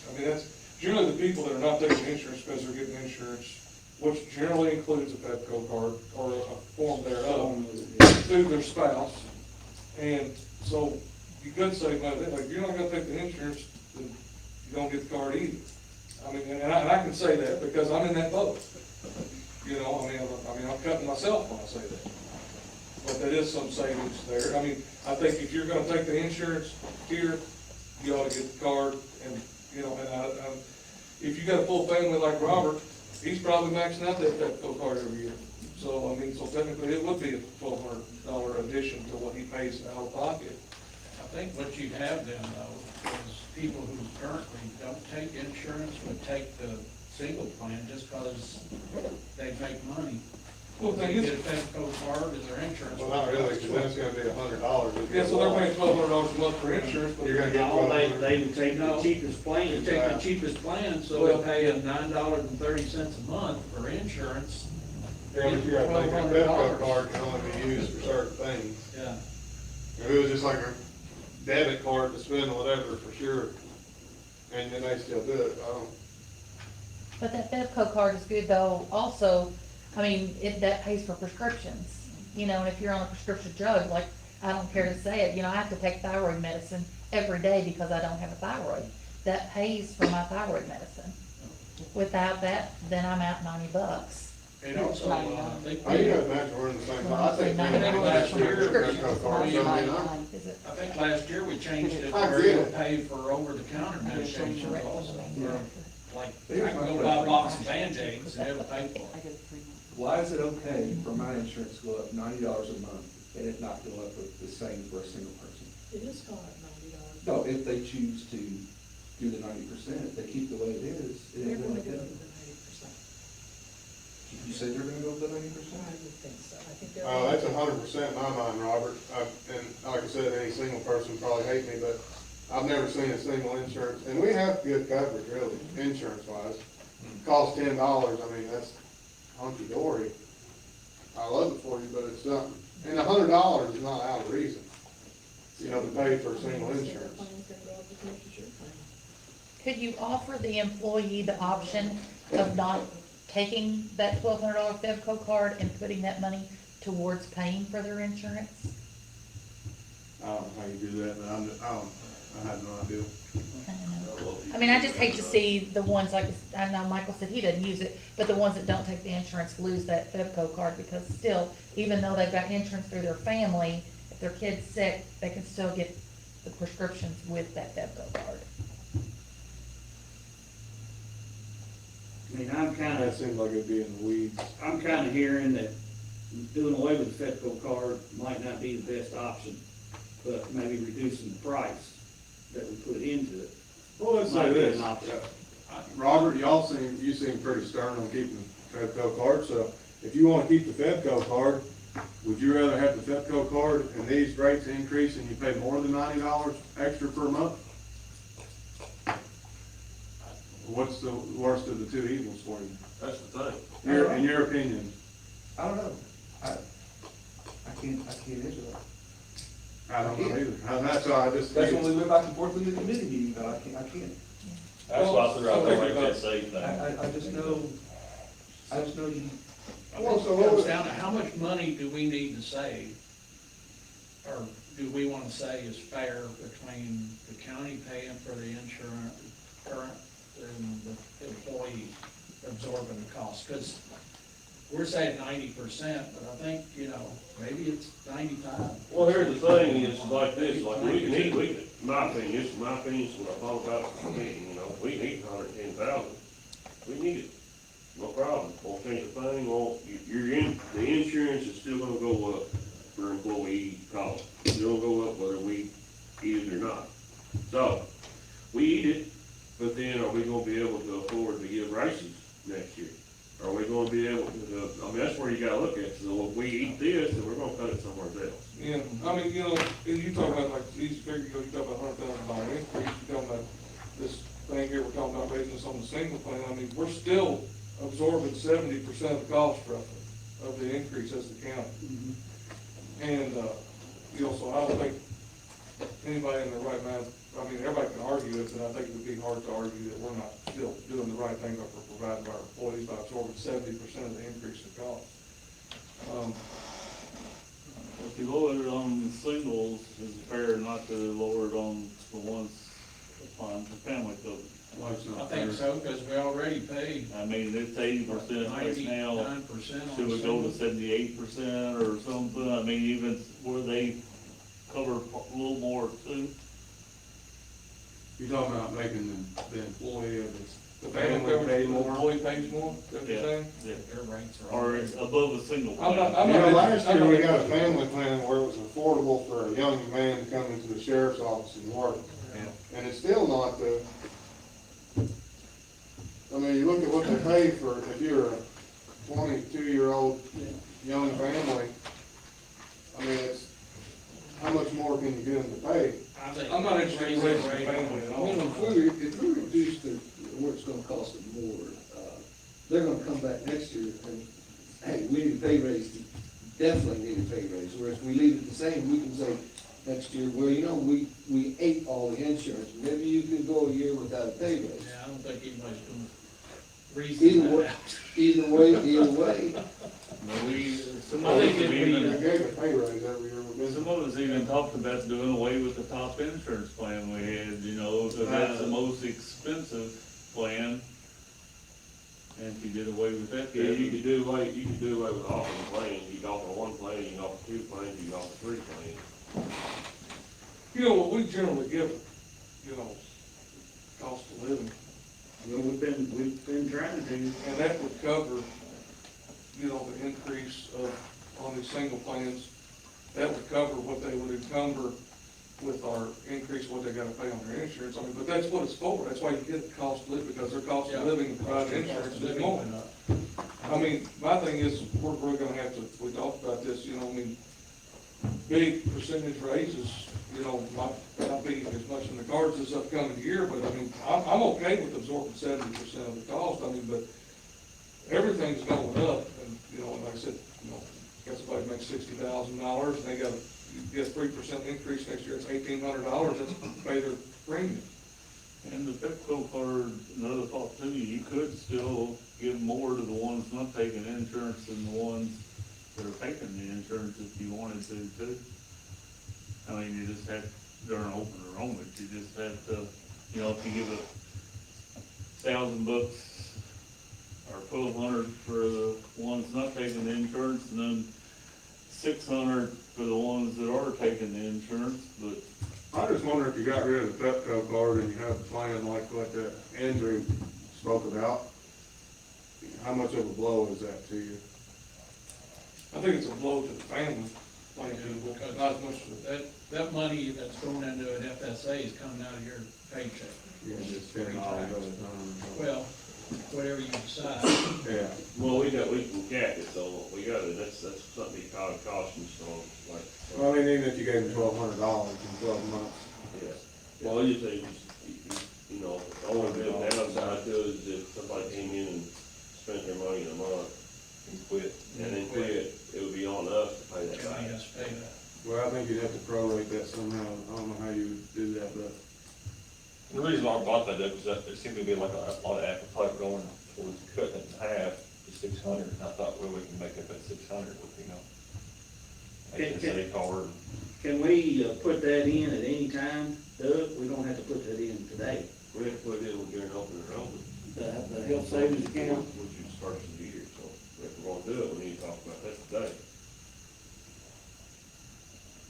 I mean, that's, generally the people that are not taking insurance because they're getting insurance, which generally includes a Petco card or a form thereof, through their spouse. And so you could say, well, like, if you're not gonna take the insurance, then you don't get the card either. I mean, and I can say that because I'm in that boat. You know, I mean, I'm cutting myself when I say that. But there is some savings there. I mean, I think if you're gonna take the insurance here, you ought to get the card and, you know, and if you got a full family like Robert, he's probably maxing out that Petco card every year. So, I mean, so technically it would be a $1,200 addition to what he pays out of pocket. I think what you have then though, is people who currently don't take insurance would take the single plan just because they make money. Well, the They thing get a is, Petco card as their insurance. Well, not really, because then it's gonna be $100. yeah, so they're paying $1,200 a month for insurance, but. You're gonna get No, they would take the No. cheapest They plan. take the cheapest plan, so they're paying $9.30 a month for insurance. Yeah, but you gotta think a Petco card can only be used for certain things. Yeah. If it was just like a debit card to spend whatever, for sure, and then they still do it, I don't. But that Bevco card is good though, also, I mean, that pays for prescriptions. You know, and if you're on a prescription drug, like, I don't care to say it, you know, I have to take thyroid medicine every day because I don't have a thyroid. That pays for my thyroid medicine. Without that, then I'm out $90. And also, I think. Oh, you gotta imagine we're in the same. Well, I say last year, $90 Petco card, so I mean, I'm- Is it? I think last year we changed it I where get you it. pay for over-the-counter medications also. Yeah. Like, I can go buy a box of Band-Aids and it'll pay for it. Why is it okay for my insurance to go up $90 a month and it not go up the same for a single person? It is going up $90. No, if they choose to do the 90%, if they keep the way it is, it They're ain't gonna gonna go go. to the 90%. You said they're gonna go with the 90%? I would think so. I think they're. Oh, that's 100% in my mind, Robert. And like I said, any single person would probably hate me, but I've never seen a single insurance, and we have good coverage, really, insurance-wise. Costs $10, I mean, that's hunky-dory. I love it for you, but it's something. And $100 is not out of reason, you know, to pay for a single insurance. Could you offer the employee the option of not taking that $1,200 Bevco card and putting that money towards paying for their insurance? I don't know how you do that, but I have no idea. I don't know. I mean, I just hate to see the ones, like, I know Michael said he doesn't use it, but the ones that don't take the insurance lose that Bevco card, because still, even though they've got insurance through their family, if their kid's sick, they can still get the prescriptions with that Bevco card. I mean, I'm kinda, That seems like it'd be in the weeds. I'm kinda hearing that doing away with the Fiscal card might not be the best option, but maybe reducing the price that we put into it. Well, let's say might be this, an option. Robert, you seem pretty stern on keeping the Fedco card, so if you wanna keep the Fedco card, would you rather have the Fedco card and these rates increase and you pay more than $90 extra per month? What's the worst of the two evils for you? That's the thing. In your opinion? I don't know. I can't answer that. I don't know either. And that's why I just. That's when we went back and forth with the committee meeting, but I can't. That's why I threw out there like that safe thing. I just know you, Well, so it comes down to how much money do we need to save? Or do we wanna say is fair between the county paying for the insurance, current, and the employee absorbing the cost? Cause we're saying 90%, but I think, maybe it's 95. Well, here's the thing, is like this, like my opinion, it's my opinion, so I thought about it for me, we need 110,000. We need it, no problem, won't change a thing, the insurance is still gonna go up for employee costs. Still gonna go up whether we eat it or not. So, we eat it, but then are we gonna be able to afford to give raises next year? Are we gonna be able to, that's where you gotta look at, so if we eat this, then we're gonna cut it somewhere else. Yeah, I mean, you talk about like these figures, you talk about $100,000 increase, you talk about this thing here, we're talking about raising this on the single plan, I mean, we're still absorbing 70% of the cost roughly of the increase as the county. And, so I don't think anybody in their right mind, I mean, everybody can argue it, but I think it would be hard to argue that we're not still doing the right thing for providing our employees by absorbing 70% of the increase in cost. If you lower it on the singles, is it fair not to lower it on the ones on the family coverage? I think so, because we already paid I mean, it's 80% right now. 99%. Should we go to 78% or something? I mean, even where they cover a little more too? You're talking about making the employee of The family Family coverage, pay the more? employee pays more, is that what you're saying? Yeah. Their rates are. Or it's above a single I'm not- plan? I'm not- Last year, we got a family plan where it was affordable for a young man to come into the sheriff's office and work. And it's still not I mean, you look at what they pay for, if you're a 22-year-old young family, I mean, it's, how much more can you get them to pay? I think I'm not interested in raising the rate family at all. If we reduce what it's gonna cost them more, they're gonna come back next year and, hey, we need a pay raise, definitely need a pay raise. Whereas if we leave it the same, we can say next year, well, we ate all the insurance, maybe you can go a year without a pay raise. Yeah, I don't think anybody's gonna reason that out. Either way, Some I of think us if we- even, We gave a pay raise every year. We've been- some of us even talked about doing away with the top insurance plan we had, because that's the most expensive plan. And if you did away with that, Yeah, then you could do away with offering plans, you can offer one plan, you can offer two plans, you can offer three plans. What we generally give, cost of living, Well, we've been trying to do. and that would cover, the increase on these single plans. That would cover what they would encumber with our increase, what they gotta pay on their insurance. I mean, but that's what it's for. That's why you get the cost of living, because their cost of living and providing insurance is more. I mean, my thing is, we're gonna have to, we talked about this, big percentage raises, might not be as much in the cards this upcoming year, but I mean, I'm okay with absorbing 70% of the cost, but everything's going up, and like I said, got somebody who makes $60,000, and they got a 3% increase next year, it's $1,800, that's to pay their premium. And the Fiscal card, another thought too, you could still give more to the ones not taking insurance than the ones that are taking the insurance if you wanted to too. I mean, you just have, during open enrollment, you just have to, if you give $1,000 or $1,200 for the ones not taking the insurance, and then $600 for the ones that are taking the insurance, but I just wonder if you got rid of the Pepco card and you have a plan like that Andrew spoke about, how much of a blow is that to you? I think it's a blow to the family plan people, Because not as much to the. that money that's going into an FSA is coming out of your paycheck. Yeah, just spend all of it. Well, whatever you decide. Yeah. Well, we can cap it, so we gotta, that's something to be cautious on, like. Well, I mean, even if you gave them $1,200 in 12 months. Yeah. Well, you say, you know, the only real downside to it is if somebody came in and spent their money in a month and quit, and then quit, it would be on us to pay that County back. has to pay that. Well, I think you'd have to prorate that somehow. I don't know how you would do that, but. The reason why I brought that up is that there seemed to be like a lot of appetite going towards cutting it in half to 600, and I thought, well, we can make up that 600 with, you know, HSA card. Can we put that in at any time, Doug? We don't have to put that in today. We have to put it in during open enrollment, The health savings account, which is first of the year, so if we're gonna do it, we need to talk about that today.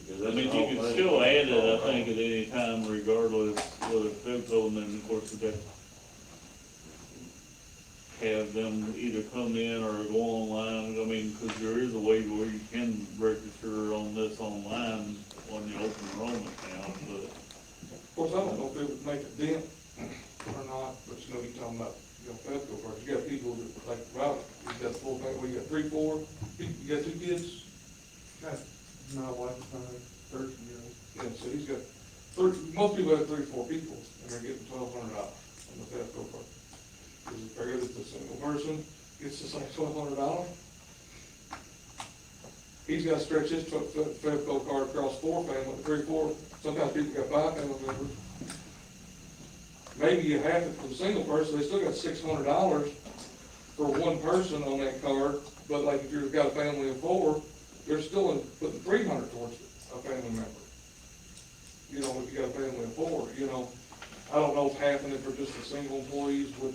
Because I that's mean, the you whole can thing. still add it, I think, at any time regardless whether Fiscal, and then of course we got have them either come in or go online. I mean, cause there is a way where you can register on this online on the open enrollment account, but. Of course, I don't know if it would make a dent or not, but you know, you're talking about, you know, Fiscal first. You got people that like, well, you got the full thing, well, you got 3, 4, you got 2 kids? Got, my wife is 13-year-old. Yeah, so he's got, most people have 3 or 4 people, and they're getting $1,200 on the Fiscal card. Is it fair that the single person gets the same $1,200? He's got to stretch his Fiscal card across 4 families, 3, 4, sometimes people got 5 family members. Maybe you have it for the single person, they still got $600 for one person on that card, but like if you've got a family of 4, they're still putting $300 towards a family member. You know, if you got a family of 4, you know, I don't know if half of it for just the single employees would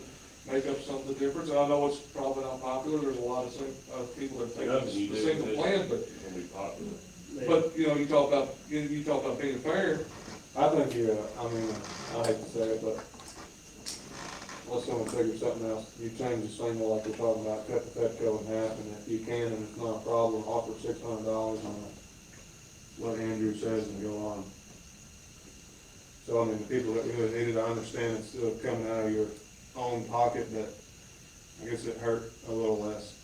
make up some of the difference. I know it's probably not popular, there's a lot of people that take the single plan, but, It's gonna be popular. but, you know, you talk about being fair. I think you, I mean, I hate to say it, but let's go and figure something else. You change the single like we're talking about, cut the Petco in half, and if you can, and it's not a problem, offer $600 on what Andrew says and go on. So, I mean, the people that really need it, I understand it's still coming out of your own pocket, but I guess it hurt a little less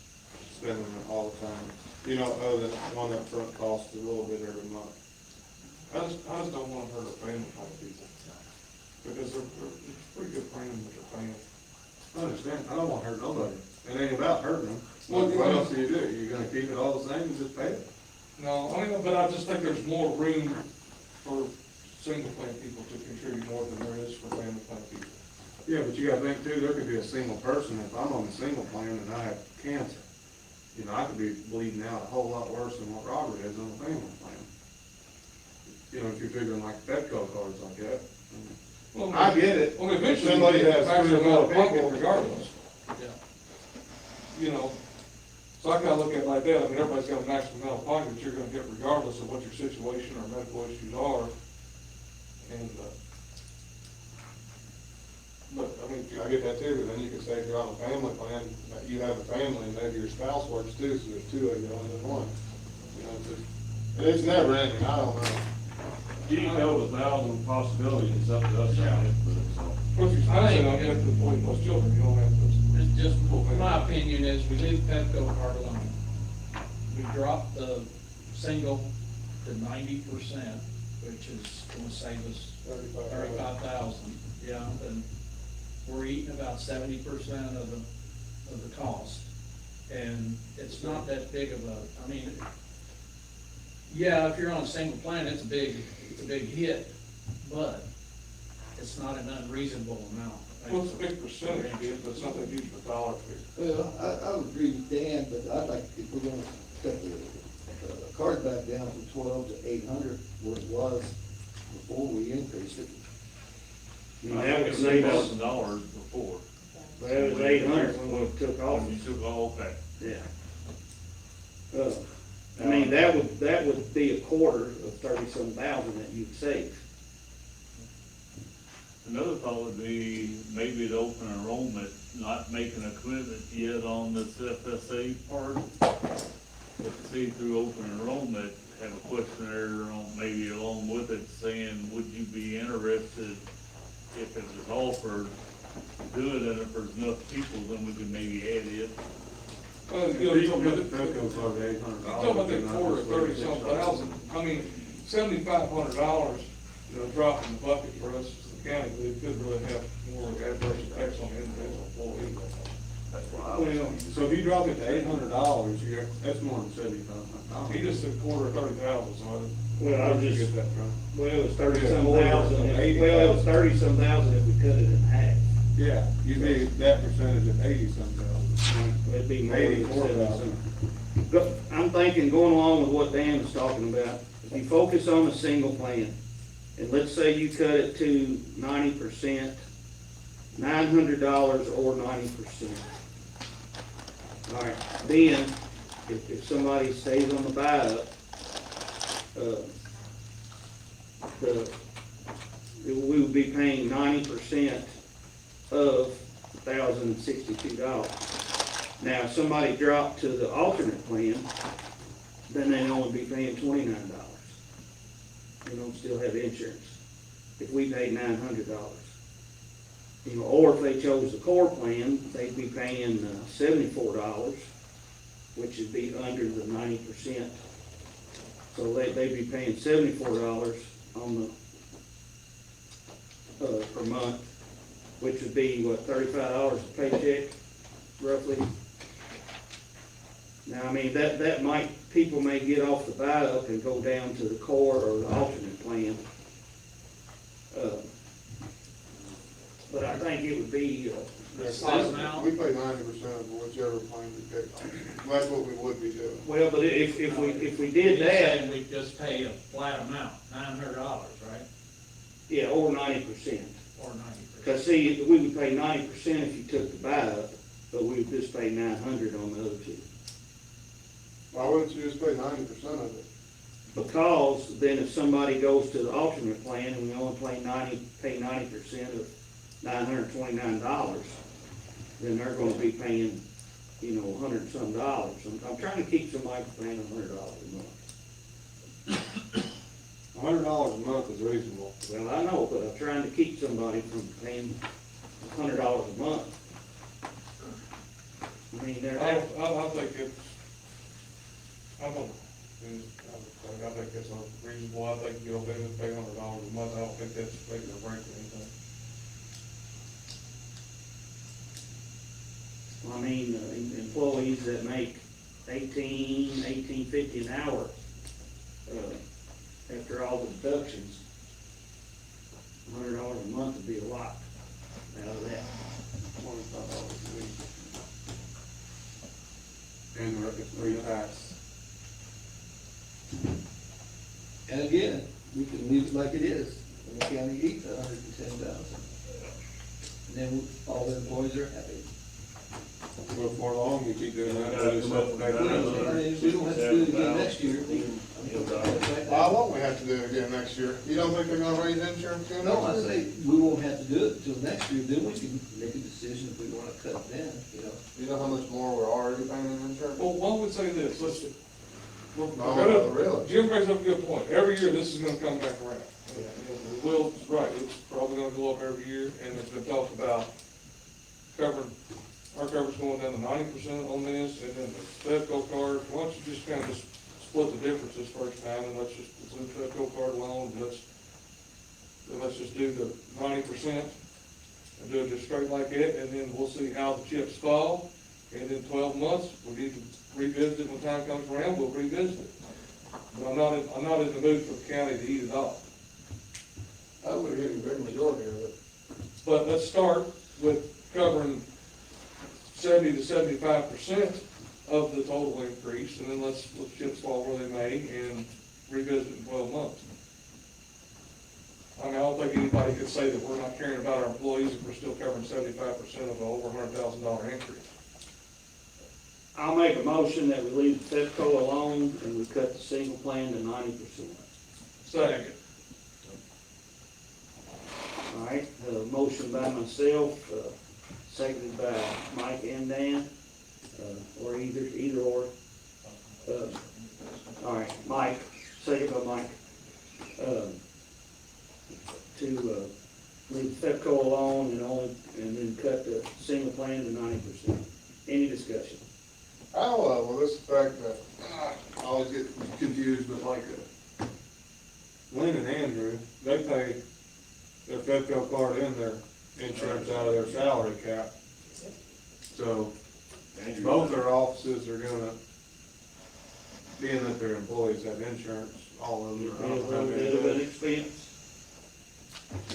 spending it all the time. You know, other than one upfront cost a little bit every month. I just don't want to hurt our family type people, because they're pretty good friends with their family. I understand, I don't want to hurt nobody. It ain't about hurting them. Well, What else do you do? You're gonna keep it all the same and just pay it? No, I mean, but I just think there's more room for single plan people to contribute more than there is for family plan people. Yeah, but you gotta think too, there could be a single person, if I'm on the single plan and I have cancer, you know, I could be bleeding out a whole lot worse than what Robert is on the family plan. You know, if you're figuring like Petco cards like that. Well, I get it. Well, eventually, Somebody you get has the maximum 3 or 4 amount of pocket people. regardless, Yeah. you know. So I kinda look at it like that, I mean, everybody's got a maximum amount of pocket that you're gonna get regardless of what your situation or medical issues are. And, but, I mean, I get that too, but then you could say if you're on a family plan, that you have a family and maybe your spouse works too, so there's 2 of you only than 1. You know, it's never ending, I don't know. You know, 1,000 possibilities, it's up to us to input it, so. of course, you're spending on it for 40 plus children, you don't have to. It's just, my opinion is we leave Petco card alone. We drop the single to 90%, which is gonna save us 35,000. Yeah, and we're eating about 70% of the cost. And it's not that big of a, I mean, yeah, if you're on a single plan, it's a big hit, but it's not an unreasonable amount. Well, it's a big percentage, but it's not that huge of a dollar figure. Well, I would agree with Dan, but I'd like, if we're gonna cut the card back down from 12 to 800, what it was before we increased it. I mean, that would save us, $1,000 before. well, it was 800 when we took off. You took all that. Yeah. I mean, that would be a quarter of 30-some thousand that you'd save. Another thought would be maybe at open enrollment, not making a commitment yet on this FSA part. But see, through open enrollment, have a questionnaire on, maybe along with it saying, would you be interested if it was offered, to do it, and if there's enough people, then we could maybe add it. Well, you're talking about that quarter, 30-some thousand, I mean, $7,500, drop in the bucket for us as the county, but it could really have more adverse effects on the individual employee. Well, so if you drop it to $800, that's more than $7,500. He just said quarter of 30,000, so Well, I was get just, that from. well, it was 30-some Yeah, thousand, well, 80,000. it was 30-some thousand if we cut it in half. Yeah, you'd be that percentage of 80-some thousand. It'd be more than 84,000. I'm thinking, going along with what Dan was talking about, if you focus on a single plan, and let's say you cut it to 90%, $900 or 90%. All right, then, if somebody stays on the buy-up, we would be paying 90% of $1,062. Now, if somebody dropped to the alternate plan, then they'd only be paying $29. They don't still have insurance. If we paid $900. Or if they chose the core plan, they'd be paying $74, which would be under the 90%. So they'd be paying $74 on the, per month, which would be, what, $35 a paycheck, roughly? Now, I mean, that might, people may get off the buy-up and go down to the core or the alternate plan. But I think it would be, That's size now. We pay 90% of whichever plan we pick. That's what we would be doing. well, but if we did He's that, saying we just pay a flat amount, $900, right? yeah, or 90%. Or 90%. Cause see, we would pay 90% if you took the buy-up, but we would just pay $900 on the other two. Why wouldn't you just pay 90% of it? Because then if somebody goes to the alternate plan and we only pay 90% of $929, then they're gonna be paying, $100 and some dollars. I'm trying to keep somebody from paying $100 a month. $100 a month is reasonable. Well, I know, but I'm trying to keep somebody from paying $100 a month. I mean, I think it's, I think it's reasonable, I think you'll pay $100 a month, I don't think that's making or breaking anything. I mean, employees that make $18.50 an hour, after all the deductions, $100 a month would be a lot out of that. $25 a week. And it's pre-tax. And again, we can leave it like it is, and the county eats $110,000. And then all the employees are happy. Go for long, you keep doing that. I mean, we don't have to do it again next year. Why won't we have to do it again next year? You don't think they're gonna raise insurance again No, I next year? say, we won't have to do it until next year, then we can make a decision if we wanna cut it then, You know how much more we're already paying in insurance? Well, one would say this, listen, No, really. Jim brings up a good point, every year this is gonna come back around. Well, right, it's probably gonna go up every year, and it's been talked about our coverage going down to 90% on this, and then the Fiscal card, why don't you just kind of split the differences first time, and let's just do the Fiscal card alone, let's just do the 90%, and do it just straight like that, and then we'll see how the chips fall, and in 12 months, we need to revisit it when time comes around, we'll revisit it. But I'm not in the mood for the county to eat it all. I would get a big majority of it. But let's start with covering 70 to 75% of the total increase, and then let's chips fall where they may, and revisit in 12 months. I mean, I don't think anybody could say that we're not caring about our employees if we're still covering 75% of an over $100,000 increase. I'll make a motion that we leave the FEFCO alone and we cut the single plan to 90%. Second. All right, motion by myself, seconded by Mike and Dan, or either or. All right, Mike, second by Mike. To leave FEPCO alone and then cut the single plan to 90%. Any discussion? How will this affect, I always get confused, but like, Lynn and Andrew, they pay their FedCo card and their insurance out of their salary cap. So, both their offices are gonna, being that their employees have insurance, all of them. It'd be a little bit of an expense.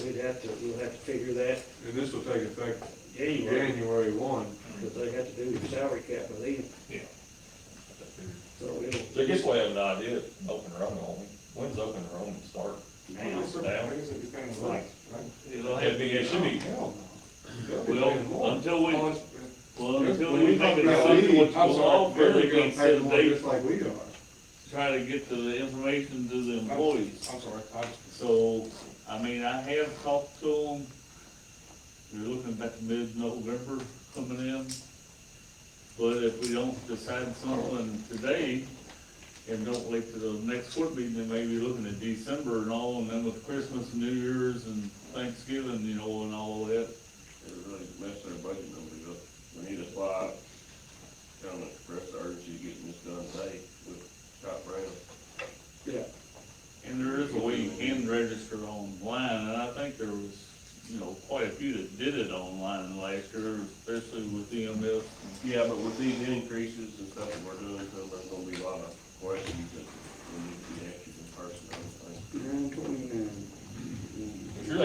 We'll have to figure that And this will take effect January, January 1. because they have to do their salary cap with them, Yeah. so it'll. So I guess we have an idea, open enrollment only. When's open enrollment start? Now. Now? Right. It'll have It'd be, it should be, Well, until we, well, until When we we talk make a about decision leave, what's I'm going sorry, on, they're they gonna can pay set a more date, just like we are. try to get the information to the employees. I'm sorry, So, I mean, I have talked to them, they're looking about mid-November coming in. But if we don't decide something today, and don't wait till the next court meeting, they may be looking at December and all, and then with Christmas and New Year's and Thanksgiving, you know, and all of that. They're really messing their budget numbers up. We need to fly, kind of express the urgency of getting this done today with Scott Brown. Yeah. And there is a way you can register online, and I think there was, you know, quite a few that did it online last year, especially with EMS. Yeah, but with these increases and stuff that we're doing, so there's gonna be a lot of questions that we need to be answered in person, I think. 929. if you're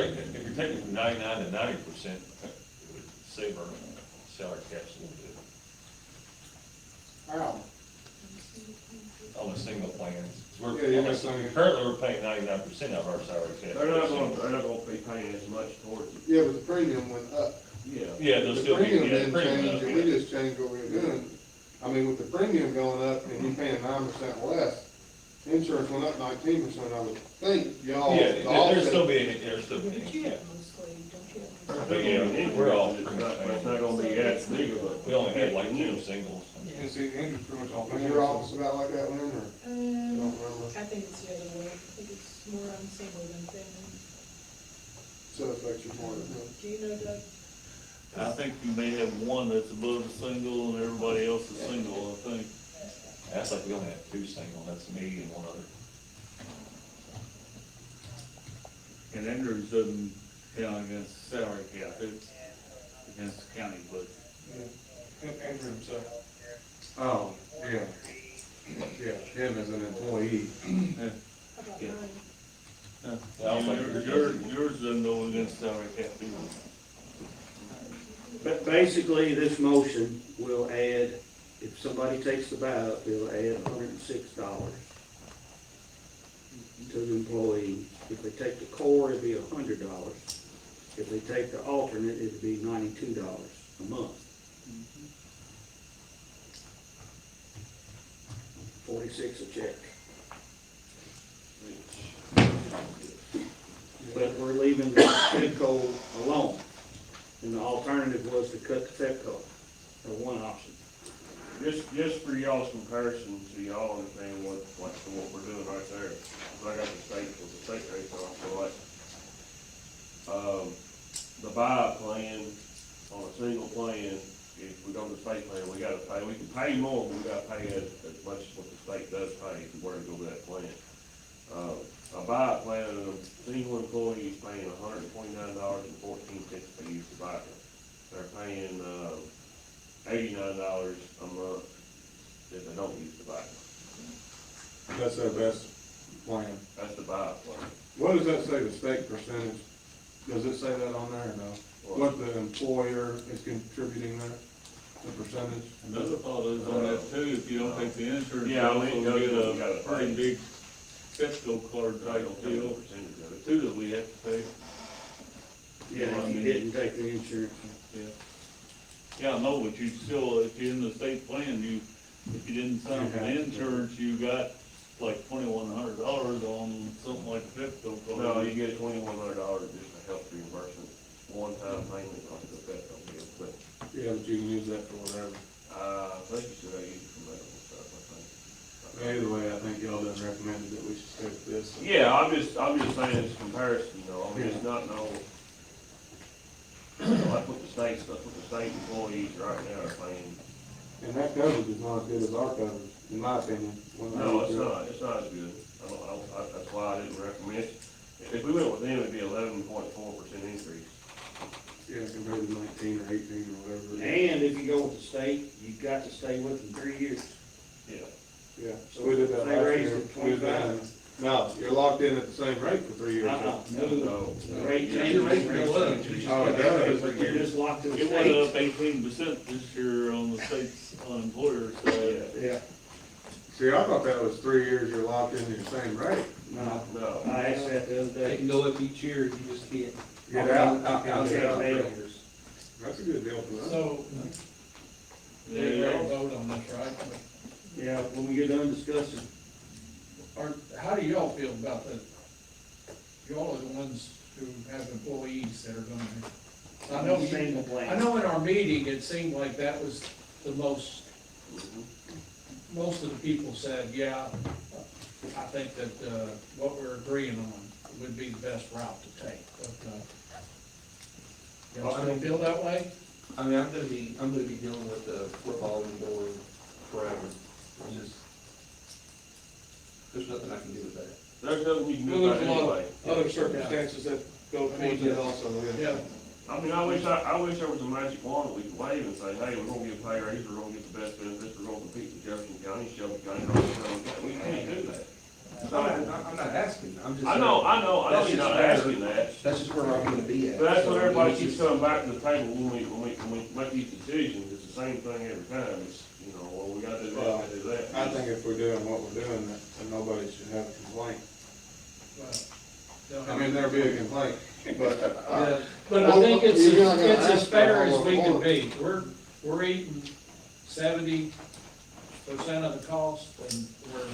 taking from 99 to 90%, it would save our salary caps a little bit. How? On the single plans. Yeah, you're not saying- Currently, we're paying 99% of our salary cap. They're not gonna be paying as much towards it. Yeah, but the premium went up. Yeah. Yeah, they'll The still be, premium yeah, didn't premium change, up, and yeah. we just changed what we were doing. I mean, with the premium going up and you paying 9% less, insurance went up 19%, I would think, y'all. Yeah, the there's still offset- being, there's still being, But you yeah. have mostly, don't you have? But yeah, we're all, It's not gonna be as big of a. we only had like 2 singles. And see, Andrew's pretty much all. Was your office about like that, Lynn, or? I Um, don't remember. I think it's the other way, I think it's more on single than family. So it affects you more than him. Do you know, Doug? I think you may have one that's above the single and everybody else is single, I think. That's like we only have 2 singles, that's me and one other. And Andrews doesn't count against salary cap, it's against the county budget. Andrew himself. Oh, yeah. Yeah, him as an employee. How about Yeah. mine? Yeah, I was like, Yours doesn't go against salary cap either. But basically, this motion will add, if somebody takes the ballot, it'll add $106 to the employee. If they take the core, it'd be $100. If they take the alternate, it'd be $92 a month. 46 a check. But we're leaving the FedCo alone. And the alternative was to cut the FedCo, or one option. Just for y'all's comparison, so y'all understand what we're doing right there. I got the state rate on, so like, the buyout plan on a single plan, if we go to the state plan, we can pay more, but we gotta pay as much as what the state does pay if we were to go to that plan. A buyout plan of a single employee is paying $129.14 to use the buyout. They're paying, $89 a month if they don't use the buyout. That's their best plan. That's the buyout plan. What does that say, the state percentage? Does it say that on there or no? What the employer is contributing there, the percentage? Another thought is on that too, if you don't take the insurance, you Yeah, I also mean, get you a gotta pretty pay. big Fiscal card type deal, Percentage of it. too, that we have to pay. Yeah, if you didn't take the insurance. Yeah, no, but you still, if you're in the state plan, if you didn't sign for the insurance, you got like $2,100 on something like Fiscal. No, you get $2,100 just a health reimbursement, one-time payment on the federal bill, but, Yeah, but you can use that for whatever. I think you should have used it for medical stuff, I think. Either way, I think y'all done recommended that we should stick with this. Yeah, I'm just saying it's a comparison, you know, I mean, it's not no, that's what the state employees right now are paying. And that coverage is not as good as our coverage, in my opinion. No, it's not as good. That's why I didn't recommend it. If we went with them, it'd be 11.4% increase. Yeah, compared to 19 or 18 or whatever. And if you go with the state, you've got to stay with them 3 years. Yeah. Yeah. So We did that they last raised year. it We did that. 25. No, you're locked in at the same rate for 3 years. No, No. the rate Your changes. rate go up. Oh, it does. But you're just locked to the It went state. up 18% this year on the state's employer side. Yeah, See, I thought that was 3 years you're locked in your same rate. no, No. I asked that the other They day. can go up each year, you just can't. Get out. I'll Get out. pay. That's a good deal for us. So, There we you will go. vote on this, right? Yeah, when we get done discussing. Or, how do y'all feel about that? Y'all are the ones who have employees that are gonna, I know, Same I complaint. know in our meeting, it seemed like that was the most of the people said, yeah, I think that, what we're agreeing on would be the best route to take, but, y'all still feel that way? I mean, I'm gonna be dealing with the revolving door forever. It's just, there's nothing I can do with that. There's nothing you can do Well, about it there's a lot anyway. of other circumstances that go towards it also, Yeah. I mean, I wish there was a magic wand that we could wave and say, hey, we're gonna get a pay raise, we're gonna get the best benefits, we're gonna compete with Jefferson County, Shelby County, North County. We can't do that. I'm not asking, I'm just. I know That's you're just not where- asking that. That's just where I'm gonna be at. But that's So, what everybody it's keeps just- coming back to the table when we make these decisions, it's the same thing every time, it's, you know, well, we gotta do this, we gotta do that. I think if we're doing what we're doing, that nobody should have a complaint. I mean, there'll be a complaint, but, Yeah, But I think it's, You're not gonna it's as ask for fair all as of we can one. be. We're eating 70% of the cost, and we're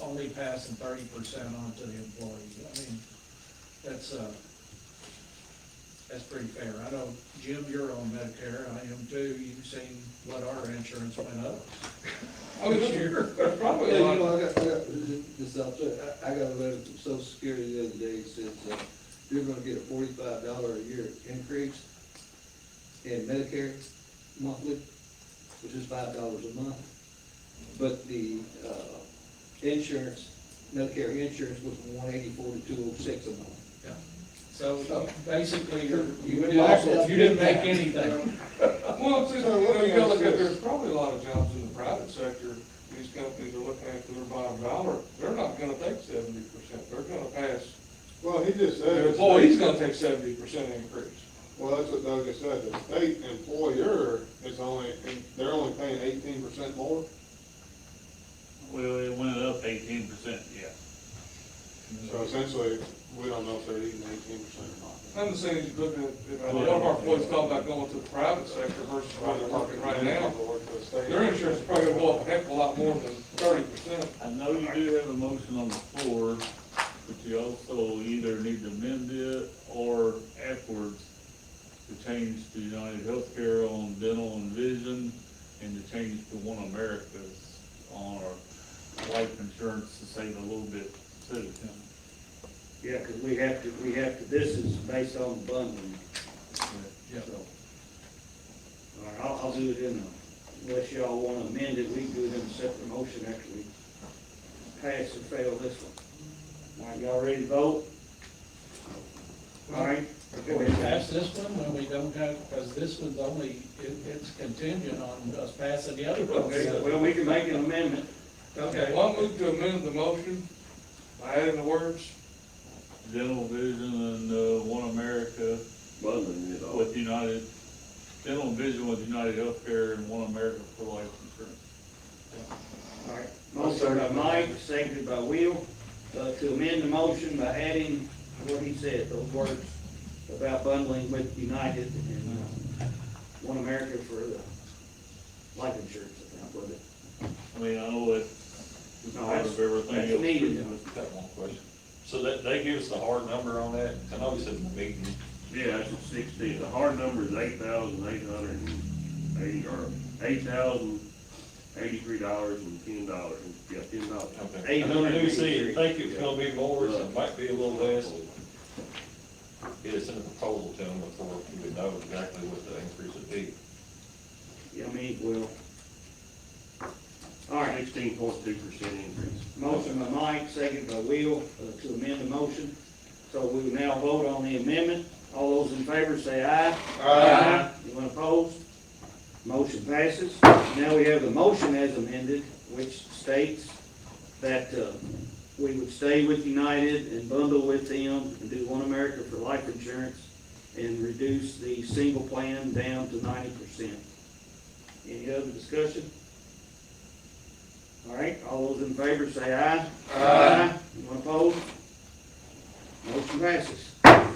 only passing 30% on to the employees. I mean, that's pretty fair. I know, Jim, you're on Medicare, I am too. You've seen what our insurance went up. I mean, there's probably Yeah, a you lot. know, I got this up there, I got a letter from Social Security the other day, that says, you're gonna get a $45 a year increase in Medicare monthly, which is $5 a month. But the, insurance, Medicare insurance was from $184 to $206 a month. So basically, you lost it. didn't make anything. Well, it's just, you gotta look at, there's probably a lot of jobs in the private sector, these companies are looking at their bottom dollar, they're not gonna take 70%, they're gonna pass, well, he just said. their employee's gonna take 70% increase. Well, that's what Doug just said, the state employer is they're only paying 18% more. Well, it went up 18%, yeah. So essentially, we don't know if they're eating 18% or not. I'm just saying, you look at, a lot of our employees talk about going to the private sector versus where they're working right now. Their insurance is probably gonna go up a heck of a lot more than 30%. I know you do have a motion on the floor, but you also either need to amend it or afterwards to change to United Healthcare on dental and vision and to change to One America's on our life insurance to save a little bit too. Yeah, because we have to, this is based on bundling. Yeah. So, all right, I'll do it unless y'all want to amend it, we can do it in a separate motion after we pass or fail this one. All right, y'all ready to vote? All right. Can we pass this one when we don't have, because this one's only, it's contingent on us passing the other one. Okay, well, we can make an amendment. Okay, well, I'll move to amend the motion by adding the words, Dental vision and One America Bundling it all. with United, dental and vision with United Healthcare and One America for life insurance. All right, motion by Mike, seconded by Will, to amend the motion by adding what he said, those words about bundling with United and One America for the life insurance, I think, was it? I mean, I know it's No, part that's- of everything that's else. needed. Got one question. So that, they give us the hard number on that? I know you said in the meeting. Yeah, it's at 16, the hard number is 8,880, or 8,000, $83.10, yeah, $10. Eight I hundred do see, eighty-three. think it's gonna be more, so it might be a little less. Get us in a proposal to them before we would know exactly what the increase would be. Yeah, I mean, well. All right, 16.2% increase. motion by Mike, second by Will, to amend the motion. So we will now vote on the amendment. All those in favor say aye. Aye. Anyone opposed? Motion passes. Now we have the motion as amended, which states that we would stay with United and bundle with them and do One America for life insurance and reduce the single plan down to 90%. Any other discussion? All right, all those in favor say aye. Aye. Anyone opposed? Motion passes. I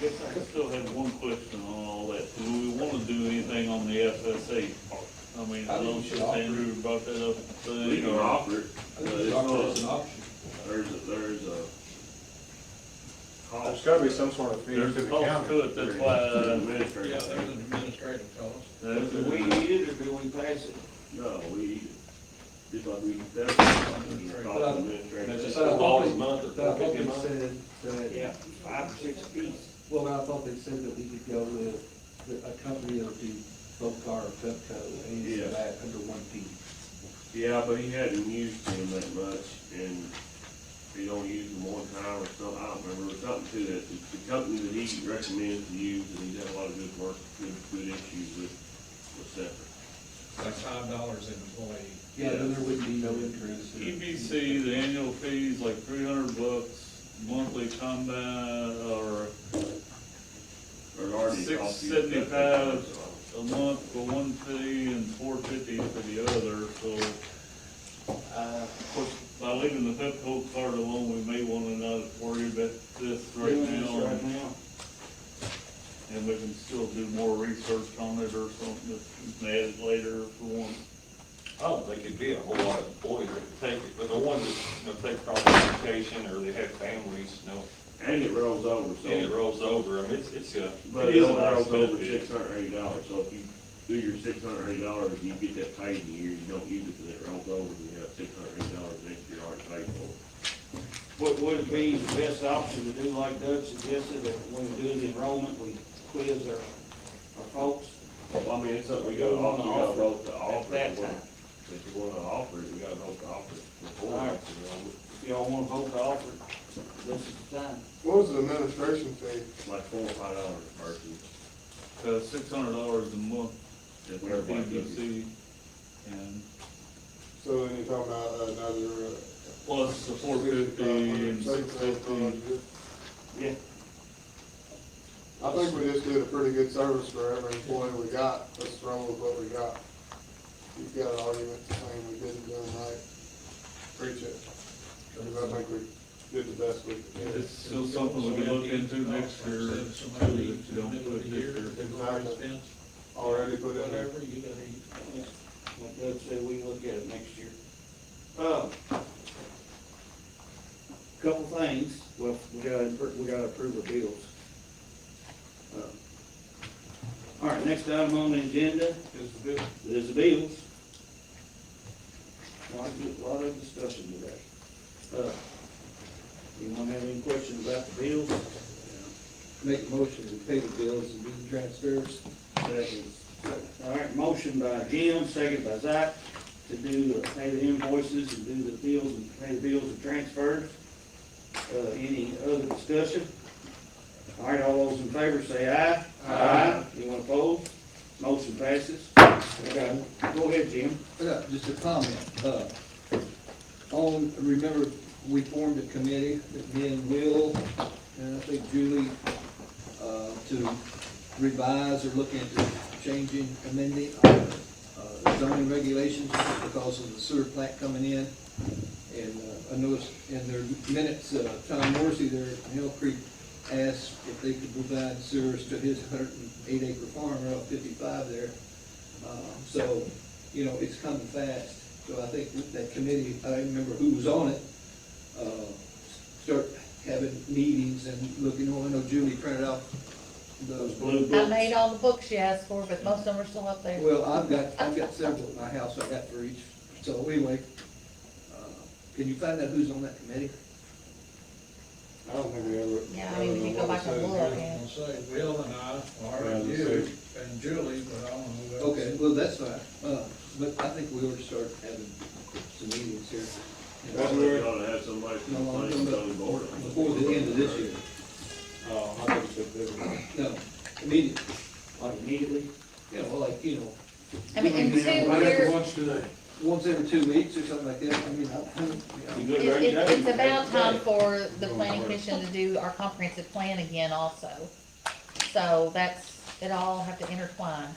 guess I still have one question on all that. Do we want to do anything on the FSA part? I mean, I know Andrew brought that up. We can offer it. It's an option. There's There's cost. gotta be some sort of fee There's to a the cost county. to it, that's why, Administrative. Yeah, there's an administrative cost. Do we need it or do we pass it? No, we, just like we, that's, cost But administrative. I $4 a month or But I thought $4.50 a they month. said that, Yeah, 5 or 6 feet. well, I thought they said that we could go with a company that would do both car or Pepco and Yeah. that under one piece. Yeah, but he hadn't used them that much, and he only used them one time or something, I don't remember, it was something to that. The company that he recommends to use, and he's had a lot of good work, good issues with, was separate. Like $5 an employee. Yeah, then there wouldn't be no increase. EBC, the annual fee's like $300, monthly combat, or Or already cost you- $675 a month for one fee and $450 for the other, so, of course, by leaving the Pepco card alone, we may wanna not worry about this right Doing this now. right now. And we can still do more research on it or something, if we can add it later if we want. I don't think it'd be a whole lot of employees that could take it, but the ones that, take proper education, or they have families, And it rolls over, so. and it rolls over, I mean, it's But it it is a only nice rolls over benefit. $680, so if you do your $680, you get that paid in a year, you don't use it, and it rolls over, and you have $680 next year already paid for. Would it be the best option to do like Doug suggested, that when we do the enrollment, we quiz our folks? Well, I mean, it's something we gotta vote to offer. At that time. If you wanna offer it, we gotta vote to offer it before, All right. you If y'all wanna vote to offer, it, this is the time. What was the administration fee? know, like $4 or $5 a person. $600 a month If for everybody does it. EBC, and So then you're talking about another, plus the $450 and $650. Yeah. I think we just did a pretty good service for every employee we got, let's run with what we got. You've got an argument saying we didn't do it right, preach it, because I think we did the best we could. It's still something we can look into next year, Instead of too, somebody that leaves you in the don't middle put of the this year, year. they've already spent Already put in there. whatever, you gotta eat. Like Doug said, we can look at it next year. Couple things, well, we gotta approve the bills. All right, next item on the agenda is the bills. A lot of discussion today. Anyone have any questions about the bills? Make a motion to pay the bills and do the transfers. All right, motion by Jim, second by Zach, to pay the invoices and do the bills and pay the bills and transfers. Any other discussion? All right, all those in favor say aye. Aye. Anyone opposed? Motion passes. Okay, go ahead, Jim. Yeah, just a comment. Remember, we formed a committee, that me and Will, and I think Julie, to revise or look into changing, amending, zoning regulations because of the sewer plant coming in. And, I noticed in their minutes, Tom Morsey there at Hill Creek asked if they could provide sewers to his 108 acre farm, Route 55 there. So, it's coming fast. So I think that committee, I don't remember who was on it, start having meetings and looking, I know Julie printed out Those The, blue I books. made all the books you asked for, but most of them are still up there. well, I've got several at my house, I got for each, so anyway, can you find out who's on that committee? I don't think we ever. Yeah, I mean, we can go back and look, I and, was gonna say, Will and I, Laura Yeah, and the you, same. and Julie, but I don't know who else. Okay, well, that's fine, but I think we ought to start having some meetings here. That's We where- ought to have somebody from No, the I'm planning talking zoning board. about before the end of this year, Oh, I think it's different. no, immediately, Like immediately. you know, like, you know, I mean, and two, Right after we're, lunch today. once every 2 weeks or something like that, I mean, You good, Greg? it's about time for the planning commission to do our comprehensive plan again also. So it all have to intertwine.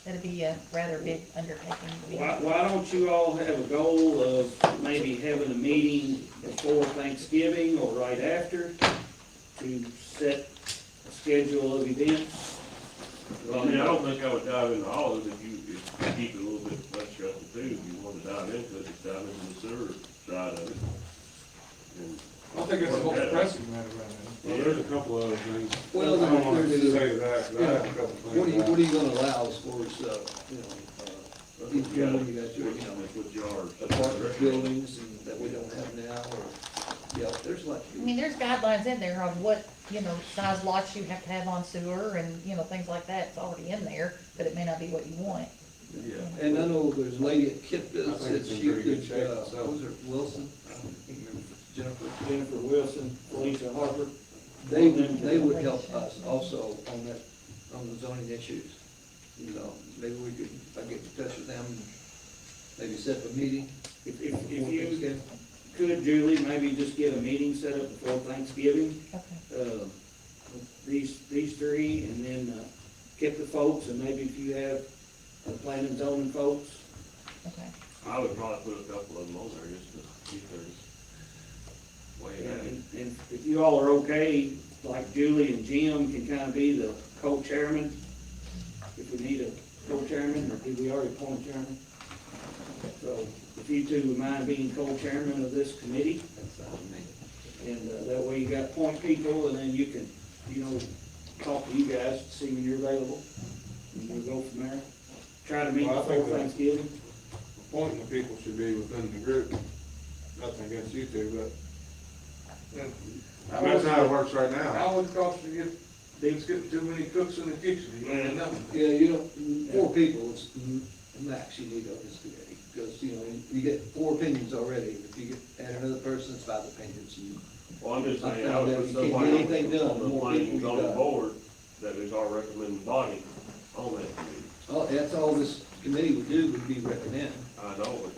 It'll be a rather big undertaking. Why don't you all have a goal of maybe having a meeting before Thanksgiving or right after to set a schedule of events? Well, I mean, I don't think I would dive into all of it if you keep it a little bit less stressful too. If you want to dive into it, just dive into the sewer side of it. And I think it's the most pressing matter right now. Well, there's a couple other things. Well, I don't want to there's- say that, 'cause I have a couple things. what are you gonna allow as far as, you know, that's you what you know, got, you got your, you know, that's what you are. apartment buildings and that we don't have now, or, yeah, there's a lot to I do. mean, there's guidelines in there on what, size lots you have to have on sewer and, things like that. It's already in there, but it may not be what you want. Yeah. And I know there's a lady at KIP I that think said it's in she pretty good could, shape itself. what was it, Wilson? I can't remember, Jennifer Wilson, Felicia Harper. They would help us also on the zoning issues. You know, maybe we could, I get in touch with them, and maybe set up a meeting. If you could, Julie, maybe just get a meeting set up before Thanksgiving. Okay. These three, and then, get the folks, and maybe if you have planning and zoning folks. Okay. I would probably put a couple of them on there just to see if there's way it And if you all are okay, like Julie and Jim can kind of be the co-chairman, if we need a co-chairman, or did we already appoint a chairman? So if you two would mind being co-chairman of this committee, and that way you got point people, and then you can, talk to you guys, to see when you're available, and we'll go from there. Try to meet Well, I before think that- Thanksgiving. Appointing the people should be within the group. Nothing against you two, but that's how it works right now. How would it cost to get, it's getting too many cooks in the kitchen, you ain't nothing. Yeah, 4 people is the max you need on this committee, because, you get 4 opinions already. If you add another person, it's 5 opinions. Well, I'm just saying, I I would found put that you can't somebody get anything done, on the more planning people and you zoning got. board that is our recommending body on that committee. Oh, that's all this committee would do, would be recommend. I know,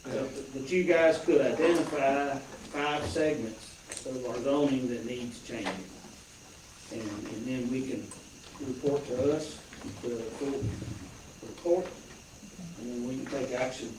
But you guys could identify 5 segments of our zoning that needs changing. And then we can report to us, the full report, and then we can take action.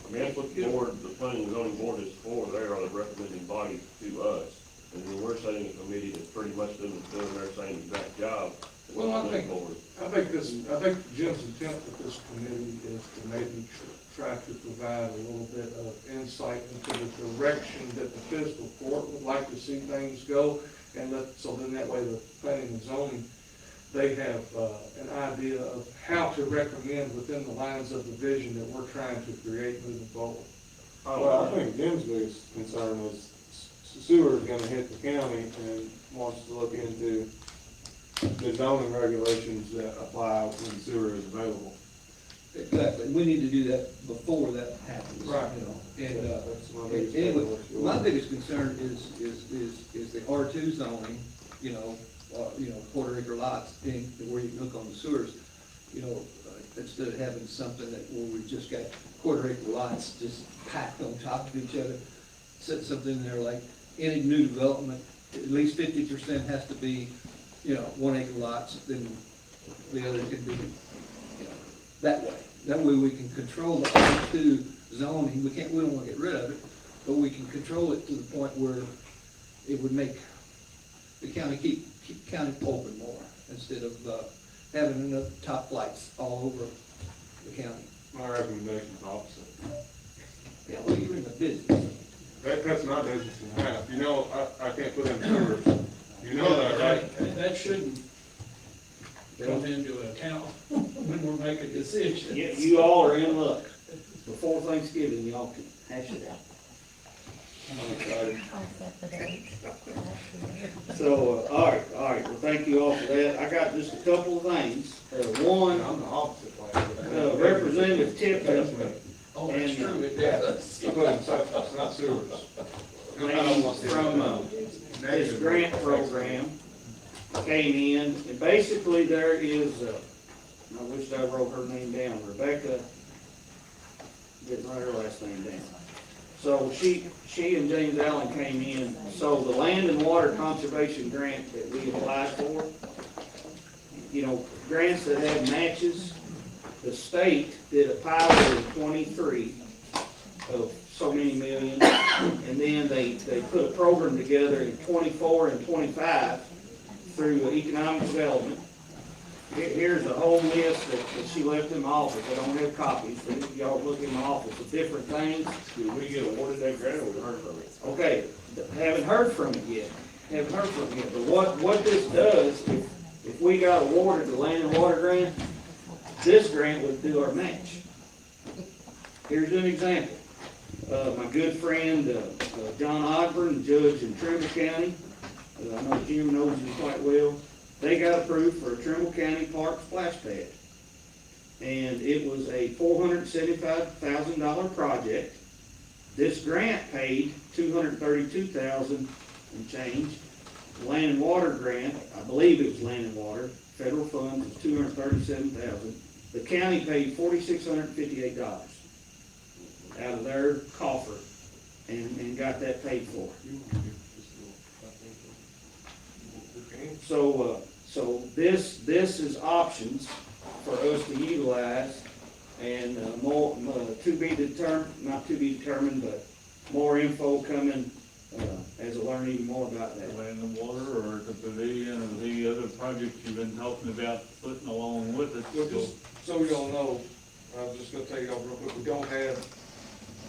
I mean, that's what the board, the planning and zoning board is for, they are the recommending body to us. And then we're setting a committee that's pretty much doing their same exact job. as the Well, I planning think- board. I think Jim's intent with this committee is to maybe try to provide a little bit of insight into the direction that the fiscal court would like to see things go. So then that way the planning and zoning, they have, an idea of how to recommend within the lines of the vision that we're trying to create moving forward. Well, I think Jim's biggest concern was sewer is gonna hit the county and wants to look into the zoning regulations that apply when sewer is available. Exactly, we need to do that before that happens. Right. And, That's my biggest anyway, concern. my biggest concern is the R2 zoning, quarter acre lots, and where you can hook on the sewers. Instead of having something where we've just got quarter acre lots just packed on top of each other, set something in there like any new development, at least 50% has to be, 1 acre lots, then the other can be, that way. That way we can control the R2 zoning. We don't want to get rid of it, but we can control it to the point where it would make the county keep county open more instead of having enough top flights all over the county. My recommendation's opposite. Yeah, well, you're in the business. That's my business in half. I can't put in sewers. You know that, right? That shouldn't come into account when we're making decisions. You all are in luck. Before Thanksgiving, y'all can hash it out. I'll set the date. So, all right, well, thank you all for that. I got just a couple of things. One, I'm the opposite way. Representative Tipton Oh, that's And, true, it does. It's not sewers. from this grant program came in, and basically there is, I wish I wrote her name down, Rebecca, didn't write her last name down. So she and James Allen came in, so the land and water conservation grant that we applied for, you know, grants that have matches, the state did a pilot in 23 of so many million, and then they put a program together in 24 and 25 through economic development. Here's a whole list that she left in my office. I don't have copies, but if y'all look in my office of different things. Did we get awarded that grant or we heard from it? Okay, haven't heard from it yet. But what this does, if we got awarded the land and water grant, this grant would do our match. Here's an example. My good friend, John Ogburn, judge in Trimble County, I know Jim knows him quite well. They got approved for a Trimble County Park splash pad. And it was a $475,000 project. This grant paid $232,000 and change. Land and water grant, I believe it was land and water, federal funds was $237,000. The county paid $4,658 out of their coffer and got that paid for. So this is options for us to utilize, and more to be determined, not to be determined, but more info coming as I learn even more about that. Land and water, or the pavilion, or the other projects you've been talking about putting along with it. Well, just so y'all know, I'm just gonna tell y'all real quick, we don't have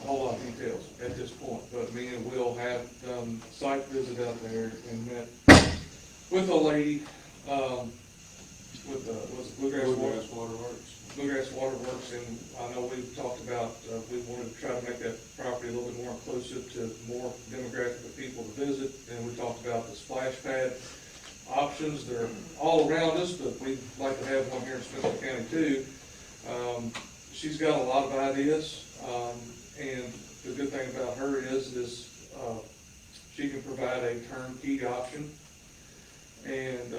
a whole lot of details at this point, but me and Will have done site visit out there and met with a lady, with the, was it Bluegrass Waterworks, and I know we've talked about, we wanted to try to make that property a little bit more inclusive to more demographic of people to visit, and we talked about the splash pad options. They're all around us, but we'd like to have one here in Fiscal County too. She's got a lot of ideas, and the good thing about her is she can provide a turnkey option. And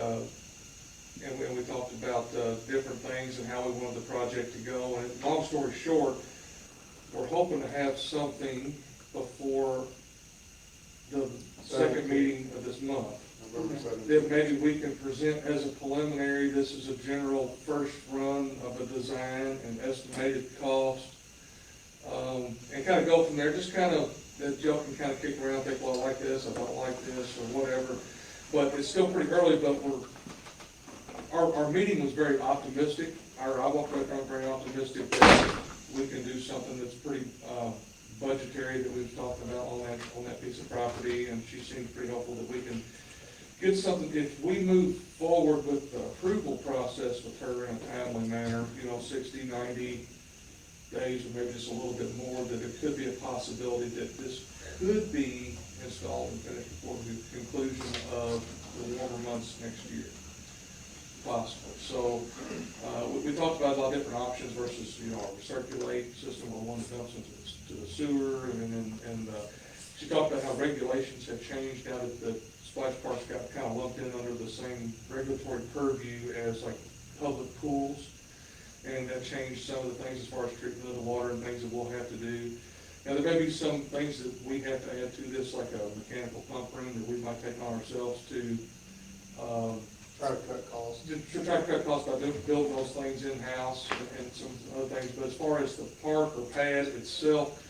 we talked about different things and how we wanted the project to go. And long story short, we're hoping to have something before the second meeting of this month. That maybe we can present as a preliminary. This is a general first run of a design and estimated cost, and kind of go from there. Just kind of that y'all can kind of kick around, think, well, I like this, I don't like this, or whatever. But it's still pretty early. But our meeting was very optimistic. I walked away from very optimistic that we can do something that's pretty budgetary that we was talking about on that piece of property, and she seemed pretty hopeful that we can get something. If we move forward with the approval process with her in a timely manner, 60, 90 days, or maybe just a little bit more, that it could be a possibility that this could be installed and finished before the conclusion of the warmer months next year, possibly. So we talked about a lot of different options versus, our recirculate system, or one that dumps into the sewer, and she talked about how regulations have changed now that the splash parks got kind of lumped in under the same regulatory purview as like public pools, and that changed some of the things as far as treatment of the water and things that we'll have to do. Now, there may be some things that we have to add to this, like a mechanical pump room that we might take on ourselves to Try to cut costs. to try to cut costs by building those things in-house and some other things. But as far as the park or pad itself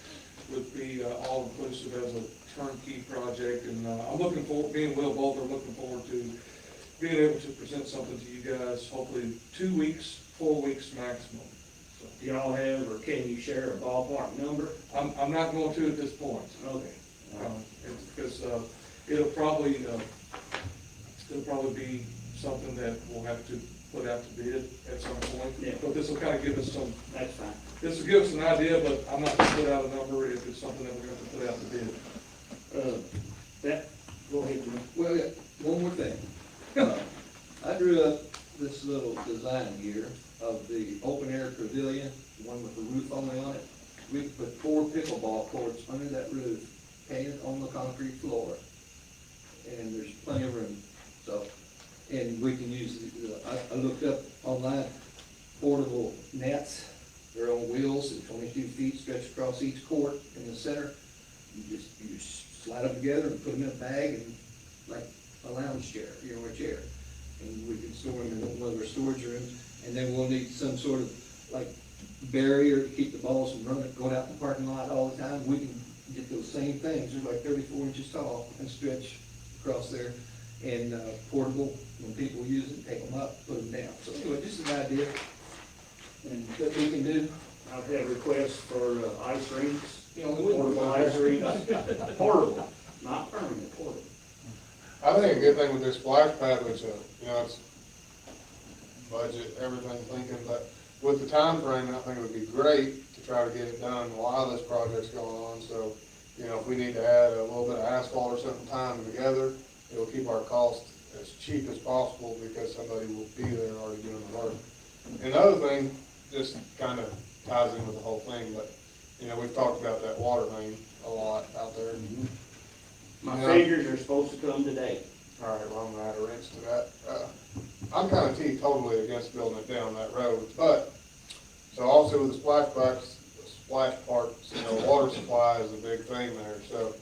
would be all inclusive as a turnkey project. And I'm looking forward, me and Will both are looking forward to being able to present something to you guys, hopefully 2 weeks, 4 weeks maximum. Do y'all have, or can you share a ballpark number? I'm not going to at this point. Okay. Because it'll probably, it'll probably be something that we'll have to put out to bid at some point. Yeah. But this will kind of give us some, That's fine. this will give us an idea, but I'm not gonna put out a number if it's something that we're gonna have to put out to bid. Go ahead, Jimmy. Well, yeah, one more thing. I drew up this little design here of the open air pavilion, the one with the roof only on it. We could put 4 pickleball courts under that roof, painted on the concrete floor, and there's plenty of room. So, and we can use, I looked up online, portable nets. They're on wheels, and 22 feet stretched across each court in the center. You just slide them together and put them in a bag and like a lounge chair, you know, a chair. And we can store them in one of our storage rooms. And then we'll need some sort of like barrier to keep the balls from running, going out in the parking lot all the time. We can get those same things, they're like 34 inches tall and stretch across there. And portable, when people use it, take them up, put them down. So anyway, just an idea and that we can do. I've had requests for ice rinks, You know, portable ice rinks, portable, not permanent, portable. I think a good thing with this splash pad, which, you know, it's budget, everything thinking, but with the time frame, I think it would be great to try to get it done while this project's going on. So, you know, if we need to add a little bit of asphalt or something, time together, it'll keep our cost as cheap as possible because somebody will be there already doing the work. And the other thing, just kind of ties in with the whole thing, but, you know, we've talked about that water main a lot out there. My Yeah. figures are supposed to come today. All right, well, I'm gonna add a wrench to that. I'm kind of totally against building it down that road, but, so also with the splash parks, you know, water supply is a big thing there, so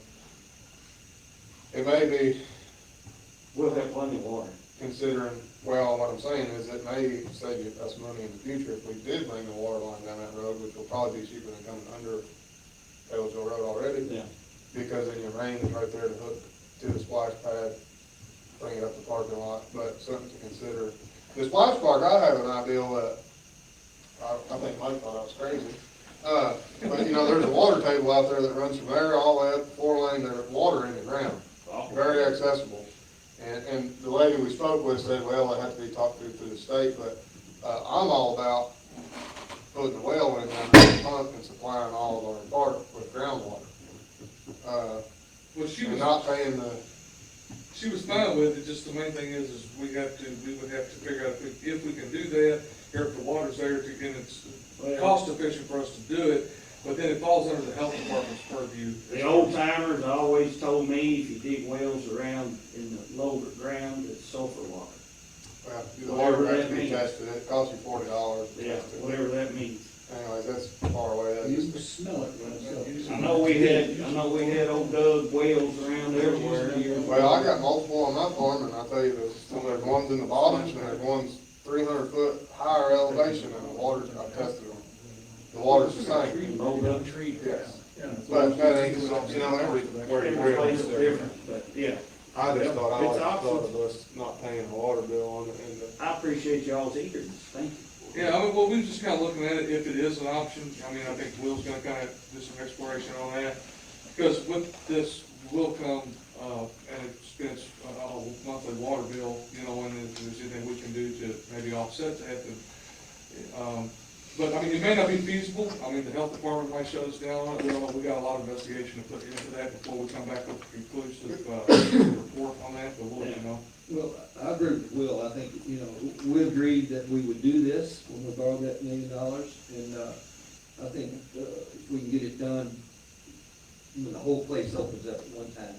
it may be We'll have plenty of water. considering, well, what I'm saying is it may save us money in the future if we did bring the water line down that road, which will probably be cheaper than coming under Ellisville Road already. Yeah. Because then your rain is right there to hook to the splash pad, bring it up the parking lot, but something to consider. The splash park, I have an idea that, I think Mike thought I was crazy. But you know, there's a water table out there that runs from there all the way up to 4 lane, there's water in the ground, very accessible. And the lady we spoke with said, well, it had to be talked through the state, but, I'm all about putting a well in there, and pump and supplying all of our park with groundwater. Well, she And was, not paying the, she was fine with it, just the main thing is we would have to figure out if we can do that, or if the water's there to get it's cost efficient for us to do it, but then it falls under the health department's purview. The old timers always told me if you dig wells around in the lower ground, it's sulfur water. the water has to be tested, it costs you $40 to Yeah, test it. whatever that means. Anyways, that's far away, that's You just. can smell it when it's up. I know we had old Doug wells around everywhere. Well, I got multiple on my farm, and I tell you, there's ones in the bottoms, and there's ones 300 foot higher elevation, and the water's, I tested them. The water's the same. Rolled up tree. Yes. But that ain't, you know, where you Every place really is different, but yeah. I just thought, I It's like the options. thought of us not paying a water bill on it, and I appreciate y'all's eagerness, thank you. Yeah, I mean, well, we were just kind of looking at it, if it is an option, I mean, I think Will's gonna kind of do some exploration on that. Because with this will come, an expense, a monthly water bill, you know, and if there's anything we can do to maybe offset that, but I mean, it may not be feasible, I mean, the health department might shut us down on it, we don't know, we got a lot of investigation to put into that before we come back with a conclusive, report on that, but we'll, you know. Well, I agree with Will. I think, you know, we agreed that we would do this when we borrowed that $1 million. And, I think, if we can get it done, when the whole place opens up at one time,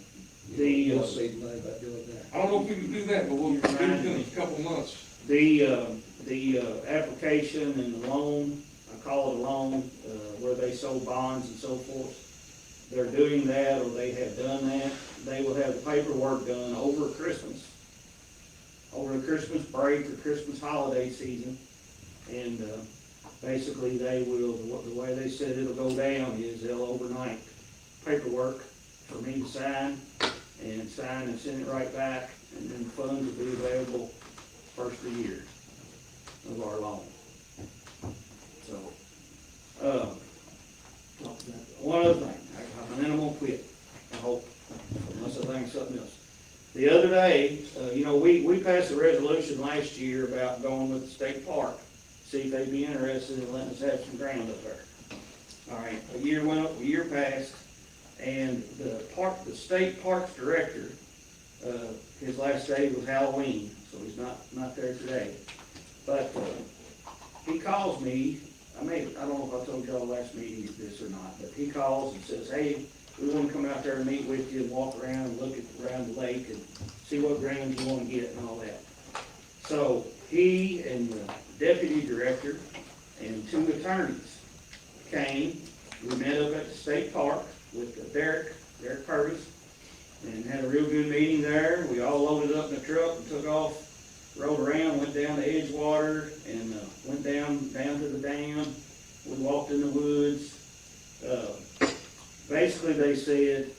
we'll save money by doing that. I don't know if we can do that, but we'll do it in a couple of months. The application and the loan, I call it a loan, where they sold bonds and so forth, they're doing that, or they have done that. They will have the paperwork done over Christmas, over the Christmas break or Christmas holiday season. And, basically they will, the way they said it'll go down is they'll overnight paperwork for me to sign and send it right back, and then the funds will be available first of the year of our loan. So, one other thing, and then I'm gonna quit, I hope, unless I think of something else. The other day, we passed a resolution last year about going with the state park, see if they'd be interested in letting us have some ground up there. All right, a year went up, a year passed, and the state parks director, his last day was Halloween, so he's not there today. But, he calls me, I don't know if I told y'all last meeting this or not, but he calls and says, hey, we wanna come out there and meet with you and walk around and look around the lake and see what ground you wanna get and all that. So, he and the deputy director and 2 attorneys came, we met up at the state park with Derek Curtis, and had a real good meeting there. We all loaded up in the truck and took off, rode around, went down to Edgewater, and went down to the dam. We walked in the woods. Basically, they said,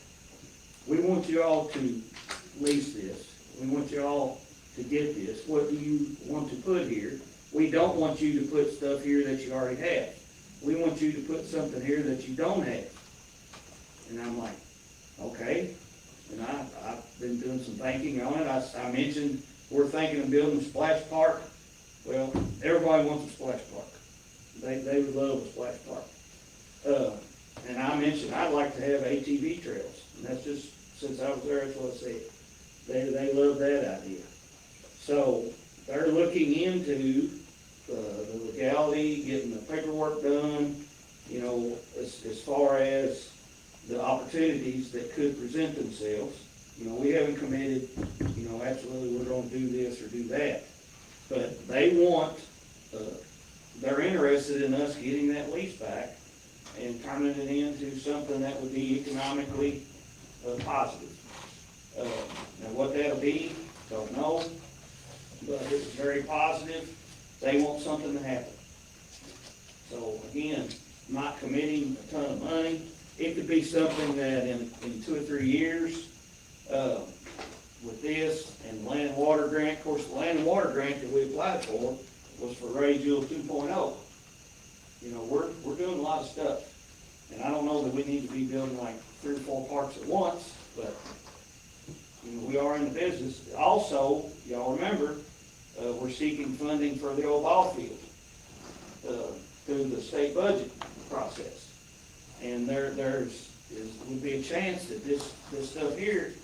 we want you all to lease this. We want you all to get this. What do you want to put here? We don't want you to put stuff here that you already have. We want you to put something here that you don't have. And I'm like, okay. And I've been doing some thinking on it. I mentioned we're thinking of building a splash park. Well, everybody wants a splash park. They would love a splash park. And I mentioned I'd like to have ATV trails. And that's just, since I was there, that's what I said. They love that idea. So they're looking into the legality, getting the paperwork done, as far as the opportunities that could present themselves. We haven't committed, absolutely we're gonna do this or do that. But they want, they're interested in us getting that lease back and turning it into something that would be economically positive. Now what that'll be, don't know, but it's very positive. They want something to happen. So again, not committing a ton of money. It could be something that in 2 or 3 years, with this and the land and water grant, of course, the land and water grant that we applied for was for Ray Jewell 2.0. We're doing a lot of stuff. And I don't know that we need to be building like 3 or 4 parks at once, but, we are in the business. Also, y'all remember, we're seeking funding for the old ball field, through the state budget process. And would be a chance that this stuff here,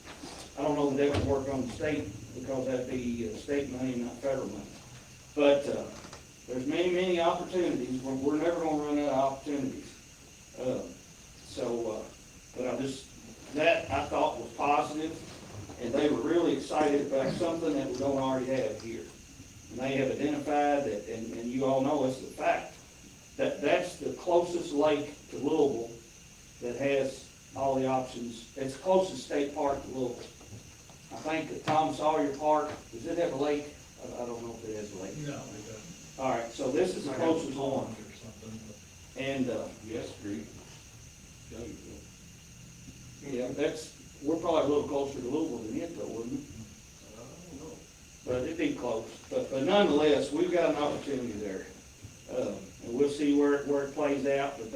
I don't know that that would work on the state, because that'd be state money, not federal money. But, there's many opportunities. We're never gonna run out of opportunities. But that I thought was positive, and they were really excited about something that we don't already have here. And they have identified that, and you all know it's the fact, that that's the closest lake to Louisville that has all the options. It's the closest state park to Louisville. I think that Tom Sawyer Park, does it have a lake? I don't know if it has a lake. No, it doesn't. All right, so this is the closest one. Or something, but And, Yes, Street. yeah, we're probably a little closer to Louisville than it though, wouldn't it? I don't know. But it'd be close. But nonetheless, we've got an opportunity there. And we'll see where it plays out, but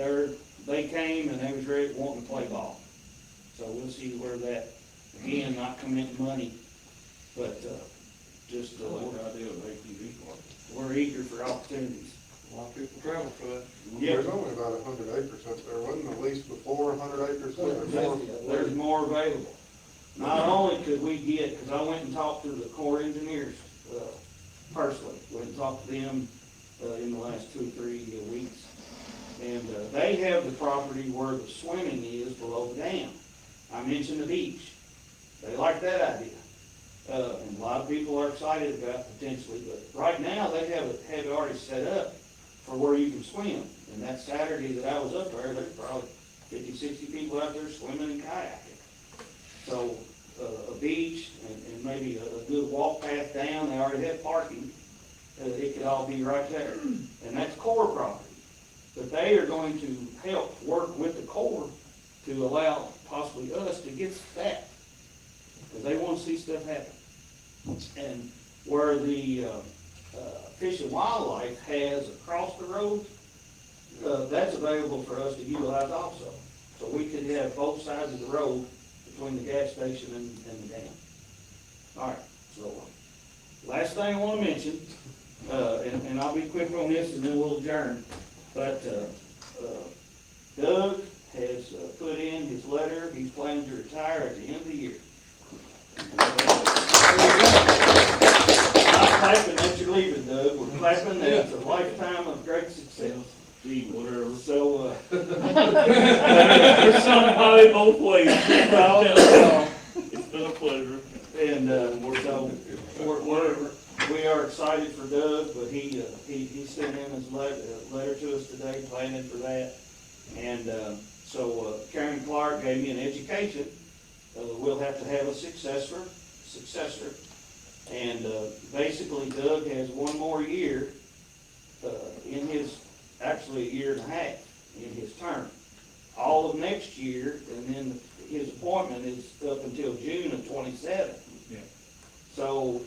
they came and they was ready, wanting to play ball. So we'll see where that, again, not committing money, but, just, I like the idea of ATV park. we're eager for opportunities. A lot of people travel for that. Yeah. There's only about 100 acres up there, wasn't there, at least before 100 acres? There's more available. Not only could we get, because I went and talked to the Corps engineers, personally, went and talked to them, in the last 2 or 3 weeks. And, they have the property where the swimming is below the dam. I mentioned the beach. They like that idea. And a lot of people are excited about potentially, but right now they have it already set up for where you can swim. And that Saturday that I was up there's probably 50, 60 people out there swimming and kayaking. So, a beach and maybe a good walk path down, they already have parking. It could all be right there. And that's Corps property. But they are going to help work with the Corps to allow possibly us to get that. Because they want to see stuff happen. And where the Fish and Wildlife has across the road, that's available for us to utilize also. So we could have both sides of the road between the gas station and the dam. All right, so, last thing I wanna mention, and I'll be quick on this and then we'll adjourn, but, Doug has put in his letter, he's planning to retire at the end of the year. Not clapping that you're leaving, Doug, we're clapping that it's a lifetime of great success. Gee, whatever. So, There's somebody both ways. It's been a pleasure. and, so, we are excited for Doug, but he sent in his letter to us today, planning for that. And, so Karen Clark gave me an education. We'll have to have a successor. And, basically Doug has one more year, in his, actually a year and a half in his term. All of next year, and then his appointment is up until June of 27. Yeah. So,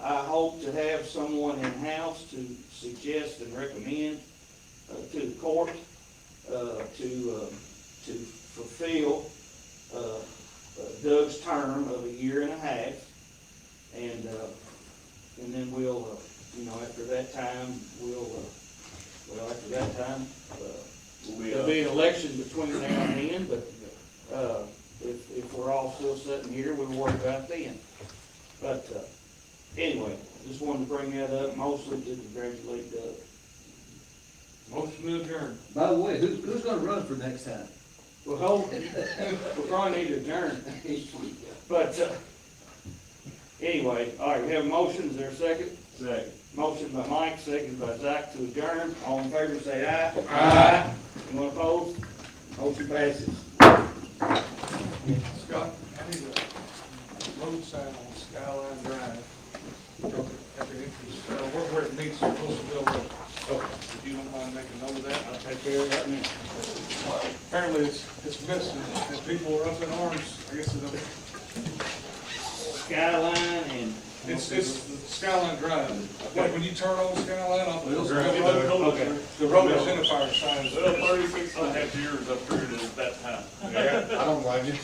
I hope to have someone in-house to suggest and recommend, to the court, to fulfill, Doug's term of a year and a half. And then we'll, after that time, there'll be an election between now and then, but, if we're all still sitting here, we'll worry about then. But, anyway, just wanted to bring that up, mostly to congratulate Doug. Motion to adjourn. By the way, who's gonna run for next time? We'll probably need to adjourn. But, anyway, all right, we have a motion, is there a second? Second. Motion by Mike, second by Zach to adjourn. All in favor, say aye. Aye. Anyone opposed? Motion passes. Scott, I need a road sign on Skyline Drive. At the entrance, where it meets the Wilsonville Road. If you don't mind making note of that. I'll take care of that now. Apparently it's missing, and people are up in arms, I guess it's, Skyline and. it's Skyline Drive. Like when you turn on Skyline off of Wilsonville Okay. Road, the road identifier sign is. Well, 36 and a half years up here at that time. Yeah, I don't blame you.